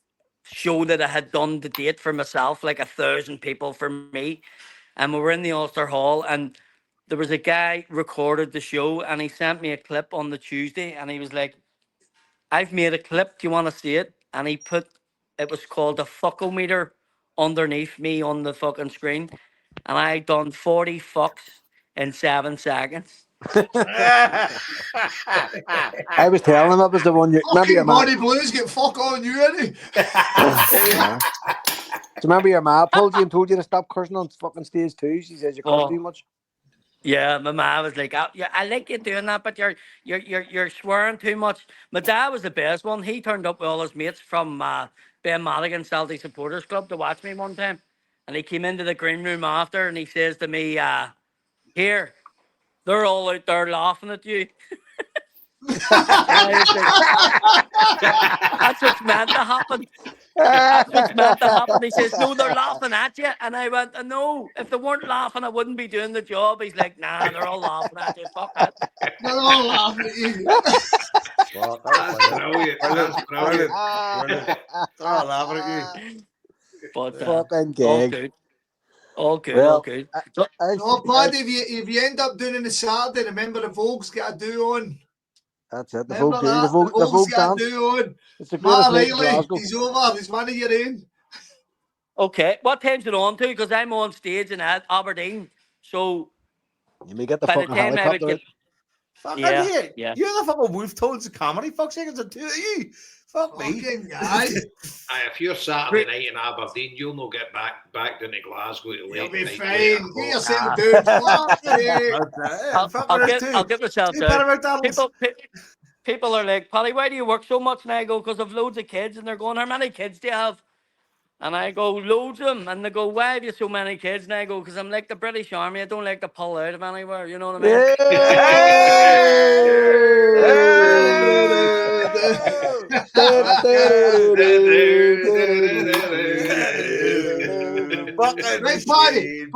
show that I had done to date for myself, like 1,000 people for me. And we were in the Ulster Hall, and there was a guy recorded the show, and he sent me a clip on the Tuesday, and he was like, I've made a clip, do you want to see it? And he put, it was called a fuckometer underneath me on the fucking screen, and I done 40 fucks in 7 seconds. I was telling him it was the one you remember your Fucking ma. body blues get fuck on you, any. Yeah. Do you remember your ma pulled you and told you to stop cursing on fucking stage 2? She says you curse too much. Yeah, my mom was like, yeah, I like you doing that, but you're swearing too much. My dad was the best one. He turned up with all his mates from Ben Madigan Celtic Supporters Club to watch me one time. And he came into the green room after and he says to me, here, they're all out there laughing at you. That's what's meant to happen. That's what's meant to happen. He says, no, they're laughing at you. And I went, no, if they weren't laughing, I wouldn't be doing the job. He's like, nah, they're all laughing at you. Fuck that. They're all laughing at you. That's brilliant. That's brilliant. Oh, laughing at you. But Fucking all gig. good. All good, Well, all good. So, No, Paddy, if you end up doing it on the Saturday, remember the Vogue's got a do on. that's it. The Remember Vogue do. that? The Vogue Vogue's got dance. a do on. It's the Matt greatest night in O'Reilly, Glasgow. he's over. He's one of your in. okay, what time's it on to? Because I'm on stage in Aberdeen. So You may get the by the fucking time I would helicopter. get, Fuck yeah, you. yeah. You're the fucking wolf toads of comedy. Fuck's sake, it's a two of you. Fuck me. Fucking guy. Aye, if you're Saturday night in Aberdeen, you'll not get back down to Glasgow to You'll late be night fine. later. Get yourself down. I'll get myself two down. better McDonald's. People are like, Paddy, why do you work so much? And I go, because I've loads of kids. And they're going, how many kids do you have? And I go, loads of them. And they go, why have you so many kids? And I go, because I'm like the British Army. I don't like to pull out of anywhere. You know what I mean? Right, Paddy.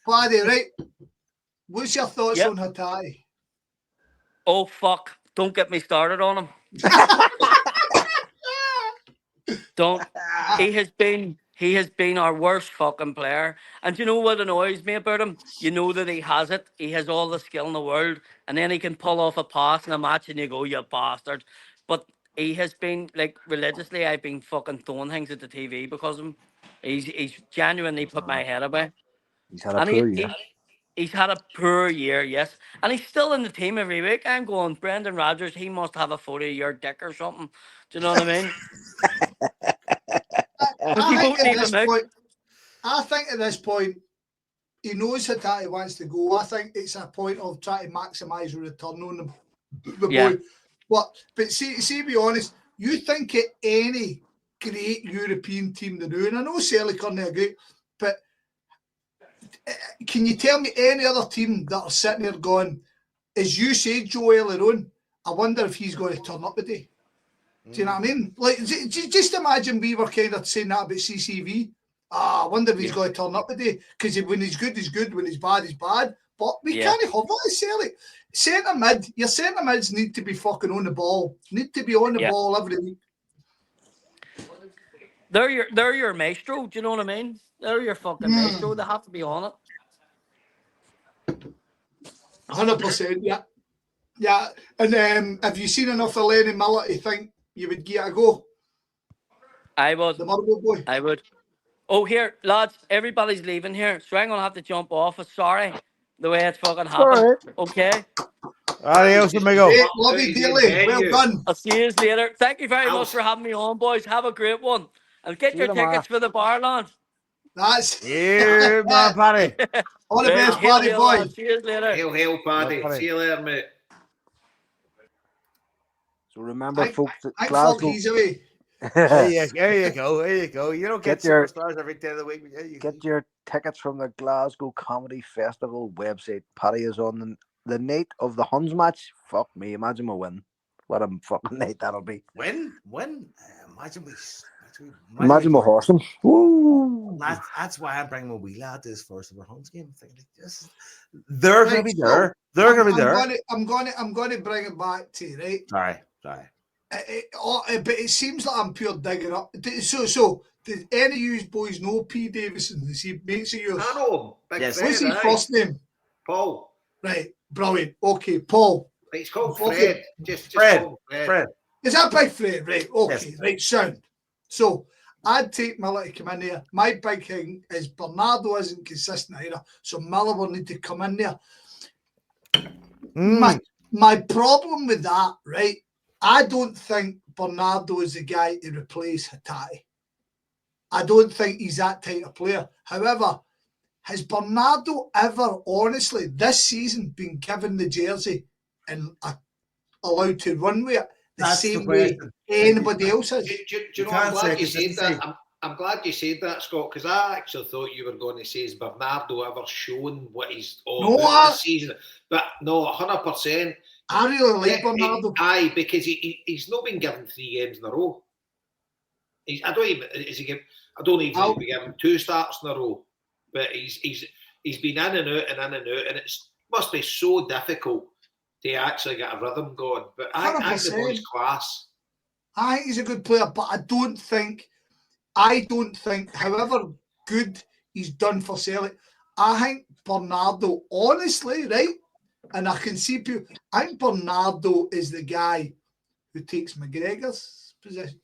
Paddy, right. What's your thoughts Yep. on her tie? Oh, fuck. Don't get me started on them. Don't. He has been our worst fucking player. And you know what annoys me about him? You know that he has it. He has all the skill in the world, and then he can pull off a pass in a match, and you go, "You bastard!" But he has been like religiously. I've been fucking throwing things at the TV because of him. He's genuinely put my head away, He's had a and poor year. he's had a poor year, yes, and he's still in the team every week. I'm going, Brendan Rodgers. He must have a 40-year dick or something. Do you know what I mean? Because he I think won't at leave this him out. point, he knows Hatate wants to go. I think it's a point of trying to maximise a return on the Yeah. boy. But see, be honest, you think of any great European team to do, and I know Celtic are not great, but can you tell me any other team that are sitting there going, as you said, Joe, earlier on, I wonder if he's going to turn up today. Do you know what I mean? Like, just imagine we were kind of saying that about CCV. I wonder if he's going to turn up today. Because when he's good, he's good. When he's bad, he's bad. But we can't have that at Celtic. Centre mid, your centre mids need to be fucking on the ball. Need to be on the ball every week. They're your maestro. Do you know what I mean? They're your fucking maestro. They have to be on it. 100%, yeah. Yeah. And have you seen enough of Lenny Miller to think you would give it a go? I would. The Murray boy. I would. Oh, here, lads, everybody's leaving here, so I'm gonna have to jump off. Sorry, the way it's fucking happened. Alright. Okay. Adios, amigo. Hey, love you dearly. Well done. I'll see you later. Thank you very I'll- much for having me on, boys. Have a great one. And get See your you tomorrow. tickets for the bar, lads. That's Yeah, man, Paddy. all the Right, best, hail, buddy hail, boy. lads. See you later. Hail, Paddy. Yeah, Paddy. See you later, mate. So remember, folks, that I fuck Glasgow. he's away. There you go. You don't get Get your- superstars every day of the week. But yeah, Get your tickets from the Glasgow Comedy Festival website. Paddy is on the night of the Huns match. Fuck me, imagine we win. What a fucking night that'll be. When? Imagine Imagine we horse them. Woo! That's why I'm bringing my wee lad to his first ever Huns game. Thinking they're going to be Right, there. They're going to be there. I'm going to bring it back to you, right? Sorry. But it seems like I'm pure digging up. So did any of you boys know P. Davison? Is he mates of yours? I know him. Big Yes. Fred, What's his aye. first name? Paul. Right, brilliant. Okay, Paul. He's called Okay. Fred. Just Fred. call him Fred. Is that Big Fred? Right, okay, Yes. right, sound. So I'd take Miller to come in there. My big thing is Bernardo isn't consistent either, so Miller will need to come in there. My problem with that, right? I don't think Bernardo is the guy to replace Hatate. I don't think he's that type of player. However, has Bernardo ever, honestly, this season been given the jersey and allowed to run with it the That's same the way question. anybody else has? Do you You know, I'm can't say glad you said consistency. that. I'm glad you said that, Scott, because I actually thought you were going to say, is Bernardo ever shown what he's all No, about this season? But no, 100%. I really like Yeah, Bernardo. aye, because he's not been given 3 games in a row. I don't even think he's been given 2 starts in a row. But he's been in and out and in and out, and it must be so difficult to actually get a rhythm going. But I think the 100%. boy's class. I think he's a good player, but I don't think, however good he's done for Celtic, I think Bernardo, honestly, right, and I can see people, I think Bernardo is the guy who takes McGregor's position.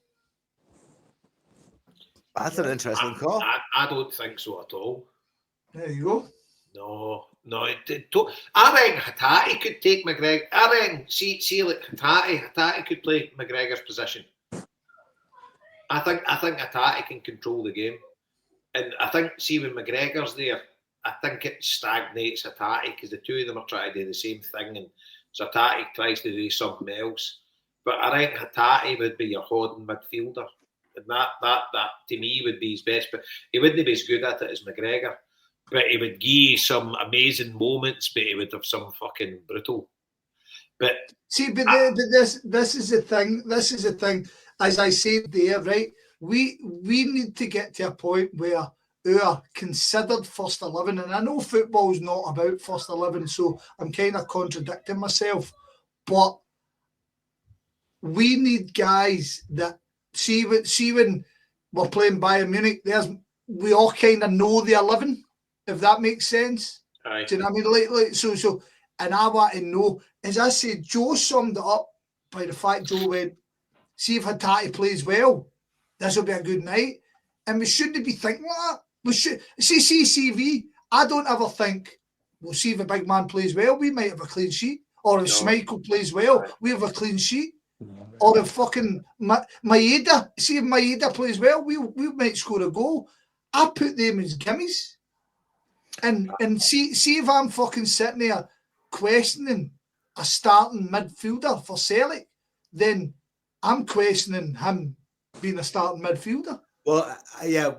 That's an interesting call. I don't think so at all. There you go. No. I reckon Hatate could take McGregor. I reckon, see like Hatate could play McGregor's position. I think Hatate can control the game. And I think, see, when McGregor's there, I think it stagnates Hatate because the two of them are trying to do the same thing. And so Hatate tries to do something else. But I think Hatate would be your holding midfielder. And that to me would be his best. But he wouldn't be as good at it as McGregor. But he would give you some amazing moments, but he would have some fucking brutal. But See, but this is the thing. This is the thing. As I said there, right? We need to get to a point where our considered first 11, and I know football's not about first 11, so I'm kind of contradicting myself. But we need guys that see when we're playing Bayern Munich. We all kind of know the 11, if that makes sense. Aye. Do you know what I mean? So, and I want to know, as I said, Joe summed it up by the fact Joe went, see if Hatate plays well, this will be a good night. And we shouldn't be thinking like that. We should see CV. I don't ever think, we'll see if a big man plays well, we might have a clean sheet. Or if Schmeichel plays well, we have a clean sheet. Or if fucking Maeda, see if Maeda plays well, we might score a goal. I put them as gimmies. And see if I'm fucking sitting there questioning a starting midfielder for Celtic, then I'm questioning him being a starting midfielder. Well, yeah,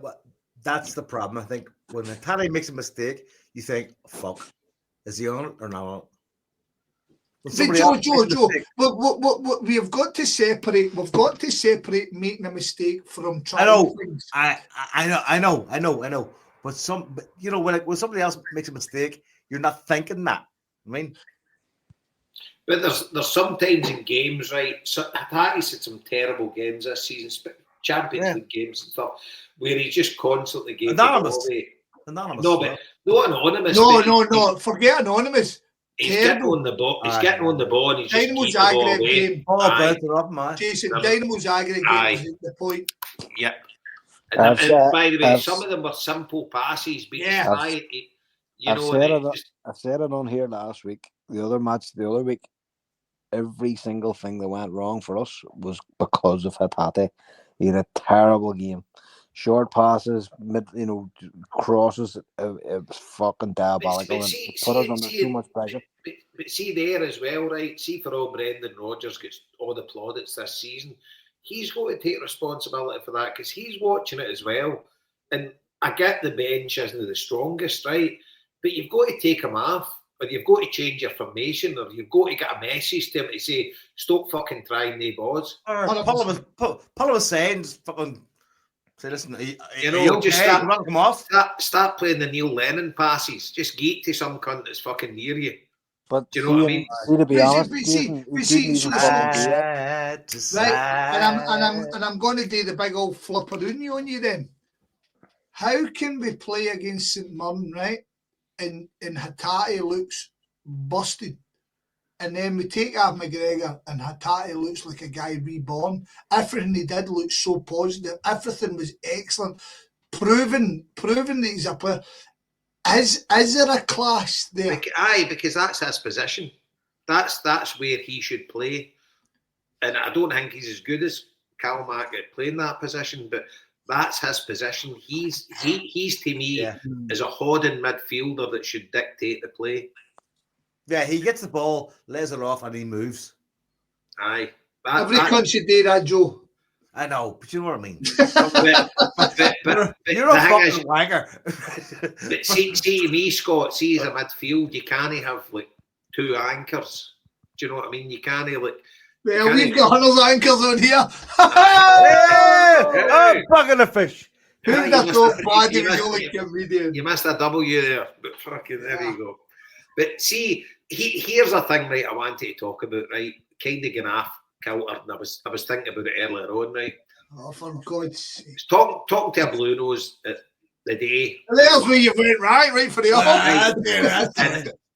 that's the problem. I think when Hatate makes a mistake, you think, fuck, is he on it or not on it? But Joe, we have got to separate. We've got to separate making a mistake from trying things. I know. But you know, when somebody else makes a mistake, you're not thinking that. I mean, but there's sometimes in games, right? So Hatate's had some terrible games this season, Champions League games and stuff, where he just constantly gave anonymous. The ball away. Anonymous. No, but not anonymous. No. Forget anonymous. He's getting on the ball. He's getting on the ball, and he's just Dynamo keeping the ball Zagreb away. game. Oh, bounce it off, man. Jason, Dynamo Zagreb game was the point. Yep. And by the way, some of them were simple passes, but I've said it on here last week. The other week, every single thing that went wrong for us was because of Hatate. He had a terrible game. Short passes, crosses, it was fucking diabolical and put us under too much pressure. But see there as well, right? See for all Brendan Rodgers gets all the plaudits this season, he's got to take responsibility for that because he's watching it as well. And I get the bench isn't the strongest, right? But you've got to take him off, or you've got to change your formation, or you've got to get a message to him to say, stop fucking trying the balls. Pull him aside, fucking say, listen, just start playing the Neil Lennon passes. Just geek to some cunt that's fucking near you. But do you know what I mean? To be honest, and I'm going to do the big old flipperoonie on you then. How can we play against St Mirren, right? And Hatate looks busted. And then we take out McGregor and Hatate looks like a guy reborn. Everything he did looked so positive. Everything was excellent. Proving that he's a player. Is there a clash there? Aye, because that's his position. That's where he should play. And I don't think he's as good as Cal Market playing that position, but that's his position. He's to me as a holding midfielder that should dictate the play. Yeah, he gets the ball, lays it off, and he moves. Aye. Every cunt should do that, Joe. I know, but you know what I mean. but you're a fucking wanker. But see me, Scott, see as a midfield, you can't have like two anchors. Do you know what I mean? You can't like. Well, we've got 100 anchors on here. I'm bugging a fish. Who'd have thought Paddy was only comedian? You missed a W there, but fucking there you go. But see, here's a thing, right? I wanted to talk about, right? Kind of getting off kilter, and I was thinking about it earlier on, right? Oh, for God's sake! Talking to a Blue Nose the day. There's where you went right for the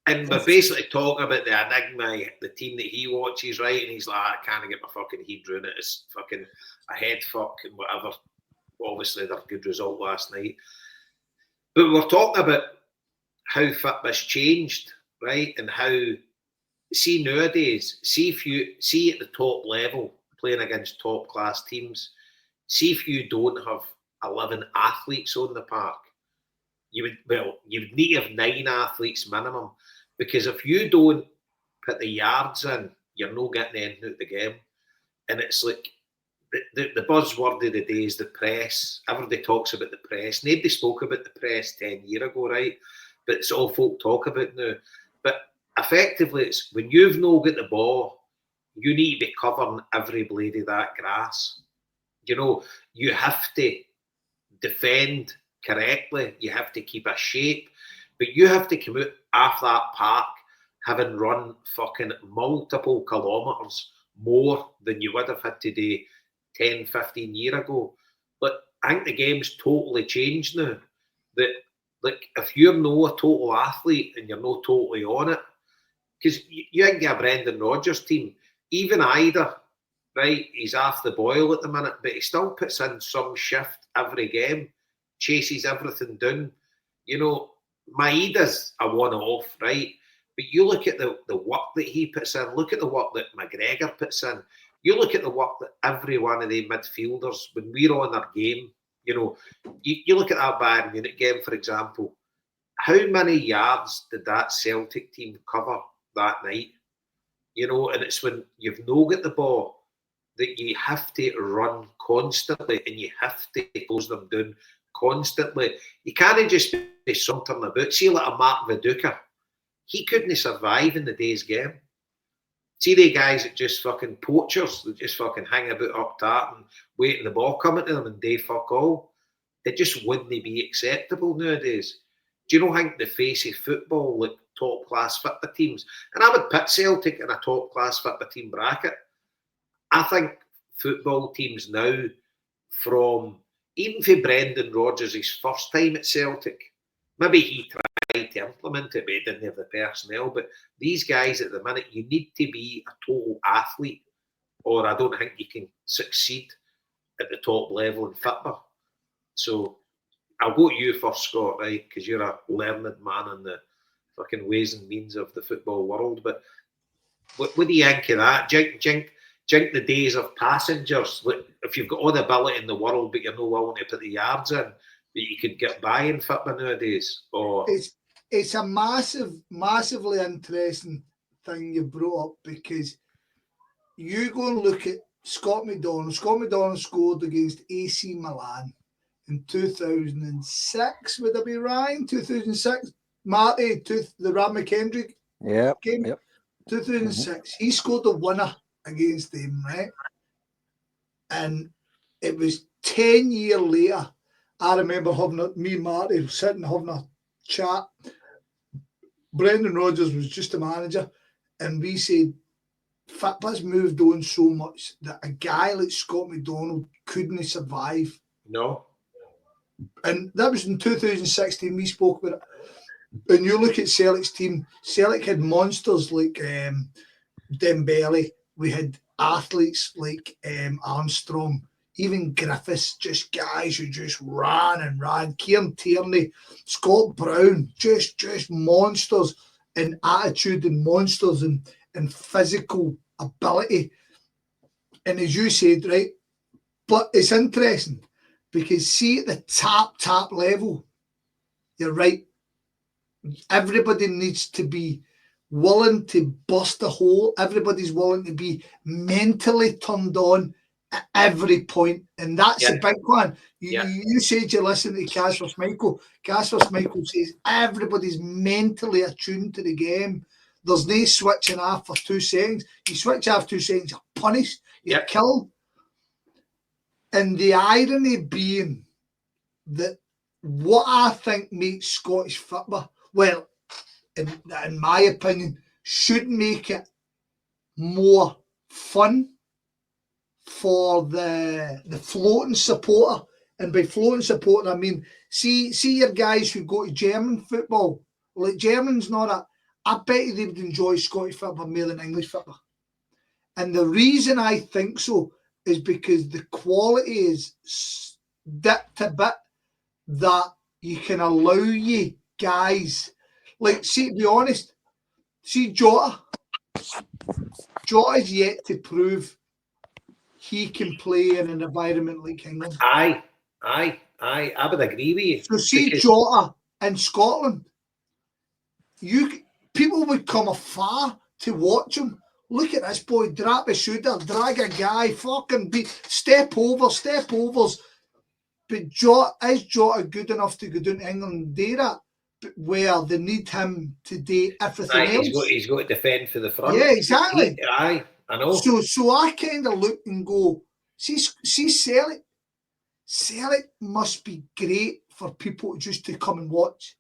and we're basically talking about the enigma, the team that he watches, right? And he's like, I can't get my fucking head around it. It's fucking a head fuck and whatever. Obviously, their good result last night. But we're talking about how fitness changed, right? And how, see nowadays, see at the top level, playing against top class teams, see if you don't have 11 athletes on the park, you would need to have 9 athletes minimum, because if you don't put the yards in, you're not getting anything out of the game. And it's like the buzzword of the day is the press. Everybody talks about the press. Nobody spoke about the press 10 years ago, right? But it's all folk talk about now. But effectively, it's when you've no got the ball, you need to be covering every blade of that grass. You know, you have to defend correctly. You have to keep a shape. But you have to come out off that park having run fucking multiple kilometres more than you would have had to do 10, 15 years ago. But I think the game's totally changed now. That, like, if you're no a total athlete and you're no totally on it, because you think a Brendan Rodgers team, even Ida, right, he's off the boil at the minute, but he still puts in some shift every game, chases everything down. You know, Maeda's a one-off, right? But you look at the work that he puts in, look at the work that McGregor puts in, you look at the work that every one of the midfielders, when we're on their game, you know, you look at that Bayern Munich game, for example, how many yards did that Celtic team cover that night? You know, and it's when you've no got the ball that you have to run constantly and you have to close them down constantly. You can't just be sauntering about. See, like a Mark Viduka, he couldn't survive in the day's game. See the guys that just fucking poachers, that just fucking hang about up top and waiting the ball coming to them and they fuck all. It just wouldn't be acceptable nowadays. Do you know, I think the face of football, like top class football teams, and I would put Celtic in a top class football team bracket. I think football teams now, from even for Brendan Rodgers, his first time at Celtic, maybe he tried to implement it, but he didn't have the personnel. But these guys at the minute, you need to be a total athlete, or I don't think you can succeed at the top level in football. So I'll go to you first, Scott, right? Because you're a learned man in the fucking ways and means of the football world. But what do you think of that? Jink the days of passengers. If you've got all the ability in the world, but you're not willing to put the yards in, that you could get by in football nowadays. Or it's a massively interesting thing you brought up, because you go and look at Scott McDonald. Scott McDonald scored against AC Milan in 2006. Would I be right? 2006, Marty, the Rad McKendrick game. Yep. 2006. He scored the winner against them, right? And it was 10 years later. I remember me and Marty sitting having a chat. Brendan Rodgers was just a manager, and we said football's moved on so much that a guy like Scott McDonald couldn't survive. no. And that was in 2016. We spoke about it. And you look at Celtic's team. Celtic had monsters like Dembele. We had athletes like Armstrong, even Griffiths, just guys who just ran and ran. Kieran Tierney, Scott Brown, just monsters in attitude and monsters and physical ability. And as you said, right, but it's interesting because see at the top level, you're right, everybody needs to be willing to bust a hole. Everybody's willing to be mentally turned on at every point. And that's a big one. You said you listen to Casper Schmeichel. Casper Schmeichel says everybody's mentally attuned to the game. There's no switching off for 2 seconds. You switch off 2 seconds, you're punished, you're killed. And the irony being that what I think makes Scottish football, well, in my opinion, should make it more fun for the floating supporter. And by floating supporter, I mean, see your guys who go to German football. Like, German's not I bet you they would enjoy Scottish football more than English football. And the reason I think so is because the quality is dipped a bit that you can allow you guys, like, see, to be honest, see Jota is yet to prove he can play in an environment like England. I would agree with you. So see Jota in Scotland, people would come afar to watch him. Look at this boy, drop a shooter, drag a guy, fucking step overs. But is Jota good enough to go down to England and do that? But where they need him to do everything else. He's got to defend for the front. Yeah, exactly. I know. So I kind of look and go, see Celtic. Celtic must be great for people just to come and watch,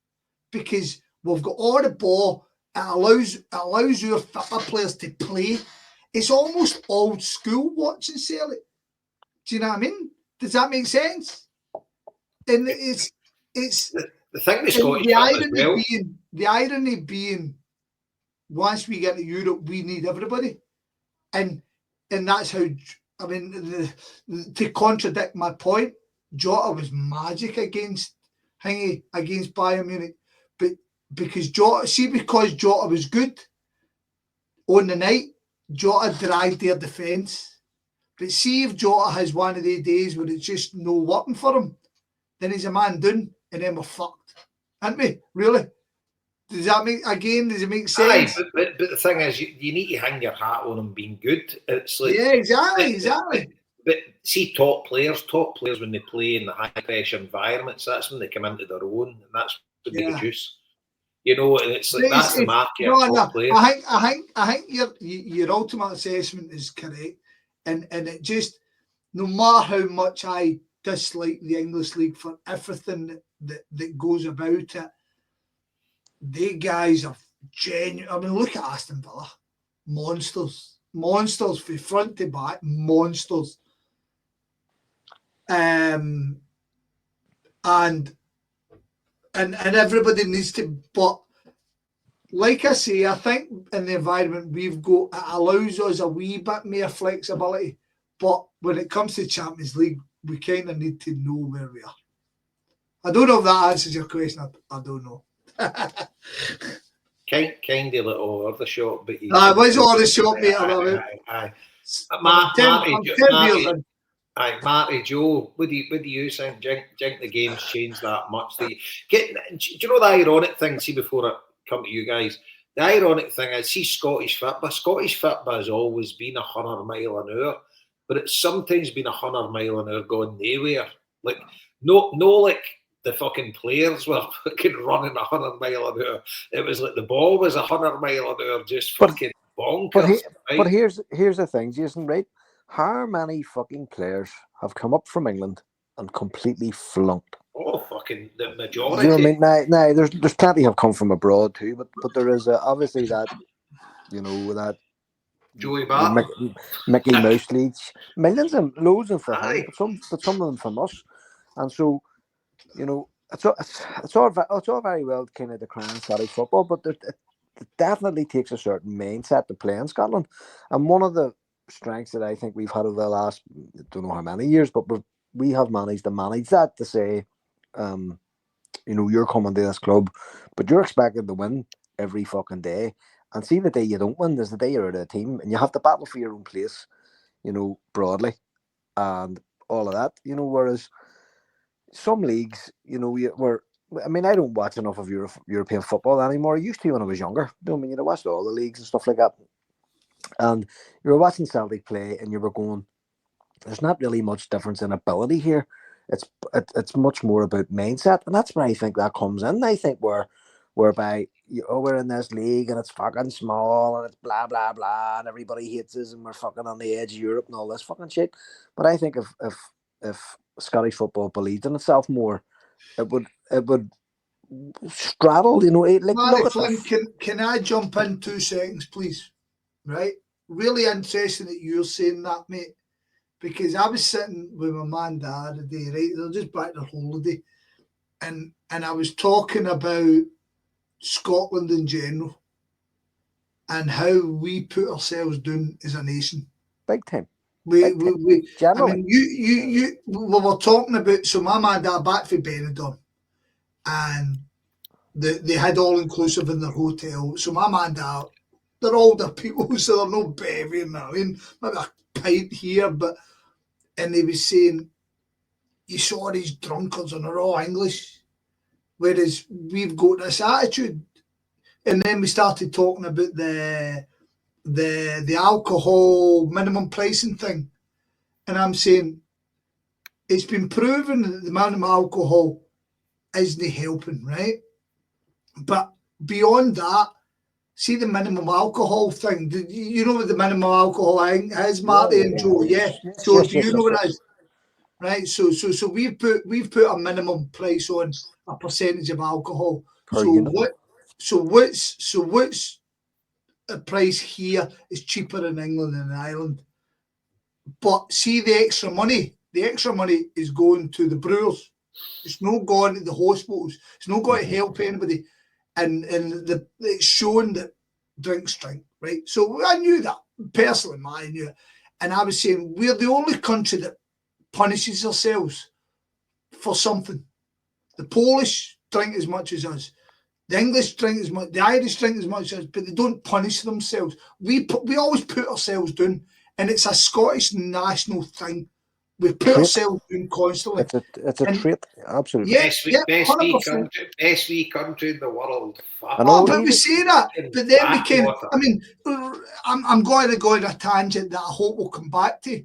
because we've got all the ball. It allows your football players to play. It's almost old school watching Celtic. Do you know what I mean? Does that make sense? it's The thing with and Scottish the football as irony well. being once we get to Europe, we need everybody, and that's how. I mean, to contradict my point, Jota was magic against against Bayern Munich, but because Jota was good on the night, Jota dragged their defence. But see if Jota has one of the days where it's just no working for him, then he's a man done, and then we're fucked, aren't we? Really? Does it make sense? Aye, but the thing is, you need to hang your hat on him being good. It's like Yeah, exactly. But see, top players when they play in the high pressure environments, that's when they come into their own, and that's when they produce. You know, and it's like that's the market of top players. I think your ultimate assessment is correct, and it just, no matter how much I dislike the English league for everything that goes about it, they guys are genuine. I mean, look at Aston Villa, monsters from front to back, monsters. And everybody needs to, but like I say, I think in the environment we've got, it allows us a wee bit more flexibility. But when it comes to Champions League, we kind of need to know where we are. I don't know if that answers your question. I don't know. Kind of little over the shot, but it was all the shot, mate. Aye. Marty, Joe, what do you think? Do you think the game's changed that much? Do you know the ironic thing? See, before I come to you guys, the ironic thing is, see, Scottish football has always been 100 mile an hour, but it's sometimes been 100 mile an hour going nowhere. Like no, like the fucking players were fucking running 100 mile an hour. It was like the ball was 100 mile an hour, just fucking bonkers. But here's the thing, Jason, right? How many fucking players have come up from England and completely flunked? Oh, fucking the majority. Do you know what I mean? Now there's plenty have come from abroad too, but there is obviously that, you know, that Joey Barton, Mickey Mouse leagues, millions and loads of for him, but some of them from us, and so, you know, it's all very well kind of decrying Scottish football, but it definitely takes a certain mindset to play in Scotland, and one of the strengths that I think we've had over the last, I don't know how many years, but we have managed that to say, you know, you're coming to this club, but you're expected to win every fucking day. And see, the day you don't win is the day you're out of the team, and you have to battle for your own place, you know, broadly, and all of that, you know. Whereas some leagues, you know, I mean, I don't watch enough of European football anymore. I used to when I was younger. You know, I mean, I watched all the leagues and stuff like that. And you were watching Celtic play, and you were going, "There's not really much difference in ability here. It's much more about mindset," and that's where I think that comes in. I think whereby we're in this league and it's fucking small and it's blah blah blah and everybody hates us and we're fucking on the edge of Europe and all this fucking shit. But I think if Scottish football believed in itself more, it would straddle, you know. Marty Flynn, can I jump in 2 seconds, please? Right, really interesting that you're saying that, mate, because I was sitting with my man Dad the day, right? They're just back to holiday, and I was talking about Scotland in general and how we put ourselves down as a nation. Big time. We I mean, we were talking about, so my man Dad back for Benidorm, and they had all inclusive in their hotel. So my man Dad, they're older people, so they're no bevying. I mean, maybe a pint here, and they was saying, you saw these drunkards and they're all English. Whereas we've got this attitude. And then we started talking about the alcohol minimum pricing thing. And I'm saying, it's been proven that the minimum alcohol isn't helping, right? But beyond that, see the minimum alcohol thing. You know what the minimum alcohol is, Marty and Joe? Yeah. So do you know what it is? Right. So we've put a minimum price on a percentage of alcohol. Per unit. What's the price here is cheaper in England and Ireland. But see the extra money is going to the brewers. It's not going to the hospitals. It's not going to help anybody. And it's shown that drinks drink, right? So I knew that. Personally, I knew it. And I was saying, we're the only country that punishes ourselves for something. The Polish drink as much as us. The English drink as much, the Irish drink as much as us, but they don't punish themselves. We always put ourselves down, and it's a Scottish national thing. We put Trait. ourselves down constantly. It's a trait, absolutely. Yeah, Best yeah, best wee 100%. country in the world. Fuck. I know, Oh, but we say that, but then we can. Backwater. I mean, I'm going to go on a tangent that I hope we'll come back to.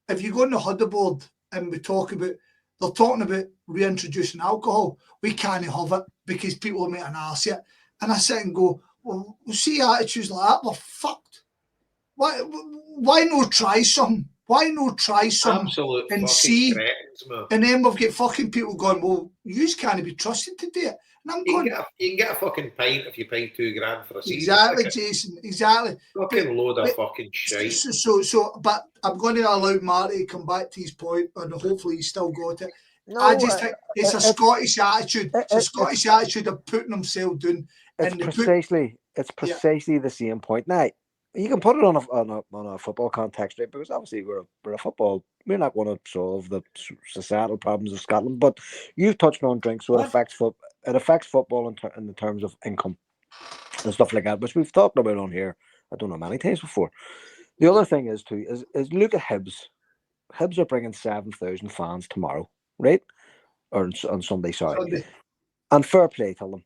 If you go on the Hudderboard and we talk about, they're talking about reintroducing alcohol. We can't have it because people will make an arse of it. And I sit and go, well, see attitudes like that, we're fucked. Why not try something? Why not try something Absolute and fucking see? cretins, man. And then we've got fucking people going, well, you can't be trusted to do it. And I'm You going, can get a fucking pint if you pay $2,000 for a season exactly, ticket. Jason, exactly. Fucking load of but- fucking shite. But I'm going to allow Marty to come back to his point, and hopefully he's still got it. No, I just think it's a Scottish attitude. It's a Scottish attitude of putting themselves down. It's And precisely the same point. Now, you can put it on a football context, right? Because obviously we're a football. We're not going to solve the societal problems of Scotland. But you've touched on drinks, so it affects football in the terms of income and stuff like that, which we've talked about on here. I don't know many times before. The other thing is look at Hibs. Hibs are bringing 7,000 fans tomorrow, right? Or on Sunday, sorry. Sunday. And fair play to them.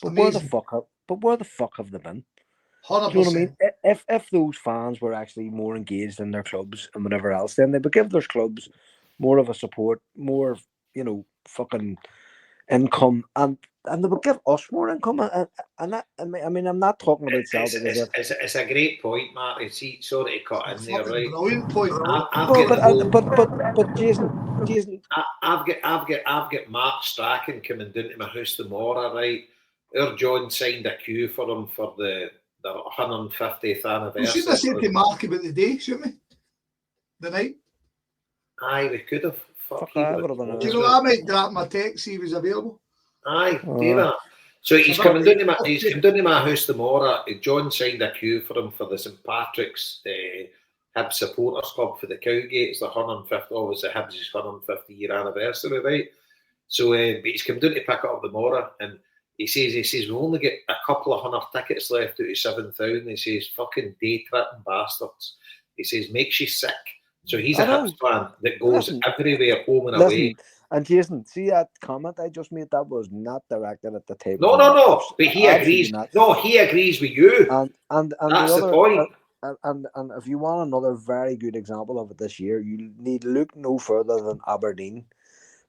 But where the Amazing. fuck have they been? 100%. Do you know what I mean? If those fans were actually more engaged in their clubs and whatever else, then they would give their clubs more of a support, more, fucking income, and they would give us more income. And that, I mean, I'm not talking about Celtic as if. It's a great point, Marty. See, sorry to cut in there, Fucking right? brilliant point. But Jason, I've got Mark Strachan coming down to my house tomorrow, right? Our John signed a queue for him for the 150th We should anniversary. have said to Mark about the day, shouldn't we? The night. Aye, we could have. Fuck, he I would would have have been You know, I might drop my text, see if he's available. Aye, do that. So he's coming down to my house tomorrow. John signed a queue for him for the St Patrick's Hibs supporters club for the Cowgate. It's the 150th, obviously Hibs' 150 year anniversary, right? So, but he's come down to pick it up tomorrow, and he says we only get a couple of 100 tickets left out of 7,000. He says, fucking day tripping bastards. He says, makes you sick. So he's a Hibs fan that goes everywhere, home and away. And Jason, see that comment I just made? That was not directed at the table. No. But he agrees. No, he agrees with you. And that's the point. And if you want another very good example of it this year, you need look no further than Aberdeen.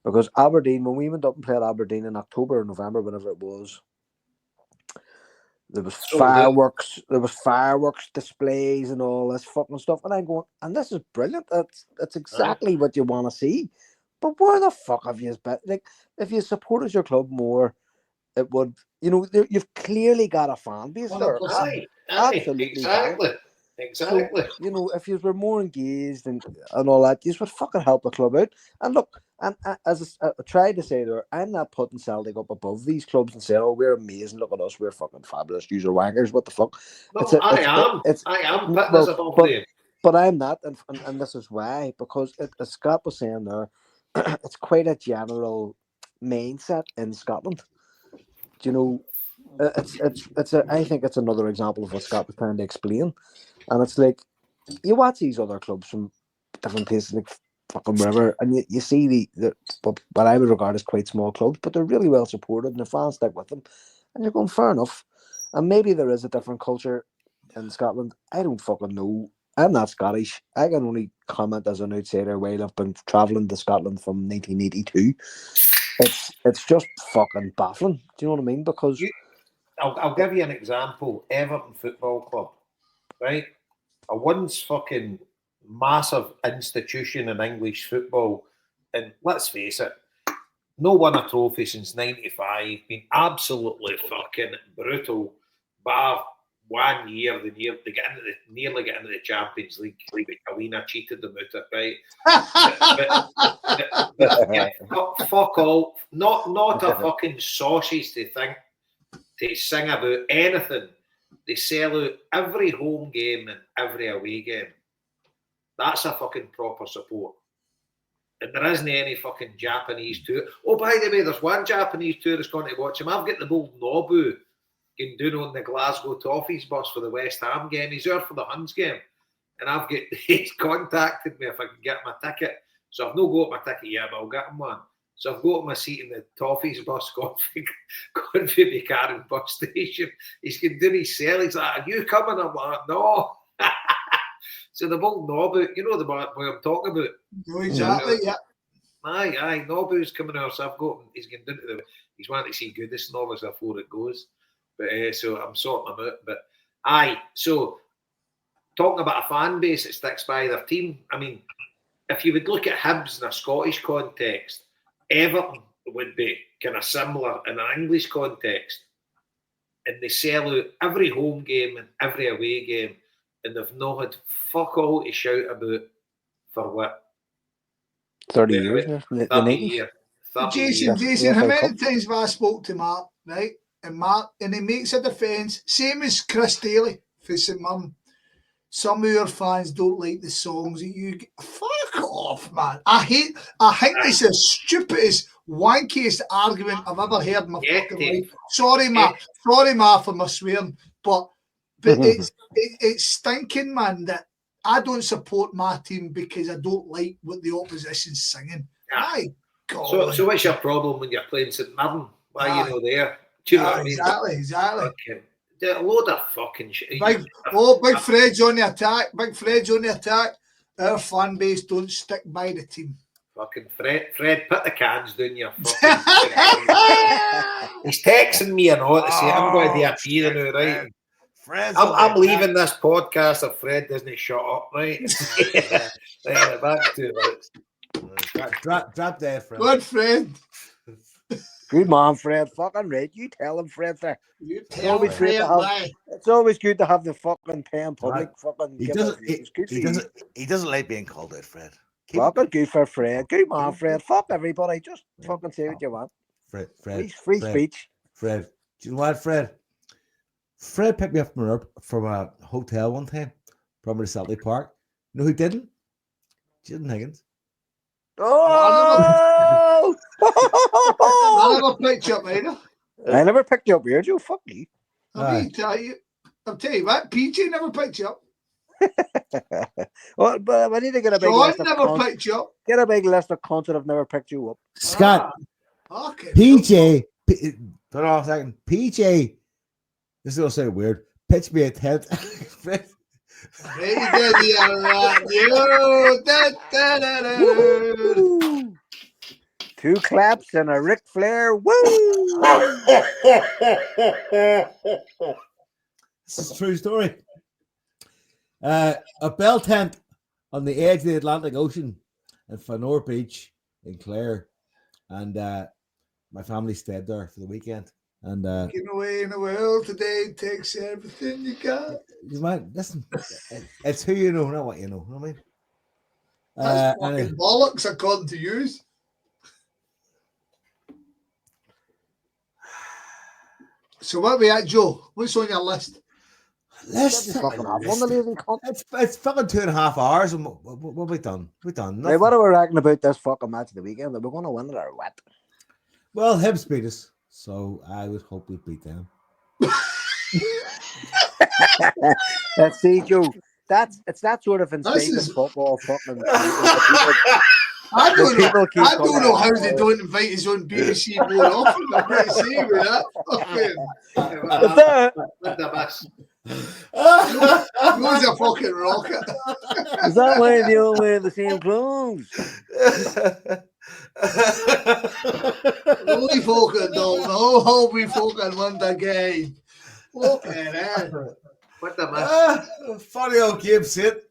Because Aberdeen, when we went up and played Aberdeen in October or November, whenever it was, there was fireworks displays and all this fucking stuff. And I'm going, and this is brilliant. That's exactly what you want to see. But where the fuck have you been? Like, if you supported your club more, it would, you've clearly got a fan base there. Absolutely. Exactly. So, if you were more engaged and all that, you would fucking help the club out. And look, and as I tried to say there, I'm not putting Celtic up above these clubs and saying, "Oh, we're amazing. Look at us. We're fucking fabulous. User wankers. What the fuck?" No, I am putting us above them. But I'm not, and this is why, because as Scott was saying there, it's quite a general mindset in Scotland. I think it's another example of what Scott was trying to explain. And it's like, you watch these other clubs from different places, like fucking wherever, and you see what I would regard as quite small clubs, but they're really well supported and the fans stick with them. And you're going, fair enough. And maybe there is a different culture in Scotland. I don't fucking know. I'm not Scottish. I can only comment as an outsider while I've been travelling to Scotland from 1982. It's just fucking baffling. Do you know what I mean? Because I'll give you an example. Everton Football Club, right? A once fucking massive institution in English football, and let's face it, no won a trophy since '95. Been absolutely fucking brutal, but I've 1 year they nearly get into the Champions League. Alina cheated them out of it, but yeah, fuck all. Not a fucking sausage to sing about anything. They sell out every home game and every away game. That's a fucking proper support. And there isn't any fucking Japanese tour. Oh, by the way, there's one Japanese tourist going to watch him. I've got the old Nobu getting down on the Glasgow Toffees bus for the West Ham game. He's there for the Huns game. And he's contacted me if I can get my ticket. So I've not got my ticket yet, but I'll get him one. So I've got my seat in the Toffees bus going for the Karen bus station. He's going to do his sale. He's like, are you coming? I'm like, no. So the old Nobu, you know the boy I'm talking about. No, exactly, yeah. Aye, Nobu's coming out, so he's going down to he's wanting to see Goodison obviously before it goes. But so I'm sorting him out. But aye, so talking about a fan base that sticks by their team, I mean, if you would look at Hibs in a Scottish context, Everton would be kind of similar in an English context. And they sell out every home game and every away game, and they've not had fuck all to shout about for what? 30 years. 30 years. Jason, how many times have I spoke to Mark, right? And he makes a defence, same as Chris Daly for St Mirren. Some of your fans don't like the songs that you get. Fuck off, man. I think it's the stupidest, wankiest argument I've ever heard in my fucking life. Sorry, ma, for my swearing, but it's stinking, man, that I don't support my team because I don't like what the opposition's singing. Yeah. My God. So what's your problem when you're playing St Mirren? Why are you not there? Do you know what I mean? Exactly. Okay. A load of fucking shit. Big Fred's on the attack. Our fan base don't stick by the team. Fucking Fred, put the cans down your fucking. He's texting me and all to say I'm going to appear now, right? I'm leaving this podcast if Fred doesn't shut up, right? Back to it. Drop dead, Fred. Good Fred. Good man, Fred. Fucking right. You tell him, Fred. You tell him, Fred. It's always good to have the fucking pay in public. Fucking. He doesn't like being called out, Fred. Fucking good for Fred. Good man, Fred. Fuck everybody. Just fucking say what you want. Fred. Free speech. Fred. Do you know what, Fred? Fred picked me up from a hotel one time, from Saltley Park. You know who didn't? Jaden Higgins. Oh! I never picked you up either. I never picked you up here, Joe. Fuck me. I'll tell you what, PJ never picked you up. Well, but I need to get a big Sean list of never picked you up. Get a big list of cunts that have never picked you up. Scott. Okay. PJ. Hold on a second. PJ. This is going to sound weird. Pitch me a tent. Two claps and a Ric Flair. Woo! This is a true story. A bell tent on the edge of the Atlantic Ocean at Fanor Beach in Clare. And my family stayed there for the weekend. And getting away in the world today takes everything you got. You might listen. It's who you know, not what you know. You know what I mean? That's fucking bollocks, according to you. So what we at, Joe? What's on your list? It's fucking 2.5 hours. And what have we done? We've done nothing. Hey, what are we reckoning about this fucking match of the weekend? Are we going to win it or what? Well, Hibs beat us, so I would hope we beat them. Let's see, Joe. It's that sort of insane football. Fucking. I don't know how they don't invite his own BBC more often. I'm going to say with that. He's a fucking rocket. Is that why they all wear the same clothes? Only fucking don't know how we fucking won the game. Look at that. What the mess? Funny old Gibbs hit.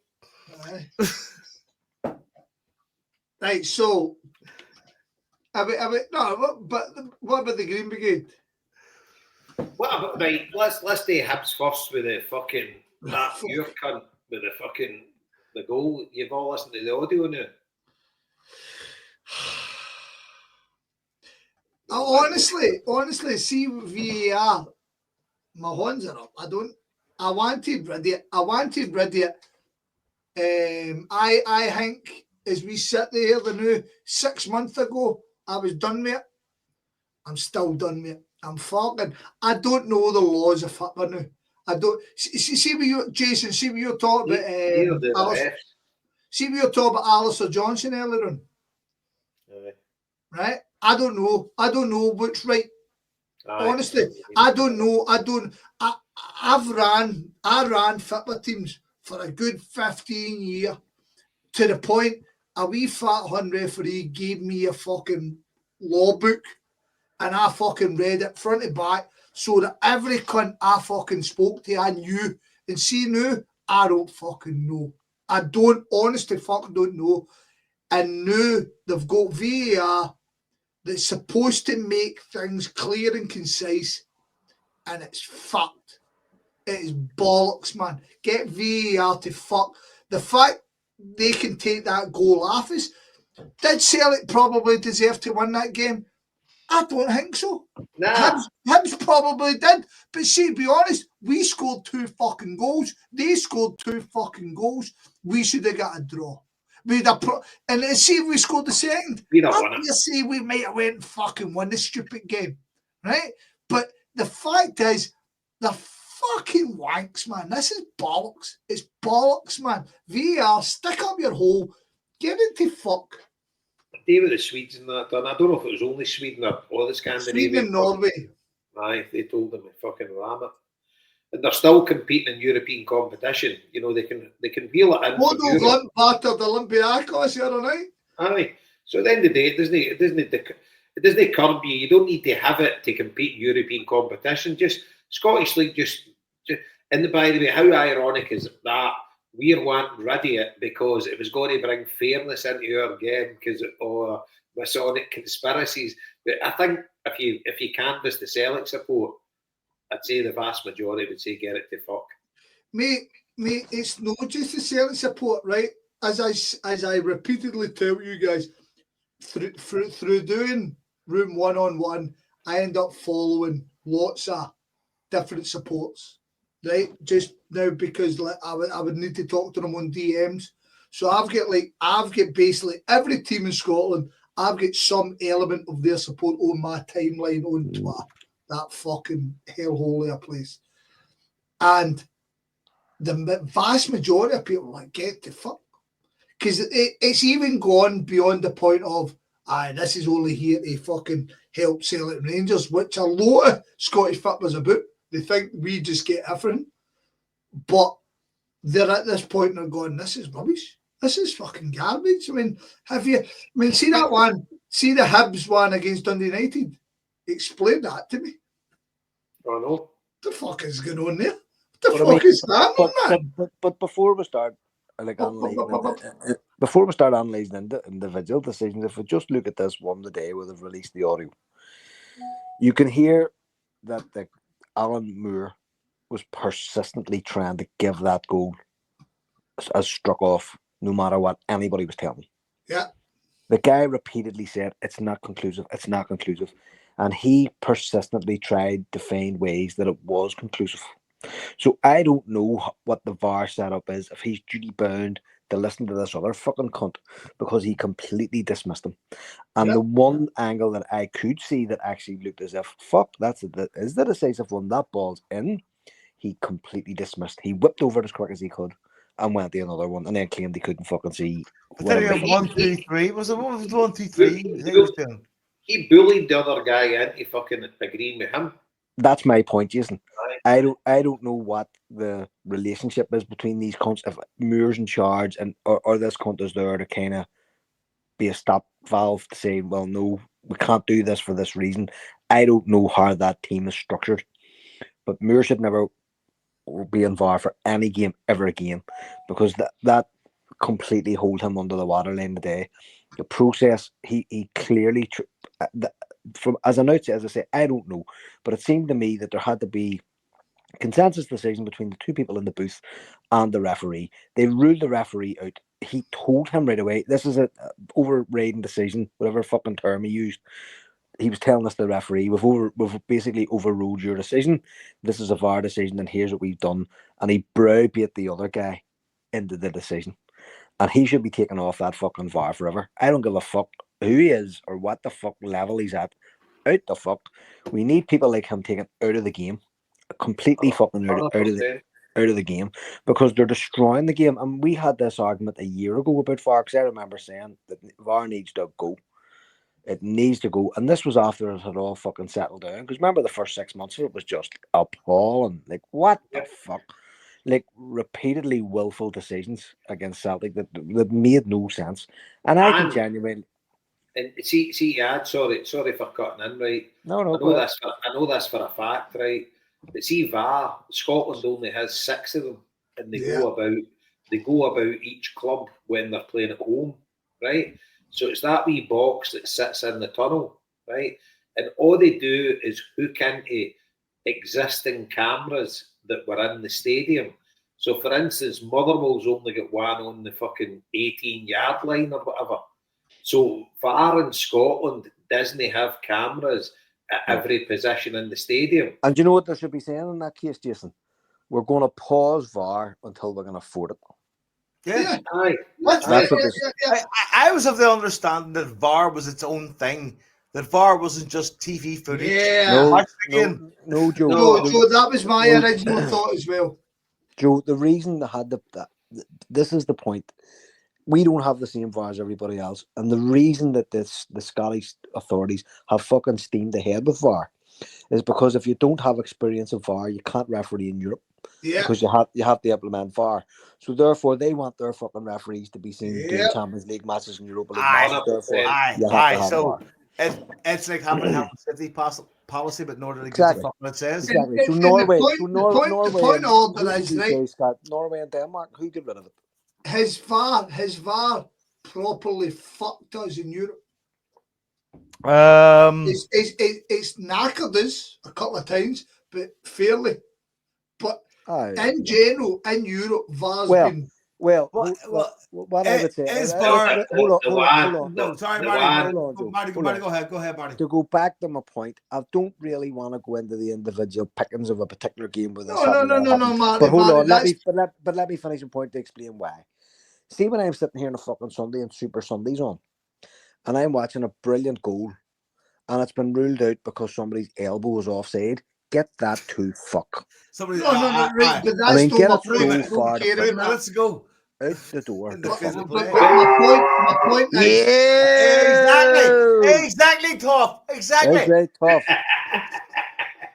Right, so what about the Green Brigade? What about, right, let's do Hibs first with the fucking, that pure cunt with the fucking, the goal. You've all listened to the audio now. Honestly, see VAR. My horns are up. I wanted Bridget. I think as we sit there the new 6 months ago, I was done with it. I'm still done with it. I'm fucking. I don't know the laws of football now. I don't see what you, Jason. See what you're talking about. See what you're talking about, Alistair Johnson earlier on. Right? I don't know. I don't know what's right. Honestly, I don't know. I ran football teams for a good 15 years to the point a wee fat hun referee gave me a fucking law book and I fucking read it front to back so that every cunt I fucking spoke to I knew. And see now, I don't fucking know. I don't, honestly fucking don't know. And now they've got VAR that's supposed to make things clear and concise, and it's fucked. It is bollocks, man. Get VAR to fuck. The fact they can take that goal off us, did Celtic probably deserve to win that game? I don't think so. Nah. Hibs probably did. But see, to be honest, we scored 2 fucking goals. They scored 2 fucking goals. We should have got a draw. And see if we scored the second. I say we might have went and fucking won this stupid game. Right? But the fact is, they're fucking wanks, man. This is bollocks. It's bollocks, man. VAR, stick up your hole. Get it to fuck. David, the Swedes and that done. I don't know if it was only Sweden or all the Scandinavian. Sweden and Norway. Aye, they told them to fucking ram it. And they're still competing in European competition. You know, they can reel it in. Bodo Glimt battered Olympiacos the other night. Aye. So at the end of the day, it doesn't curb you. You don't need to have it to compete in European competition. Just Scottish League, just and by the way, how ironic is that? We're wanting rid of it because it was going to bring fairness into our game because of Masonic conspiracies. But I think if you canvass the Celtic support, I'd say the vast majority would say get it to fuck. Mate, it's not just the Celtic support, right? As I repeatedly tell you guys, through doing room 1-on-1, I end up following lots of different supports, right? Just now because I would need to talk to them on DMs. So I've got basically every team in Scotland. I've got some element of their support on my timeline on Twitter. That fucking hellhole of a place. And the vast majority of people are like, get the fuck. Because it's even gone beyond the point of, this is only here to fucking help Celtic Rangers, which a lot of Scottish football's about. They think we just get everything. But they're at this point and they're going, this is rubbish. This is fucking garbage. See that one? See the Hibs one against Dundee United? Explain that to me. I know. What the fuck is going on there? What the fuck is that, man? But before we start, before we start analysing individual decisions, if we just look at this one today where they've released the audio, you can hear that Alan Moore was persistently trying to give that goal as struck off, no matter what anybody was telling him. Yeah. The guy repeatedly said, it's not conclusive. And he persistently tried to find ways that it was conclusive. So I don't know what the VAR setup is, if he's duty bound to listen to this other fucking cunt, because he completely dismissed him. And the one angle that I could see that actually looked as if, that is the decisive one, that ball's in, he completely dismissed. He whipped over it as quick as he could and went to another one and then claimed he couldn't fucking see. I tell you, 1, 2, 3. Was it 1, 2, 3? He bullied the other guy into fucking agreeing with him. That's my point, Jason. I don't know what the relationship is between these cunts. If Moore's in charge and or this cunt is there to kind of be a stop valve to say, well, no, we can't do this for this reason. I don't know how that team is structured, but Moore should never be involved for any game ever again, because that completely hold him under the waterline today. The process, he clearly from as an outsider, as I say, I don't know, but it seemed to me that there had to be consensus decision between the two people in the booth and the referee. They ruled the referee out. He told him right away, this is a overriding decision, whatever fucking term he used. He was telling us, the referee, we've basically overruled your decision. This is a VAR decision, and here's what we've done. And he browbeat the other guy into the decision. And he should be taken off that fucking VAR forever. I don't give a fuck who he is or what the fuck level he's at. Out the fuck. We need people like him taken out of the game. Completely fucking out of 100%. the game, because they're destroying the game. And we had this argument a year ago about VAR, because I remember saying that VAR needs to go. It needs to go. And this was after it had all fucking settled down. Because remember, the first 6 months of it was just appalling. Like, what the fuck? Like, repeatedly willful decisions against Celtic that made no sense. And I can genuinely. And see, yeah, sorry for cutting in, right? No, I know this for a fact, right? But see, VAR, Scotland only has 6 of them, and they go about each club when they're playing at home, right? So it's that wee box that sits in the tunnel, right? And all they do is hook into existing cameras that were in the stadium. So, for instance, Motherwell's only got one on the fucking 18-yard line or whatever. So, VAR in Scotland doesn't have cameras at every position in the stadium. And do you know what they should be saying in that case, Jason? We're going to pause VAR until we're going to afford it. Yeah. Aye. I was of the understanding that VAR was its own thing. That VAR wasn't just TV footage. Yeah. No, Joe. No, that was my original thought as well. Joe, the reason they had this is the point. We don't have the same VAR as everybody else. And the reason that the Scottish authorities have fucking steamed ahead with VAR is because if you don't have experience of VAR, you can't referee in Europe. Yeah. Because you have to implement VAR. So therefore, they want their fucking referees to be seen doing Champions League matches in Europa League matches. Therefore, you have to have VAR. It's like having a health and safety policy, but not really Exactly what it says. Exactly. So Norway, the point of that is, right? Scott, Norway and Denmark, who get rid of it? His VAR properly fucked us in Europe. It's knackered us a couple of times, but fairly. But in general, in Europe, VAR's been. What I would say is VAR. Hold on. Sorry, Marty. Go ahead, Marty. To go back to my point, I don't really want to go into the individual pickings of a particular game with this. No, Marty. But hold on, let me finish the point to explain why. See, when I'm sitting here on a fucking Sunday and Super Sunday's on, and I'm watching a brilliant goal, and it's been ruled out because somebody's elbow was offside. Get that to fuck. Somebody, but that's I mean, get it so far. Let's go. Out the door. But my point is... Exactly, tough. Exactly. That's very tough.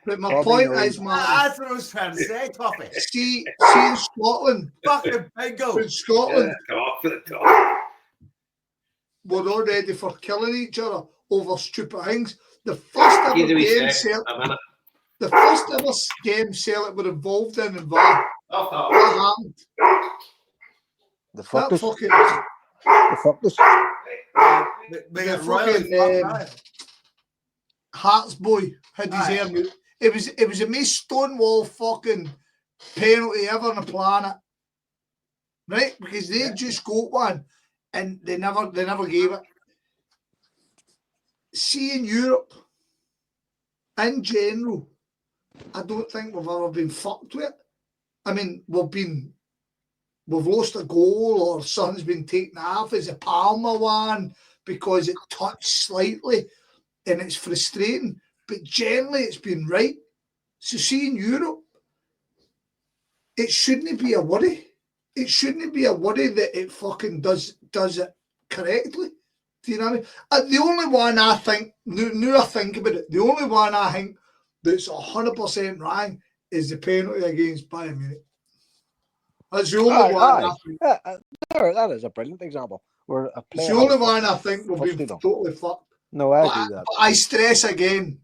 But my point is, that's what I was trying to say, Toffee. See in Scotland. Fucking bingo. In Scotland, we're all ready for killing each other over stupid things. The first ever game Celtic were involved in VAR. What happened? The fuck is. The fucking Hearts boy had his hair. It was the most Stonewall fucking penalty ever on the planet, right? Because they just got one and they never gave it. See, in Europe, in general, I don't think we've ever been fucked with it. I mean, we've lost a goal or something's been taken off as a Palmer one because it touched slightly and it's frustrating. But generally, it's been right. So, see, in Europe, it shouldn't be a worry. It shouldn't be a worry that it fucking does it correctly. Do you know what I mean? The only one I think, now I think about it, the only one I think that's 100% wrong is the penalty against Bayern Munich. That's the only one I think. That is a brilliant example. It's the only one I think we've been totally fucked. No, I do that. But I stress again,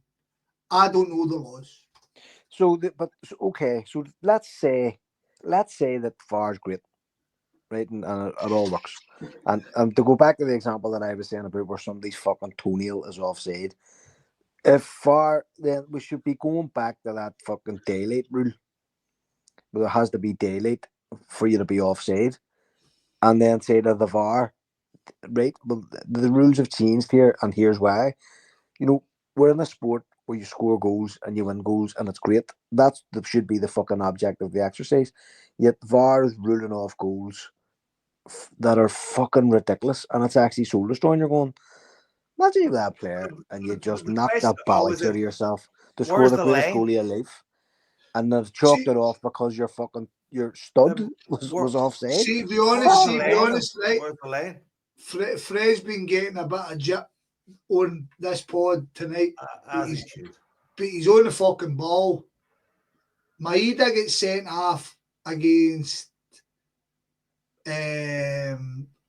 I don't know the laws. So let's say that VAR's great, right, and it all works. And to go back to the example that I was saying about where somebody's fucking toenail is offside, If far, then we should be going back to that fucking daylight rule. There has to be daylight for you to be offside. And then say to the VAR, right, well, the rules have changed here, and here's why. You know, we're in a sport where you score goals and you win goals, and it's great. That should be the fucking object of the exercise. Yet VAR is ruling off goals that are fucking ridiculous, and it's actually soul destroying. You're going, imagine you're that player and you just The knocked the question ballots always out of is, yourself to score where's the the greatest line? goal of your life, and they've chalked See, it off because your stud where- was offside. see, be Where's honest, the see, be line? honest, right? Where's the line? Fred's been getting a bit of jip on this pod tonight, As he should. but he's on the fucking ball. Maeda gets sent off against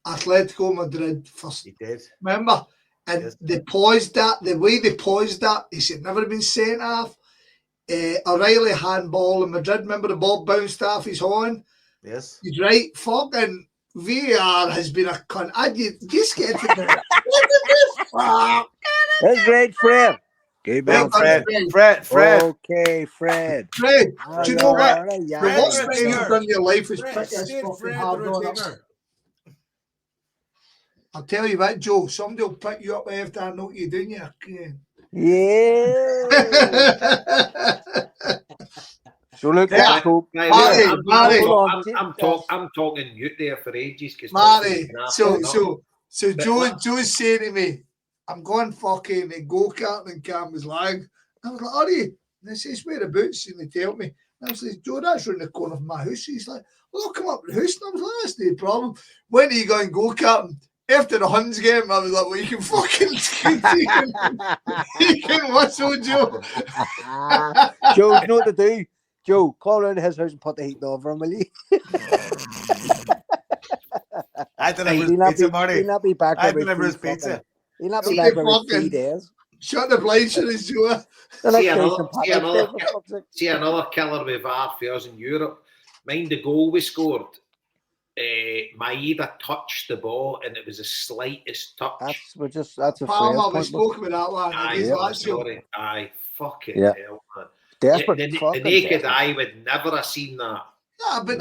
Atletico Madrid first. He did. Remember? And Yes. they paused that. The way they paused that, he should never have been sent off. O'Reilly handball in Madrid. Remember the ball bounced off his horn? Yes. He's right. Fucking VAR has been a cunt. Just get to the fuck. That's right, Fred. Keep Well on, done, Fred. Fred. Okay, Fred. Fred, do you know what? Yeah, The yeah, worst yeah. thing you've done in your life is Fred, pick this Sid fucking Fred hard on. Rodriguez. I'll tell you what, Joe, somebody will pick you up after I know you doing your Yeah. So look, Yeah. let's go. Marty, I'm talking you there for ages. Marty, so Joe's saying to me, I'm going fucking a go-kart in Campbell's Lag. I was like, are you? And he says, whereabouts? And they tell me. And I was like, Joe, that's around the corner of my house. He's like, well, I'll come up to the house. And I was like, that's no problem. When are you going go-karting? After the Huns game, I was like, well, you can fucking you can whistle, Joe. Joe, you know what to do? Joe, call around his house and put the heat over him, will you? I deliver his He'll not pizza, be- Marty. He'll not be back I for about deliver his three pizza. fucking- He'll not be See, back for about fucking- 3 days. Shut the blinds for us, Joe. The See next day, another- St. see Patrick's another- Day, for fuck's sake. See another killer with VAR for us in Europe. Mind the goal we scored. Maeda touched the ball and it was the slightest touch. That's a Palmer, we phrase. spoke about that one. Aye, Against yeah. Lazio. sorry. Aye, fucking Yeah. hell, man. Desperate. The fucking naked desperate. eye would never have seen that. Nah, but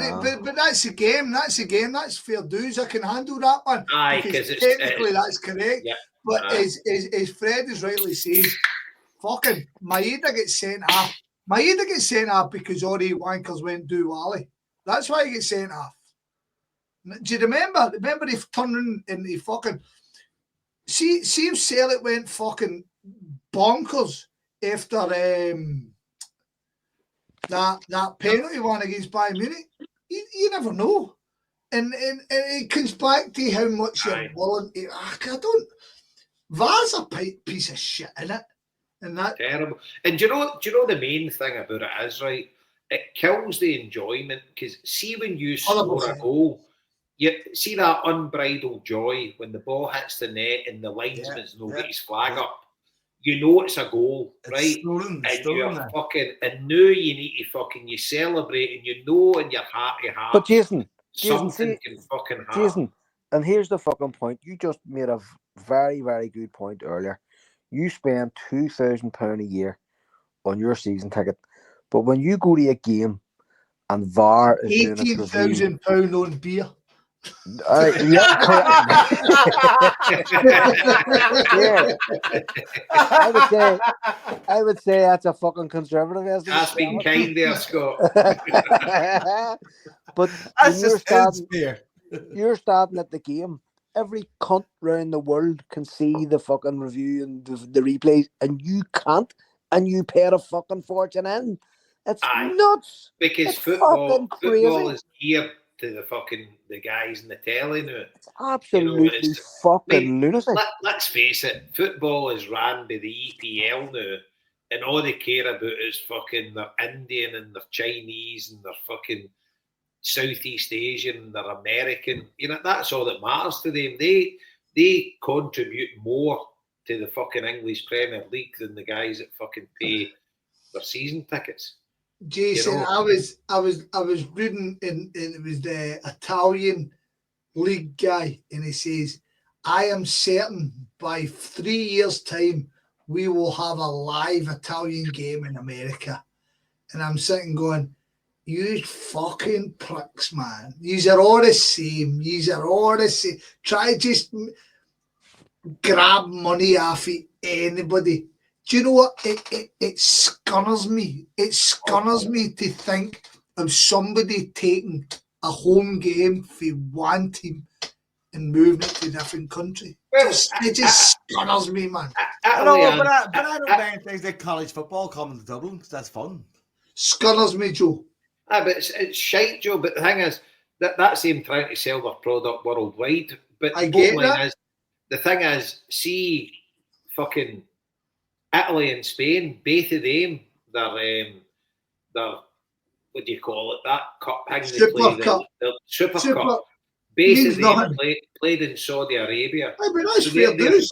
that's a game. That's a game. That's fair dues. I can handle that one. Aye, because because technically that's correct. Yeah. But Aye. as Fred is rightly says, fucking Maeda gets sent off. Maeda gets sent off because all the wankers went do Wally. That's why he gets sent off. Do you remember? Remember they turned in and he fucking see if Celtic went fucking bonkers after that penalty one against Bayern Munich. You never know. And it comes back to how much you're Aye. willing to. I don't. VAR's a piece of shit, innit? And that terrible. And do you know the main thing about it is, right? It kills the enjoyment because see when you score 100%. a goal, you see that unbridled joy when the ball hits the net and the linesman's not got his flag up. You know it's a goal, right? Stolen, And stolen you're now. fucking, and now you need to fucking, you celebrate and you know in your heart to heart But Jason, something see, can fucking happen. Jason, and here's the fucking point. You just made a very, very good point earlier. You spend £2,000 a year on your season ticket, but when you go to a game and VAR is doing its review, £18,000 on beer. yeah, yeah. I would say that's a fucking conservative estimate. That's been kind there, Scott. But That's when just his beer. you're starting at the game, every cunt round the world can see the fucking review and the replays, and you can't, and you pay a fucking fortune in. It's Aye. nuts. Because It's football fucking crazy. is geared to the guys in the telly now. It's absolutely it's- fucking lunacy. Let's face it, football is ran by the EPL now, and all they care about is fucking their Indian and their Chinese and their fucking Southeast Asian and their American. You know, that's all that matters to them. They contribute more to the fucking English Premier League than the guys that fucking pay their season tickets. Jason, You know. I was reading and it was the Italian league guy, and he says, I am certain by 3 years' time we will have a live Italian game in America. And I'm sitting going, you fucking pricks, man. Yous are all the same. Yous are all the same. Try just grab money off of anybody. Do you know what? It scunners me. It scunners me to think of somebody taking a home game for one team and moving it to a different country. Well, It just scunners me, man. I know, but I don't mind things like college football coming to Dublin because that's fun. Scunners me, Joe. But it's shite, Joe. But the thing is, that's them trying to sell their product worldwide. But I the get bottom line that. is, the thing is, see, fucking Italy and Spain, both of them, they're what do you call it? That cup thing they Super play, Cup. the Super Super Cup. Both means of them nothing. played in Saudi Arabia. I mean, that's So fair dues.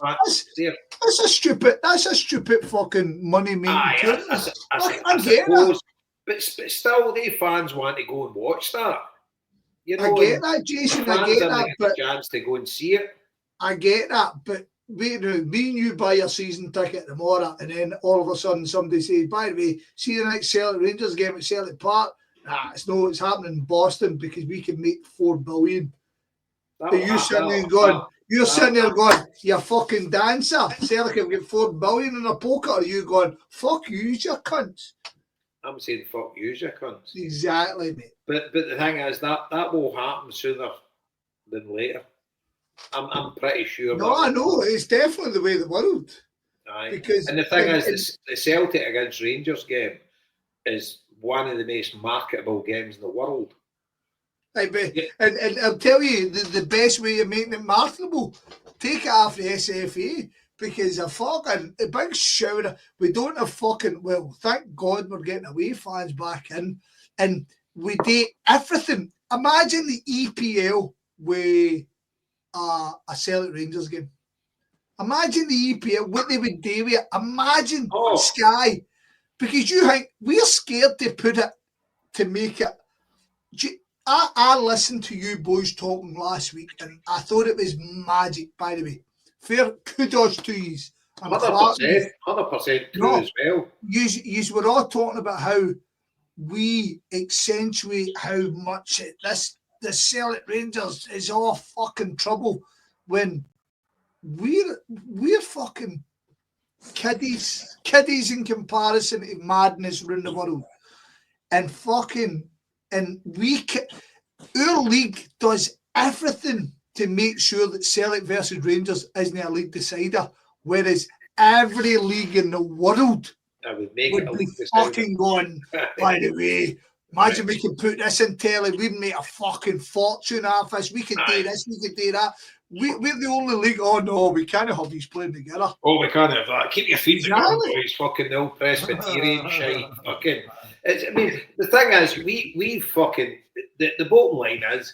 they're- That's a stupid fucking money making Aye, tournament. I I get that. suppose, but still, they fans want to go and watch that. You know, I get and that, Jason. fans I get are that, getting but a chance to go and see it. I get that, but me and you buy your season ticket tomorrow, and then all of a sudden somebody says, "By the way, see the next Celtic Rangers game at Celtic Park." It's happening in Boston because we can make $4 billion. Are you sitting there going, you're sitting there going, you fucking dancer. Celtic have got $4 billion in a pocket. Are you going, fuck you, you cunts? I'm saying fuck you, you cunts. Exactly, mate. But the thing is that will happen sooner than later. I'm pretty sure. No, I know. It's definitely the way of the world. Aye. Because And the thing is, the Celtic against Rangers game is one of the most marketable games in the world. And I'll tell you, the best way of making it marketable, take it off the SFA, because a big shower. We don't have fucking, well, thank God we're getting away fans back in, and we do everything. Imagine the EPL with a Celtic Rangers game. Imagine the EPL, what they would do with it. Imagine Sky, because you think we're scared to put it, to make it. I listened to you boys talking last week, and I thought it was magic, by the way. Fair kudos to you. 100% true as well. You were all talking about how we accentuate how much the Celtic Rangers is all fucking trouble when we're fucking kiddies in comparison to madness around the world. And our league does everything to make sure that Celtic versus Rangers isn't a league decider, whereas every league in the world would make would it a be league decider. fucking going, by the way, imagine we could put this in telly, we'd make a fucking fortune off us, we could do this, we could do that. We're the only league, oh no, we can't have these playing together. Oh, we can't have that. Keep your feet together, boys. Fucking no Presbyterian shite. Fucking. I mean, the thing is, we fucking. The bottom line is,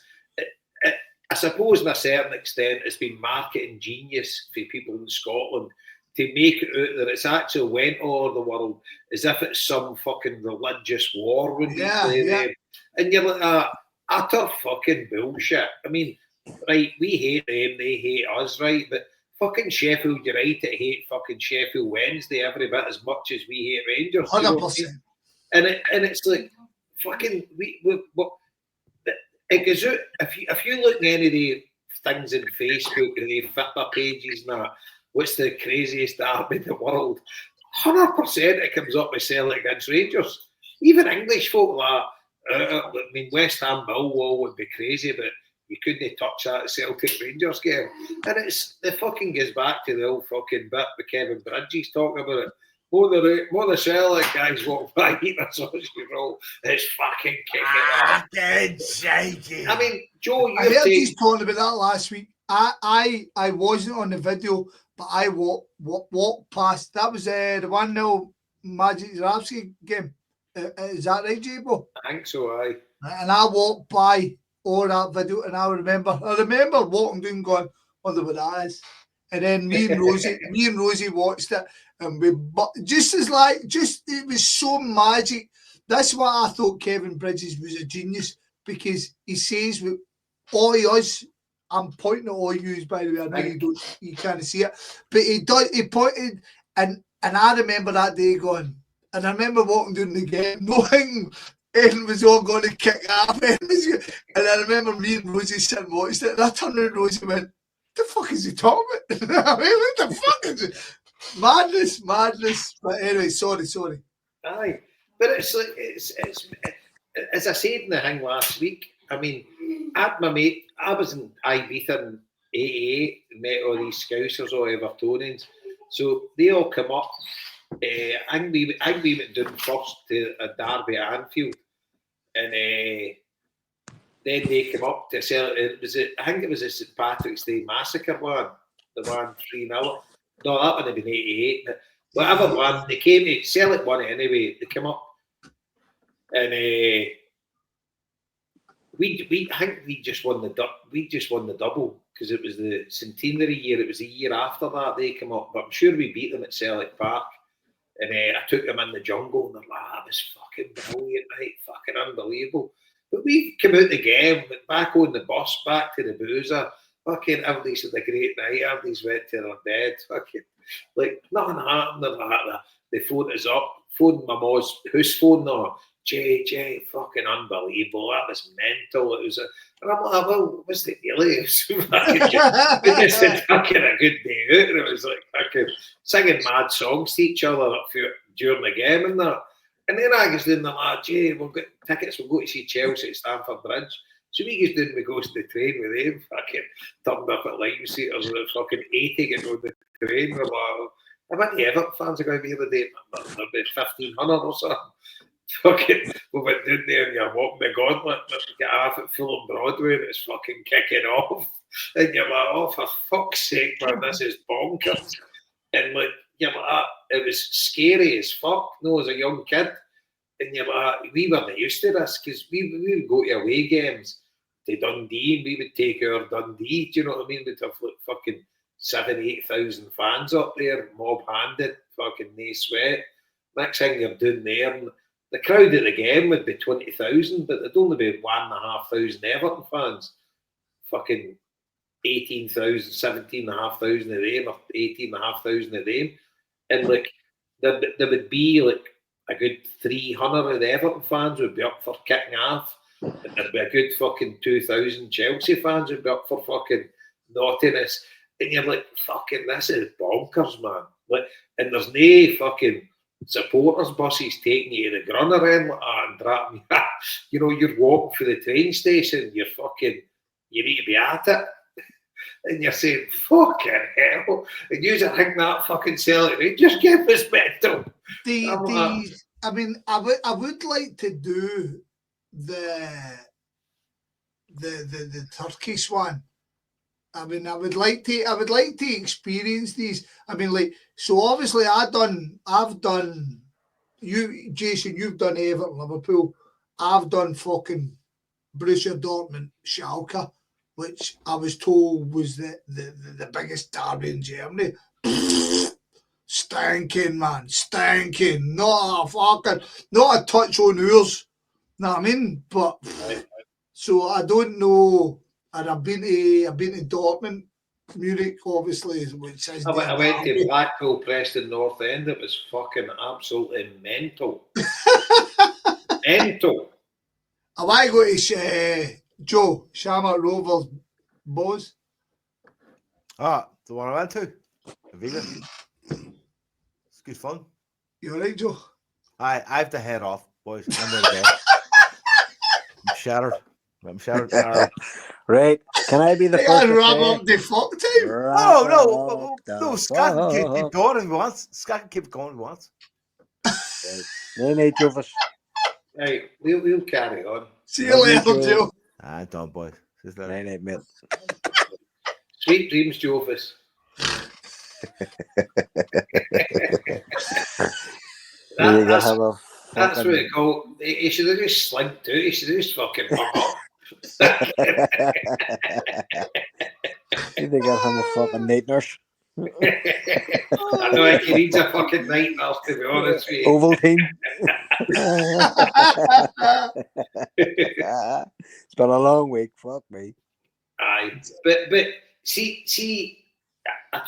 I suppose to a certain extent, it's been marketing genius for people in Scotland to make it out that it's actually went all over the world as if it's some fucking religious war when we play them. And you're like, utter fucking bullshit. I mean, right, we hate them, they hate us, right? But fucking Sheffield United hate fucking Sheffield Wednesday every bit as much as we hate Rangers. 100%. You know? And it's like, fucking, it goes out, if you look at any of the things in Facebook and the Fitbit pages and that, what's the craziest derby in the world? 100% it comes up with Celtic against Rangers. Even English folk like, I mean, West Ham Millwall would be crazy, but you couldn't touch that Celtic Rangers game. And it fucking goes back to the old fucking bit with Kevin Bridges talking about it. More the Celtic guys walk by eating a sausage roll. It's fucking kicking. I mean, Joe, I heard he's talking about that last week. I wasn't on the video, but I walked past. That was the 1-0 Magic Zarabski game. Is that right, J-Bo? I think so, aye. And I walked by all that video, and I remember walking down going, wonder what that is. And then me and Rosie watched it, and it was so magic. That's why I thought Kevin Bridges was a genius, because he says with all of us, I'm pointing at all yous, by the way, I know you can't see it, but he pointed, and And I remember that day going, and I remember walking down the game, knowing Ed was all going to kick off. And I remember me and Rosie sitting and watched it, and I turned around and Rosie went, the fuck is he talking about? I mean, what the fuck is it? Madness. But anyway, sorry. Aye, but it's like it's as I said in the thing last week. I mean, at my mate, I was in Ibiza in '88 and met all these Scousers or Evertonians. So they all come up. I think we went down first to a derby at Anfield, and then they came up to sell. I think it was a St Patrick's Day massacre one, the one 3-0. No, that would have been '88. Whatever one, they came to sell it one anyway. They came up, and I think we just won the double because it was the centenary year. It was the year after that they came up, but I'm sure we beat them at Celtic Park. And I took them in the jungle, and they're like, that was fucking brilliant, right? Fucking unbelievable. But we came out the game, went back on the bus, back to the boozer. Fucking everybody's had a great night. Everybody's went to their bed. Fucking like nothing happened. They phoned us up, phoned my mom's house phone. No, Jay, fucking unbelievable. That was mental. It was, and I'm like, well, was it really? We just had fucking a good day out, and it was like fucking singing mad songs to each other during the game and that. And then I was doing the lad, Jay, we'll get tickets, we'll go to see Chelsea at Stamford Bridge. So we just didn't go to the train with him, fucking turned up at Lime Seaters at fucking 80 getting on the train. We're like, how many Everton fans are going to be here today? There'll be 1,500 or something. Fucking, we went down there and you're walking the gauntlet, get off at Fulham Broadway and it's fucking kicking off. And you're like, oh, for fuck's sake, man, this is bonkers. And like, you're like, it was scary as fuck, no, as a young kid. And you're like, we weren't used to this because we would go to away games to Dundee and we would take our Dundee, do you know what I mean? We'd have like fucking 7,000-8,000 fans up there, mob handed, fucking no sweat. Next thing you're doing there, and the crowd at the game would be 20,000, but there'd only be 1,500 Everton fans. Fucking 18,000, 17,500 of them, or 18,500 of them. And like, there would be like a good 300 of the Everton fans would be up for kicking off. And there'd be a good fucking 2,000 Chelsea fans would be up for fucking naughtiness. And you're like, fucking, this is bonkers, man. Like, and there's no fucking supporters buses taking you to the Grunner end like that and dropping you. You know, you're walking for the train station, you need to be at it. And you're saying, fucking hell. And you just think that fucking Celtic Rangers game was mental. I mean, I would like to do the Turkish one. I mean, I would like to experience these. I mean, like, so obviously I've done you, Jason, you've done Everton, Liverpool. I've done fucking Borussia Dortmund, Schalke, which I was told was the biggest derby in Germany. Stinking, man, stinking. Not a touch on ours. Know what I mean? But so I don't know. And I've been to Dortmund, Munich, obviously, which is. I went to Blackpool, Preston North End. It was fucking absolutely mental. Mental. I want to go to Joe Shamrock Rovers, boys. Ah, the one I went to. Aviva. It's good fun. You all right, Joe? I have to head off, boys. I'm ready to go. I'm shattered. Right. Can I be the first? I wrap up the fuck time. No. Scott can keep going if he wants. Scott can keep going if he wants. No, Jovers. Right, we'll carry on. See you later, Joe. Don't, boys. Night, mate. Sweet dreams, Jofus. That's what it called. He should have just slinked out. He should have just fucking hung up. You think I'd have a fucking night nurse? I know he needs a fucking night nurse, to be honest with you. Ovaltine. It's been a long week. Fuck me. Aye, but see, I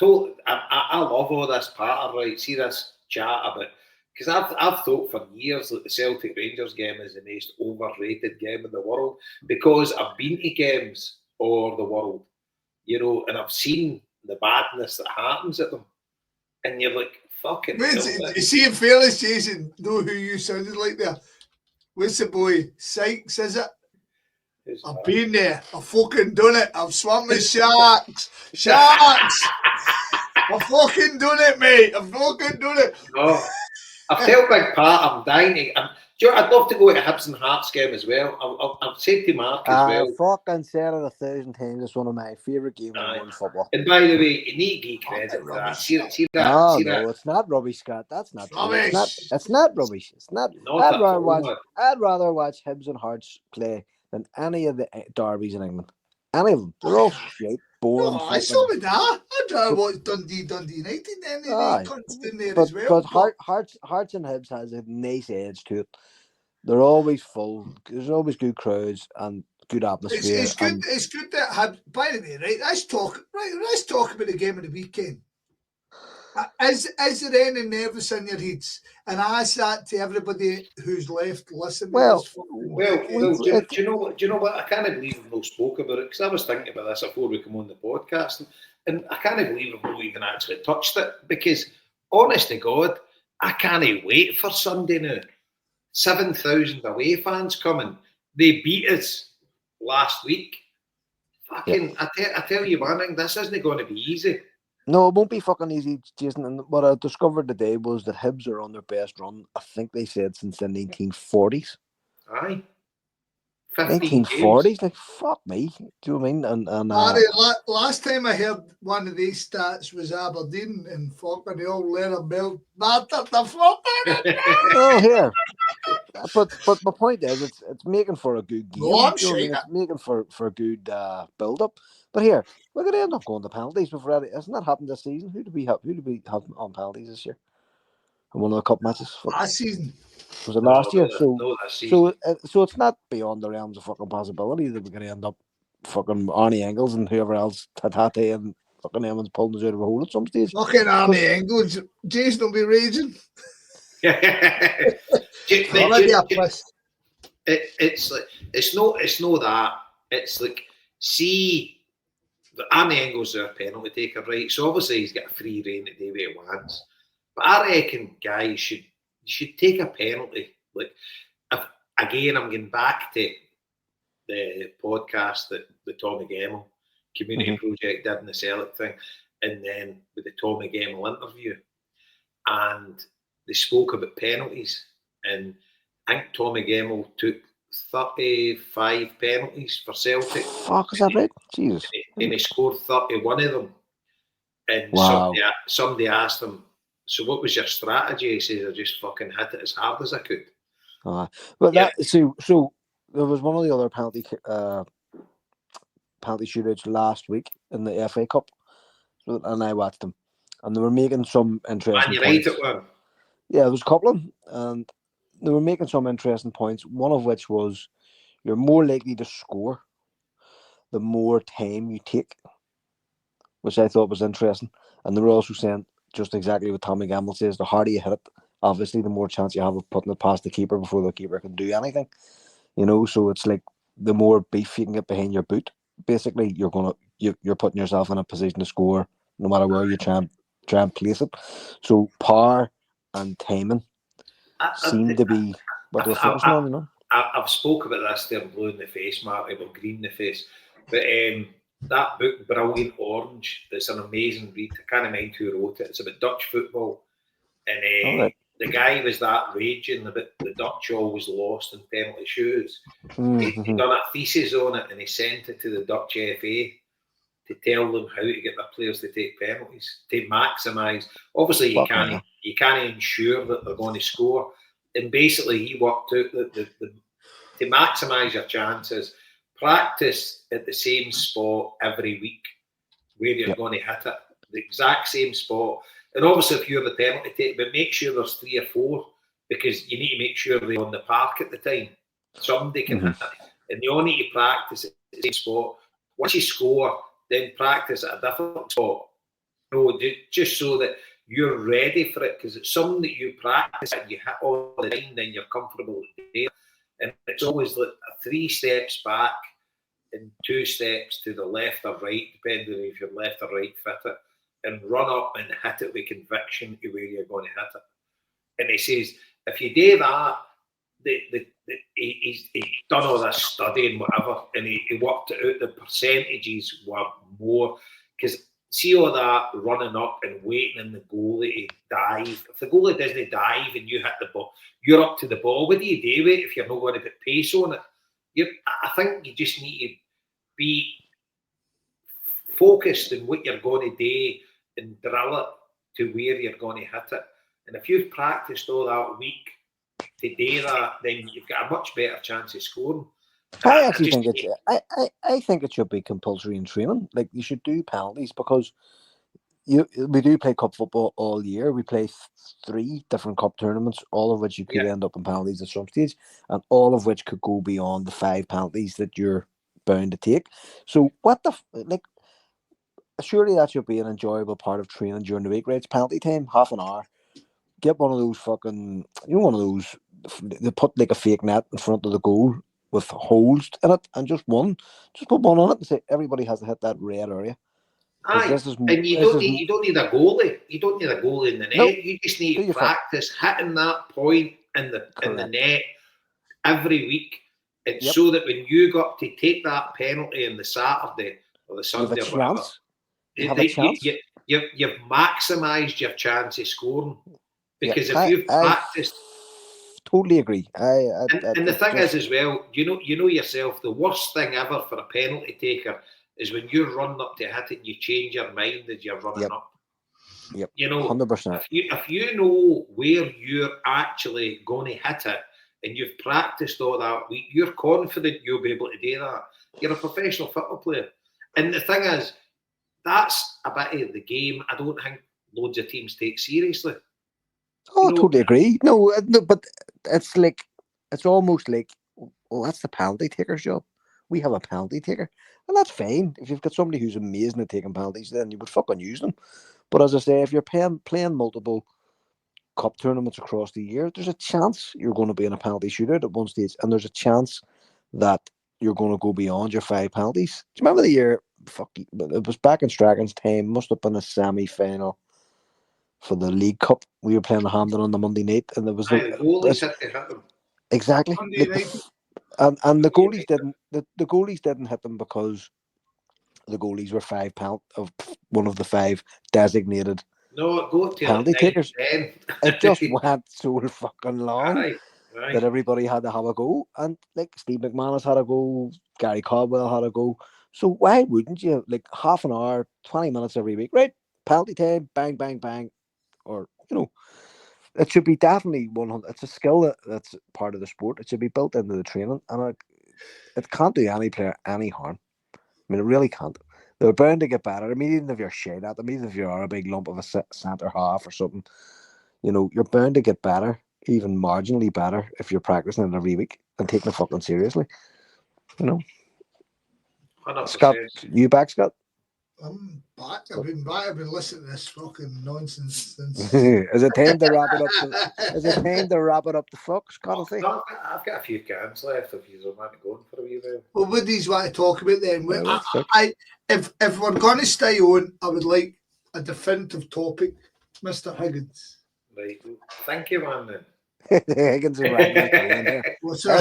love all this pattern, right? See this chat about, because I've thought for years that the Celtic Rangers game is the most overrated game in the world, because I've been to games all over the world, and I've seen the badness that happens at them, and you're like, fucking Wait, hell. you see, in fairness, Jason, know who you sounded like there? What's the boy? Sykes, is it? Who's I've that? been there. I've fucking done it. I've swum with sharks. Sharks! I've fucking done it, mate. I've fucking done it. No. I've told Big Pat I'm dying to. I'd love to go to a Hibs and Hearts game as well. I've said to Mark as well. Fucking said it 1,000 times. It's one of my favourite games in Aye. world football. And by the way, you need to give credit Fucking for that. rubbish. See No, that? it's not rubbish, Scott. That's not true. Rubbish. It's not rubbish. It's not. Not I'd at rather all, watch. man. I'd rather watch Hibs and Hearts play than any of the derbies in England. Any of them. They're all shit, boring. No, I saw with that. I'd rather watch Dundee United then. They Aye. cunts in there But as well. Hearts and Hibs has a nice edge to it. They're always full. There's always good crowds and good atmosphere. It's good. It's good that had. By the way, right? Let's talk about the game of the weekend. Is there any nervous in your heads? And I ask that to everybody who's left listening. Well, to this Well, fucking do you know what? I can't believe we've not spoke about it, because I was thinking about this before we come on the podcast, and I can't believe we've not even actually touched it, because, honest to God, I can't wait for Sunday now. 7,000 away fans coming. They beat us last week. Fucking, I tell you one thing, this isn't going to be easy. No, it won't be fucking easy, Jason. And what I discovered today was that Hibs are on their best run, I think they said, since the 1940s. Aye. 15 games. 1940s? Like, fuck me. Do you know what I mean? And Barry, last time I heard one of these stats was Aberdeen, and fucking they all let a belt battered the fucking. oh, here. But my point is, it's making for a good game. No, I'm Do you know what I mean? sure. It's making for a good build up. But here, we're going to end up going to penalties before it. Hasn't that happened this season? Who do we have on penalties this year? In one of the cup matches? Last season. Was it last year? No, this season. So it's not beyond the realms of fucking possibility that we're going to end up fucking Arnie Engels and whoever else, Tatate and fucking Emmons pulling us out of a hole at some stage. Fucking Arnie Engels. Jason will be raging. It's like it's no that. It's like, see, the Arnie Engels is a penalty taker, right? So obviously he's got a free rein to do what he wants. But I reckon guys should take a penalty. Like, again, I'm getting back to the podcast that the Tommy Gemmell community project did in the Celtic thing, and then with the Tommy Gemmell interview, and they spoke about penalties, and I think Tommy Gemmell took 35 penalties for Celtic. Fuck, is that right? Jesus. And he scored 31 of them. And wow. somebody asked him, so what was your strategy? He says, I just fucking hit it as hard as I could. But so there was one of the other penalty shootouts last week in the FA Cup, and I watched them, and they were making some interesting points. Yeah, there was a couple of them, and they were making some interesting points, one of which was you're more likely to score the more time you take, which I thought was interesting. And they were also saying just exactly what Tommy Gemmell says, the harder you hit it, obviously the more chance you have of putting it past the keeper before the keeper can do anything. So it's like the more beef you can get behind your boot, basically you're putting yourself in a position to score no matter where you try and place it. So power and timing seem to be what they're focusing on, I've spoke about this there, blue in the face, Marty, or green in the face. But that book, Brilliant Orange, it's an amazing read. I can't mind who wrote it. It's about Dutch football. And the guy was that raging about the Dutch always lost in penalty shootouts. He done a thesis on it, and he sent it to the Dutch FA to tell them how to get their players to take penalties, to maximise. Obviously, you can't ensure that they're going to score. And basically, he worked out that to maximise your chances, practice at the same spot every week where you're going to hit it, the exact same spot. And obviously, if you're the penalty taker, but make sure there's 3 or 4, because you need to make sure they're on the park at the time. Somebody can hit it. And you only need to practice at the same spot. Once you score, then practice at a different spot. Just so that you're ready for it because it's something that you practice and you hit all the time, then you're comfortable there. And it's always like 3 steps back and 2 steps to the left or right, depending if you're left or right footed, and run up and hit it with conviction to where you're going to hit it. And he says, if you do that, he's done all this study and whatever, and he worked it out. The percentages were more because see all that running up and waiting in the goalie to dive. If the goalie doesn't dive and you hit the ball, you're up to the ball. What do you do with it if you're not going to put pace on it? I think you just need to be focused on what you're going to do and drill it to where you're going to hit it. And if you've practiced all that week to do that, then you've got a much better chance of scoring. I actually think I think it should be compulsory in training. Like you should do penalties because we do play cup football all year. We play 3 different cup tournaments, all of which you could end up in penalties at some stage, and all of which could go beyond the 5 penalties that you're bound to take. So what the like? Surely that should be an enjoyable part of training during the week, right? It's penalty time, half an hour. Get one of those fucking, one of those. They put like a fake net in front of the goal with holes in it, and just put one on it and say everybody has to hit that red area. Aye, and you don't need a goalie. You don't need a goalie in the net. Nope. You just need to practice hitting that point in the net every week. It's so that when you got to take that penalty on the Saturday or the Sunday, you've maximised your chance of scoring. Because if you've practiced, totally agree. And the thing is as well, you know yourself. The worst thing ever for a penalty taker is when you're running up to hit it, and you change your mind as you're running up. Yep. 100%. If you know where you're actually going to hit it, and you've practiced all that week, you're confident you'll be able to do that. You're a professional football player, and the thing is, that's a bit of the game. I don't think loads of teams take seriously. Oh, I totally agree. No, but it's almost like, well, that's the penalty taker's job. We have a penalty taker, and that's fine. If you've got somebody who's amazing at taking penalties, then you would fucking use them. But as I say, if you're playing multiple cup tournaments across the year, there's a chance you're going to be in a penalty shootout at one stage, and there's a chance that you're going to go beyond your 5 penalties. Do you remember the year? It was back in Strachan's time. Must have been a semi-final for the League Cup. We were playing Hampden on the Monday night, and there was exactly, and the goalies didn't. The goalies didn't hit them because the goalies were 5 pound of one of the 5 designated penalty takers. It just went so fucking long that everybody had to have a go, and like Steve McManus had a go, Gary Caldwell had a go. So why wouldn't you, like, half an hour, 20 minutes every week, right? Penalty time, bang, bang, bang. Or, it should be definitely 100. It's a skill that's part of the sport. It should be built into the training, and it can't do any player any harm. I mean, it really can't. They're bound to get better. I mean, even if you're shit at them, even if you are a big lump of a centre half or something, you're bound to get better, even marginally better, if you're practicing it every week and taking it fucking seriously. 100%. Scott, you back, Scott? I'm back. I've been back. I've been listening to this fucking nonsense since. Is it time to wrap it up? Is it time to wrap it up? The fuck, Scott? I've got a few cans left. If you don't want to go for a wee while. Well, what do you want to talk about then? If we're going to stay on, I would like a definitive topic, Mr. Higgins. Right. Thank you, man. Then. Higgins is right. What's up?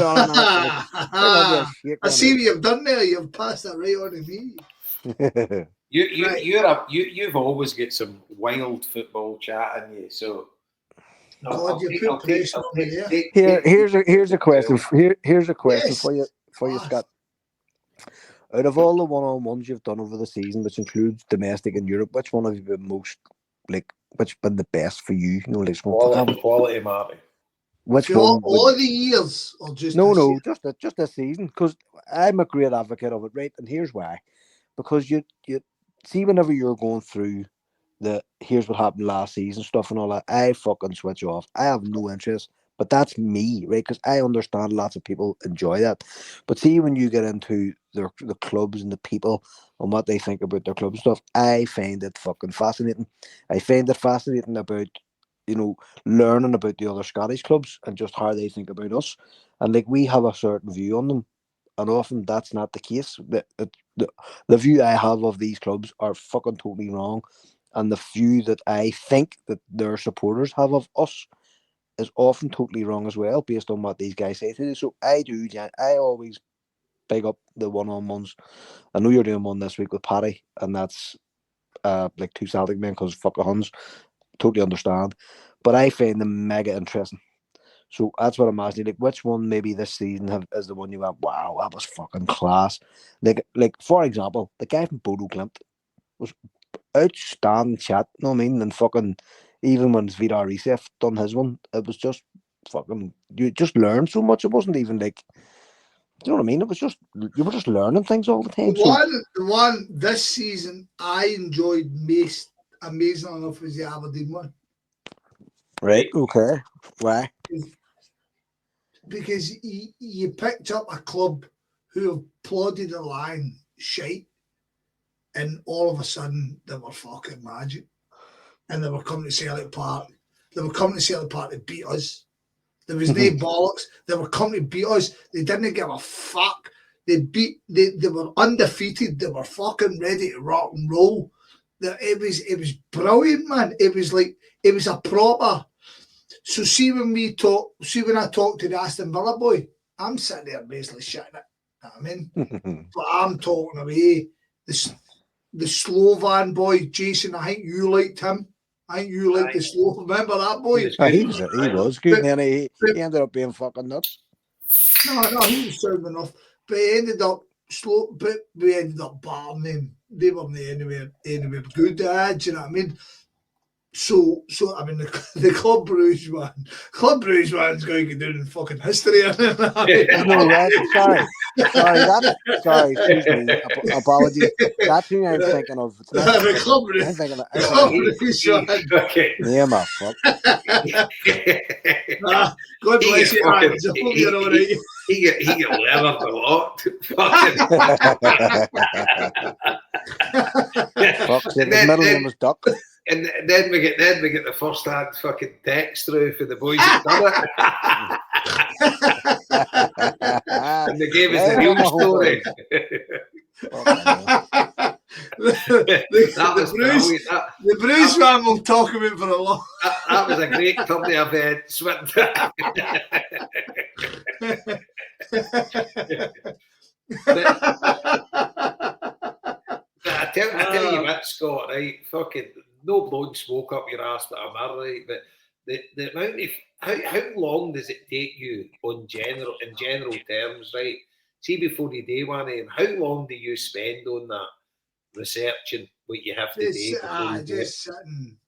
I see what you've done there. You've passed that right on to me. You've always got some wild football chat in you. So here's a question. Here's a question for you, Scott. Out of all the one-on-ones you've done over the season, which includes domestic and Europe, which one have you been most which been the best for you? Quality, Marty. Which one? All the years, or just just this season? Because I'm a great advocate of it, right? And here's why: because you see, whenever you're going through here's what happened last season stuff and all that, I fucking switch off. I have no interest, but that's me, right? Because I understand lots of people enjoy that. But see, when you get into the clubs and the people and what they think about their club and stuff. I find it fucking fascinating. I find it fascinating about, learning about the other Scottish clubs and just how they think about us. And like we have a certain view on them, and often that's not the case. The view I have of these clubs are fucking totally wrong, and the view that I think that their supporters have of us is often totally wrong as well, based on what these guys say to you. So I do, I always big up the one-on-ones. I know you're doing one this week with Paddy, and that's like two Celtic men because fuck the Huns. Totally understand, but I find them mega interesting. So that's what I'm asking. Like, which one maybe this season is the one you went, wow, that was fucking class? Like for example, the guy from Bodo Glimt was outstanding chat. You know what I mean? And fucking even when Vidar Isef done his one, it was just fucking you just learned so much. It wasn't even like, you know what I mean? It was just you were just learning things all the time. The one this season I enjoyed most amazing enough was the Aberdeen one. Right. Okay. Why? Because you picked up a club who have plodded the line shite, and all of a sudden they were fucking magic, and they were coming to Celtic Park. They were coming to Celtic Park to beat us. There was no bollocks. They were coming to beat us. They didn't give a fuck. They were undefeated. They were fucking ready to rock and roll. It was brilliant, man. It was a proper. So when I talk to the Aston Villa boy, I'm sitting there basically shitting it. You know what I mean? But I'm talking away. The Slovan boy, Jason, I think you liked him. I think you liked the Slovan. Remember that boy? He was good, and then he ended up being fucking nuts. No, he was sound enough. But he ended up slow, but we ended up battering them. They weren't anywhere good, do you know what I mean? So I mean, the Club Bruges one's going to get down in fucking history. No, right? Sorry, excuse me. Apologies. That's who I'm thinking of. It's not the Club Bruges. I'm thinking of one. Okay. Yeah, my fuck. God bless you, man. I hope you're all right. He get levered a lot. Fuck, his middle name was Duck. And then we get the first hand fucking text through for the boys that done it. And they gave us the real story. The Bruce man will talk about for a long. That was a great company event. I tell you what, Scott, right? Fucking no blowing smoke up your ass, but I'm right. But the amount of how long does it take you in general terms, right? See, before you do one, how long do you spend on that researching what you have to do? Just sitting.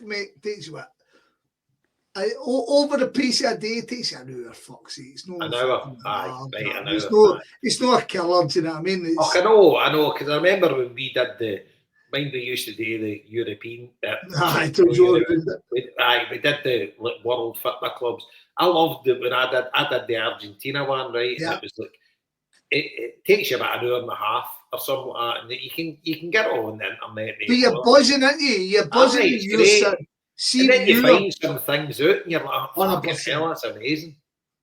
Mate, takes you what? Over the piece of a day, it takes you an hour. Fuck's sake, it's no. An hour, an hour. It's not a killer. Do you know what I mean? I know, because I remember when we did we used to do the European. I told you. We did the World Football Clubs. I loved it when I did the Argentina one, right? Yeah. And it was like it takes you about an hour and a half or something like that, and you can get it on the internet. But you're buzzing, aren't you? You're buzzing. And then you find some things out, and you're like, "Oh, hell, that's amazing."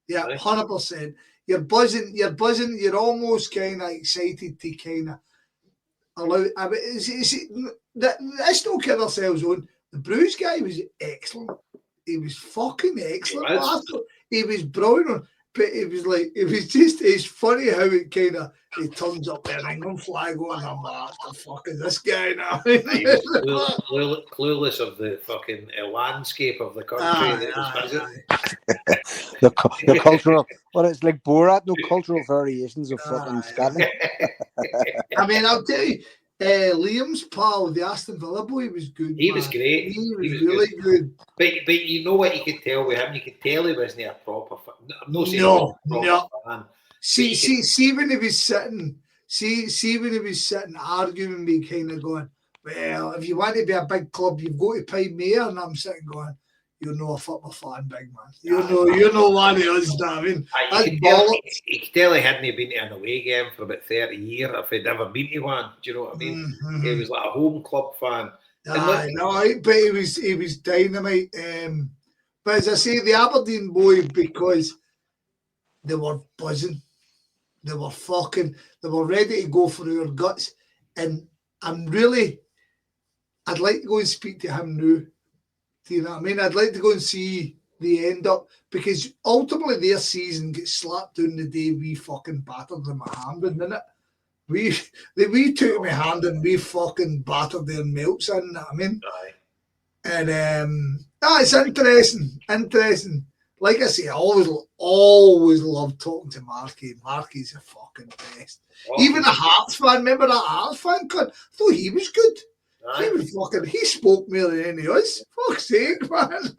Yeah, 100%. You're buzzing. You're almost kind of excited to kind of allow. I mean, let's not kid ourselves on. The Bruce guy was excellent. He was fucking excellent. He was brilliant. But it's funny how it kind of he turns up an England flag on. I'm like, what the fuck is this guy now? He was clueless of the fucking landscape of the country that was visiting. the cultural, well, it's like Borat, no cultural variations of fucking Scotland. I mean, I'll tell you, Liam's pal, the Aston Villa boy, was good. He was great. He was really good. But you know what you could tell with him? You could tell he wasn't a proper fan. No. Fan. See when he was sitting, when he was sitting arguing with me, kind of going, well, if you want to be a big club, you've got to pay more. And I'm sitting going, you're not a football fan, big man. You're no one of us, I mean, that's bollocks. You could tell he hadn't been to an away game for about 30 years if he'd ever been to one. Do you know what I mean? Mm-hmm. He was like a home club fan. Aye, no, but he was dynamite. But as I say, the Aberdeen boy, because they were buzzing, they were ready to go for our guts, and I'd like to go and speak to him now. Do you know what I mean? I'd like to go and see the end up, because ultimately their season gets slapped down the day we fucking battered them at Hampden, didn't it? We took my hand and we fucking battered their melts in, you know what I mean? Aye. And it's interesting. Like I say, I always loved talking to Marky. Marky's the fucking best. Even a Hearts fan, remember that Hearts fan? I thought he was good. He spoke more than any of us. Fuck's sake, man.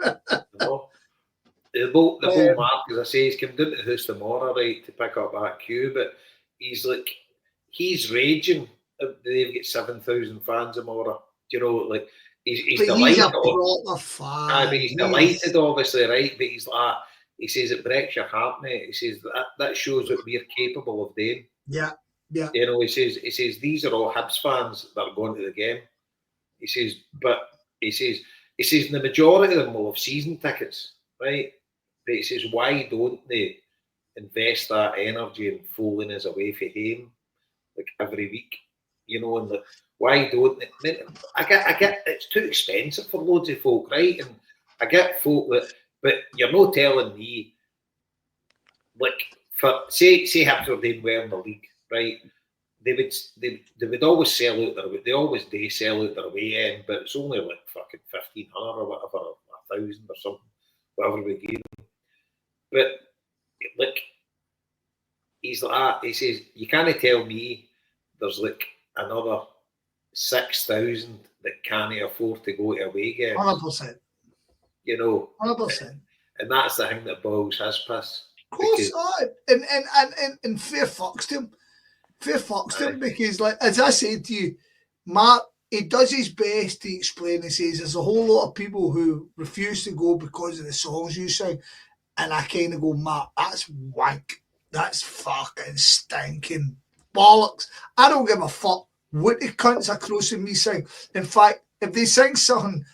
The whole Mark, as I say, he's come down to the house tomorrow, right, to pick up that cue, but he's raging. They've got 7,000 fans tomorrow. You know, like he's delighted. He's a proper fan. But he's delighted, obviously, right? But he's like, he says it breaks your heart, mate. He says that shows what we're capable of doing. Yeah. You know, he says these are all Hibs fans that are going to the game. He says the majority of them will have season tickets, right? But he says, why don't they invest that energy in fooling us away from home, like every week? You know, and why don't they? I get it's too expensive for loads of folk, right? And I get folk that, but you're not telling me, like, for say Hibs were doing well in the league, right? They would always sell out they sell out their way end, but it's only like fucking 1,500 or whatever, or 1,000 or something, whatever we give them. But like he's like that, he says, you can't tell me there's like another 6,000 that can't afford to go to away games. 100%. You know, 100%. And that's the thing that boils his piss. Of course, and fair fucks to him. Fair fucks to him, because, like, as I said to you, Mark, he does his best to explain. He says there's a whole lot of people who refuse to go because of the songs you sing. And I kind of go, Mark, that's wank. That's fucking stinking bollocks. I don't give a fuck what the cunts across from me sing. In fact, if they sing something,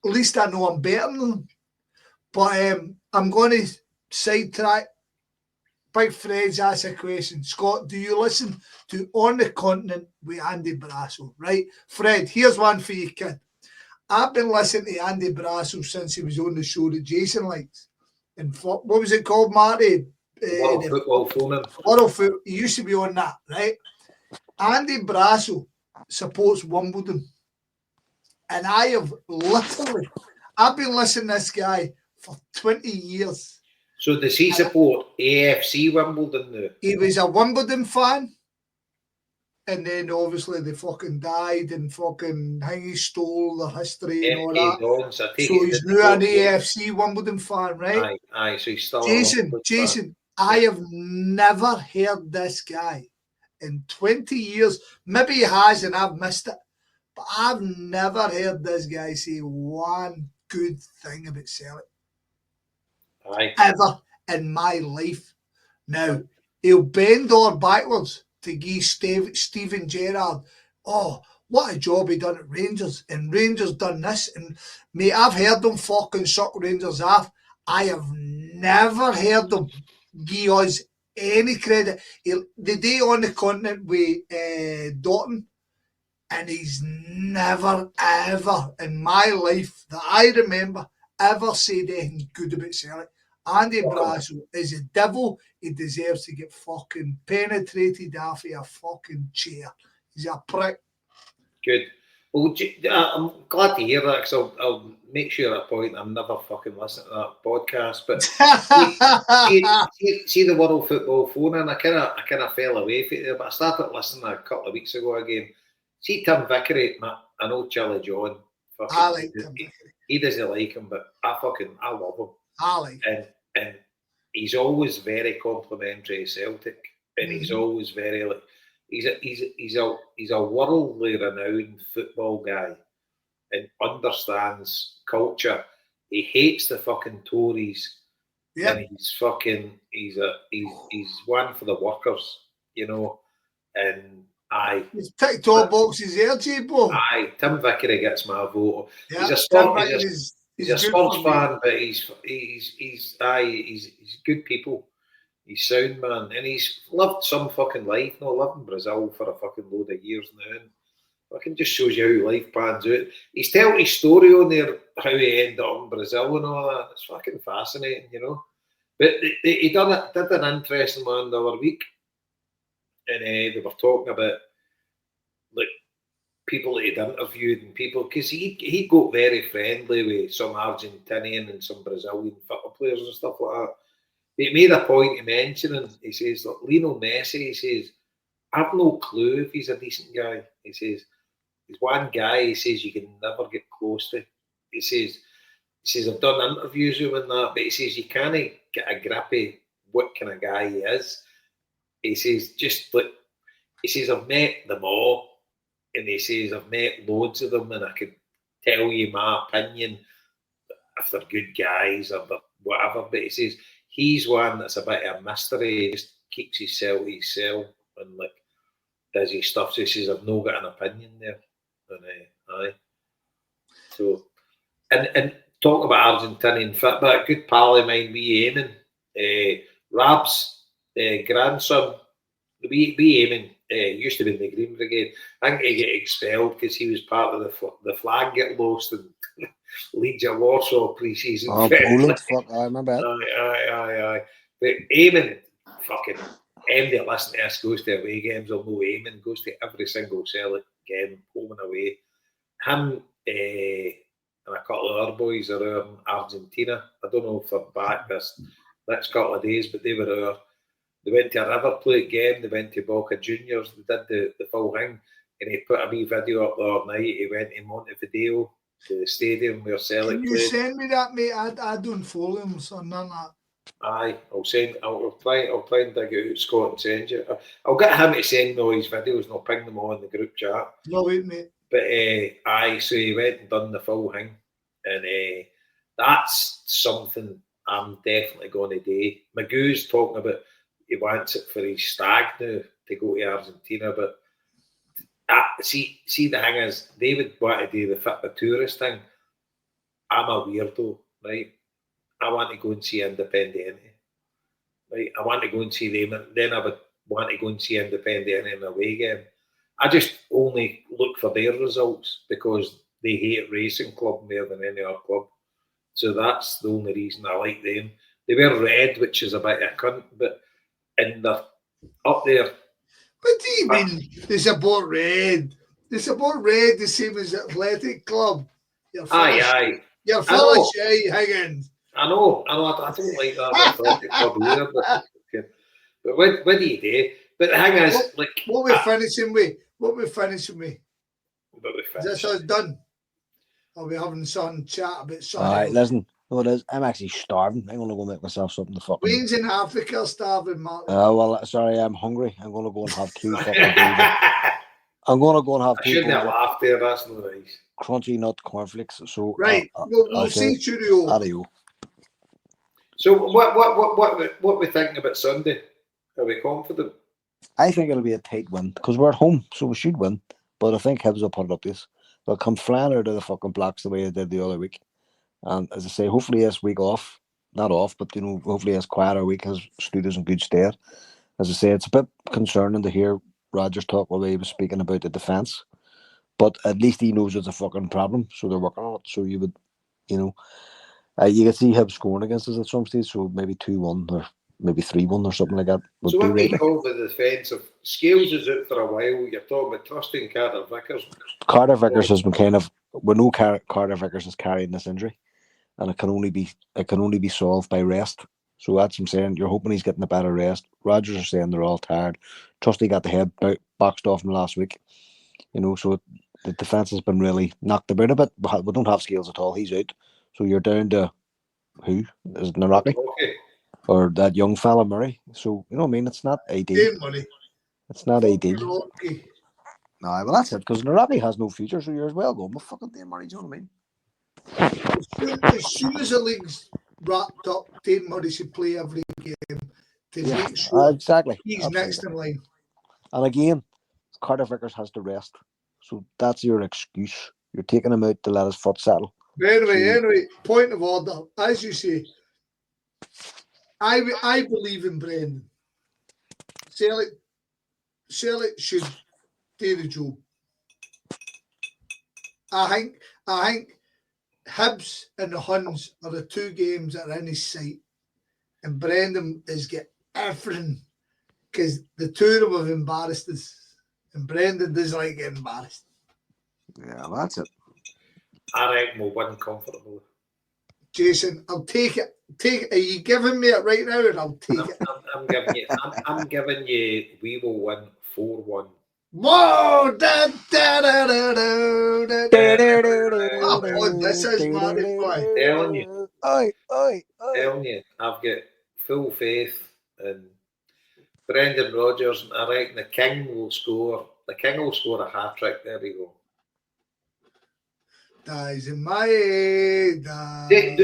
at least I know I'm better than them. But I'm going to sidetrack. Big Fred's asked a question. Scott, do you listen to On the Continent with Andy Brasso? Right? Fred, here's one for you, kid. I've been listening to Andy Brasso since he was on the show that Jason likes. And what was it called, Marty? World Football Phone-In. World Football. He used to be on that, right? Andy Brasso supports Wimbledon. And I've been listening to this guy for 20 years. So does he support AFC Wimbledon now? He was a Wimbledon fan. And then obviously they fucking died and fucking he stole their history and all that. So he's now an AFC Wimbledon fan, right? Aye, so he's still Jason, I have never heard this guy in 20 years. Maybe he has and I've missed it. But I've never heard this guy say one good thing about Celtic. Aye. Ever in my life. Now, he'll bend over backwards to give Steven Gerrard, oh, what a job he done at Rangers. And Rangers done this. And mate, I've heard them fucking suck Rangers off. I have never heard them give us any credit. The day On the Continent with Doughton, and he's never, ever in my life that I remember ever said anything good about Celtic. Andy Brasso is a devil. He deserves to get fucking penetrated off of a fucking chair. He's a prick. Good. Well, I'm glad to hear that, because I'll make sure at a point I'm never fucking listening to that podcast. But see the World Football Phone-In, I kind of fell away from it, but I started listening a couple of weeks ago again. See Tim Vickery, I know Chilly John. I like Tim Vickery. He doesn't like him, but I love him. I like him. And he's always very complimentary of Celtic, and he's always very like he's a worldly renowned football guy, and understands culture. he hates the fucking Tories. Yeah. And he's one for the workers, you know. And He's ticked all boxes there, J-Bo. Tim Vickery gets my vote. Yeah, He's a Tim Spurs, Vickery he's a good Spurs for me. fan, but he's good people. He's sound, man, and he's lived some fucking life. No, lived in Brazil for a fucking load of years now. And fucking just shows you how life pans out. He's telling his story on there, how he ended up in Brazil and all that. It's fucking fascinating, you know. But he did an interesting one the other week, and they were talking about like people that he'd interviewed and people, because he got very friendly with some Argentinian and some Brazilian football players and stuff like that. He made a point of mentioning, he says, look, Lionel Messi, he says, I've no clue if he's a decent guy. He says, he's one guy, he says, you can never get close to. He says, I've done interviews with him and that, but he says, you can't get a grip of what kind of guy he is. He says, just like, he says, I've met them all. And he says, I've met loads of them and I could tell you my opinion if they're good guys or whatever. But he says, he's one that's a bit of a mystery. He just keeps his cell to himself and like does his stuff. So he says, I've no got an opinion there. And aye. So, and talk about Argentinian fit, but a good pal of mine, wee Eamon, Rab's grandson, wee Eamon, used to be in the Green Brigade. I think he got expelled because he was part of the flag get lost in Leeds of Warsaw pre-season. Oh, Poland, fuck, I remember that. Aye. But Eamon, fucking, anybody that listens to us goes to away games will know Eamon goes to every single Celtic game, home and away. Him and a couple of other boys are in Argentina. I don't know if they're back this next couple of days, but they were there. They went to a River Plate game, they went to Boca Juniors, they did the full thing, and he put a wee video up the other night. He went to Montevideo, to the stadium where Celtic Can you played. send me that, mate? I don't follow him, so none of that. Aye, I'll try and dig it out, Scott, and send you. I'll get him to send me all his videos and I'll ping them all in the group chat. No, wait, mate. But aye, so he went and done the full thing, and that's something I'm definitely going to do. Magoo's talking about he wants it for his stag now to go to Argentina, but see the thing is, they would want to do the fit the tourist thing. I'm a weirdo, right? I want to go and see Independiente, right? I want to go and see them, and then I would want to go and see Independiente in a away game. I just only look for their results because they hate Racing Club more than any other club. So that's the only reason I like them. They wear red, which is a bit of a cunt, but and they're up there. What do you mean? They support red. They support red the same as Athletic Club. Aye. You're full of shit, Higgins. I know. I don't like that Athletic Club either. But what do you do? But the thing is, what we're finishing with? Is this us done? Are we having some chat about something? Alright, listen. No, it is. I'm actually starving. I'm going to go make myself something to fucking... Wayne's in Africa starving, Mark. Well, sorry, I'm hungry. I'm going to go and have two fucking beers. I'm going to go and have two. I shouldn't have laughed there. That's no nice. Crunchy nut cornflakes. So right, we'll see you. Adios. So what we thinking about Sunday? Are we confident? I think it'll be a tight win because we're at home, so we should win. But I think Hibs will put it up this. They'll come flying out of the fucking blocks the way they did the other week. And as I say, hopefully this week off, not off, but hopefully this quieter week has stood us in good stead. As I say, it's a bit concerning to hear Rodgers talk while he was speaking about the defence. But at least he knows it's a fucking problem, so they're working on it. So you would, you could see Hibs scoring against us at some stage, so maybe 2-1 or maybe 3-1 or something like that. So what do you call the defensive? Scales is out for a while. You're talking about trusting Carter Vickers. Carter Vickers has been we know Carter Vickers is carrying this injury, and it can only be solved by rest. So that's what I'm saying. You're hoping he's getting a better rest. Rodgers are saying they're all tired. Trusty got the head boxed off him last week. So the defence has been really knocked about a bit. We don't have Scales at all. He's out. So you're down to who? Is it Naraki? Okay. Or that young fella Murray. So it's not AD. It's not AD. No, well that's it, because Naraki has no future, so you're as well going with fucking Dave Murray, do you know what I mean? As soon as the league's wrapped up, Dane Murray should play every game to make sure exactly. he's next in line. And again, Carter Vickers has to rest. So that's your excuse. You're taking him out to let his foot settle. Anyway, point of order. As you say, I believe in Brendan. Celtic should do the job. I think Hibs and the Huns are the two games that are in his sight. And Brendan is get everything because the two of them have embarrassed us. And Brendan doesn't like getting embarrassed. Yeah, that's it. I reckon we'll win comfortably. Jason, I'll take it. Are you giving me it right now? And I'll take it. I'm giving you. We will win 4-1. Whoa! Da, da, da, da, da, da, da. Oh, this is Marty boy. Telling you. Oi. Telling you, I've got full faith in Brendan Rodgers, and I reckon the King will score. The King will score a hat trick. There we go. Dies in my head. Here's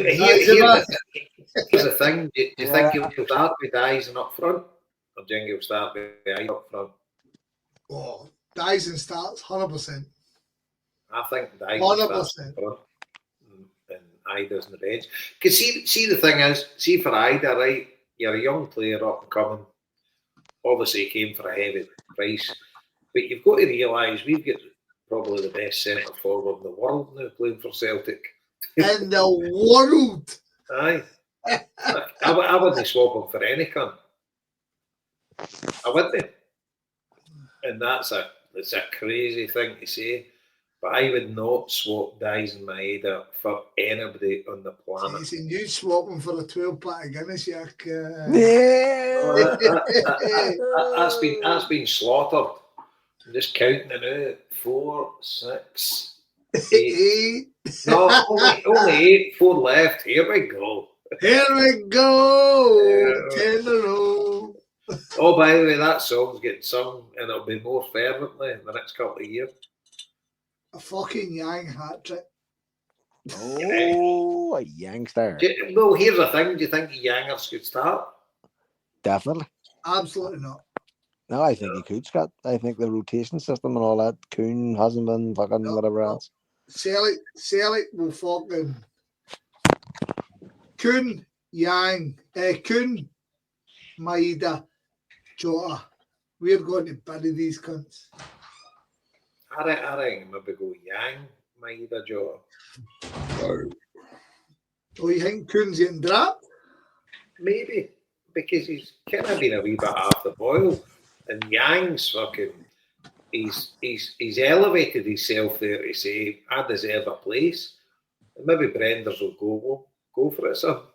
the thing. Do you think he'll start with Dyson up front? Or do you think he'll start with Ide up front? Oh, Dyson starts 100%. I think Dyson starts up front and Ida's on the bench. Because see the thing is, see for Ida, right, you're a young player up and coming. Obviously, he came for a heavy price. But you've got to realise we've got probably the best centre forward in the world now playing for Celtic. In the world. Aye. I wouldn't swap him for any cunt. I wouldn't. And it's a crazy thing to say. But I would not swap Dyson Maeda for anybody on the planet. Jason, you'd swap him for a 12-pack of Guinness, Jack. Yeah. That's been slaughtered. I'm just counting it out. 4, 6, 8. No, only 8, 4 left. Here we go. Here we go. 10 in a row. Oh, by the way, that song's getting sung and it'll be more fervently in the next couple of years. A fucking Yang hat trick. Oh, a youngster. Well, here's the thing. Do you think the Yangers could start? Definitely. Absolutely not. No, I think he could, Scott. I think the rotation system and all that, Kuhn hasn't been fucking whatever else. Celtic will fucking Kuhn, Yang, Kuhn, Maeda, Jota. We're going to bury these cunts. I reckon maybe go Yang, Maeda, Jota. Oh, you think Kuhn's getting dropped? Maybe, because he's kind of been a wee bit off the boil. And Yang's fucking, he's elevated himself there to say, I deserve a place. And maybe Brendan's will go for it, so.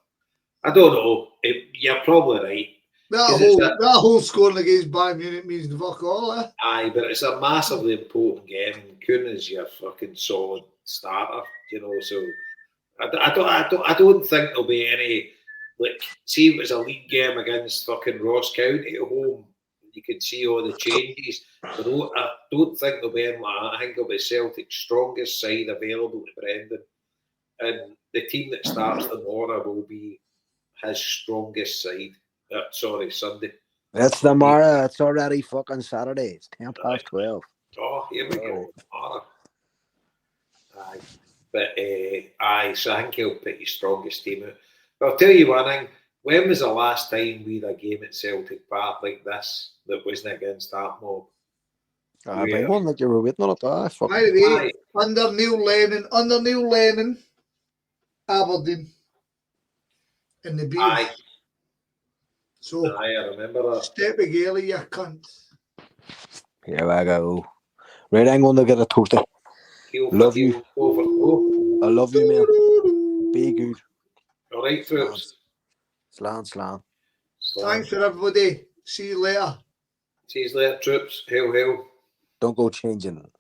I don't know. You're probably right. That whole scoring against Bayern Munich means the fuck all, eh? Aye, but it's a massively important game. And Kuhn is your fucking solid starter, so I don't think there'll be any, like, see if it was a league game against fucking Ross County at home, you can see all the changes. I don't think there'll be any like that. I think it'll be Celtic's strongest side available to Brendan. And the team that starts tomorrow will be his strongest side. Sunday. It's tomorrow. It's already fucking Saturday. It's 12:10. Oh, here we go. Tomorrow. Aye. But, so I think he'll pick his strongest team out. But I'll tell you one thing. When was the last time we had a game at Celtic Park like this that wasn't against that mob? Big one that you were waiting on it. By the way, under Neil Lennon, Aberdeen. In the beer. Aye. So, I remember that. Step again, you cunts. Here we go. Right, I'm going to get a toasty. Love you. I love you, man. Be good. All right, troops. Slan. Thanks for everybody. See you later. See you later, troops. Hail. Don't go changing.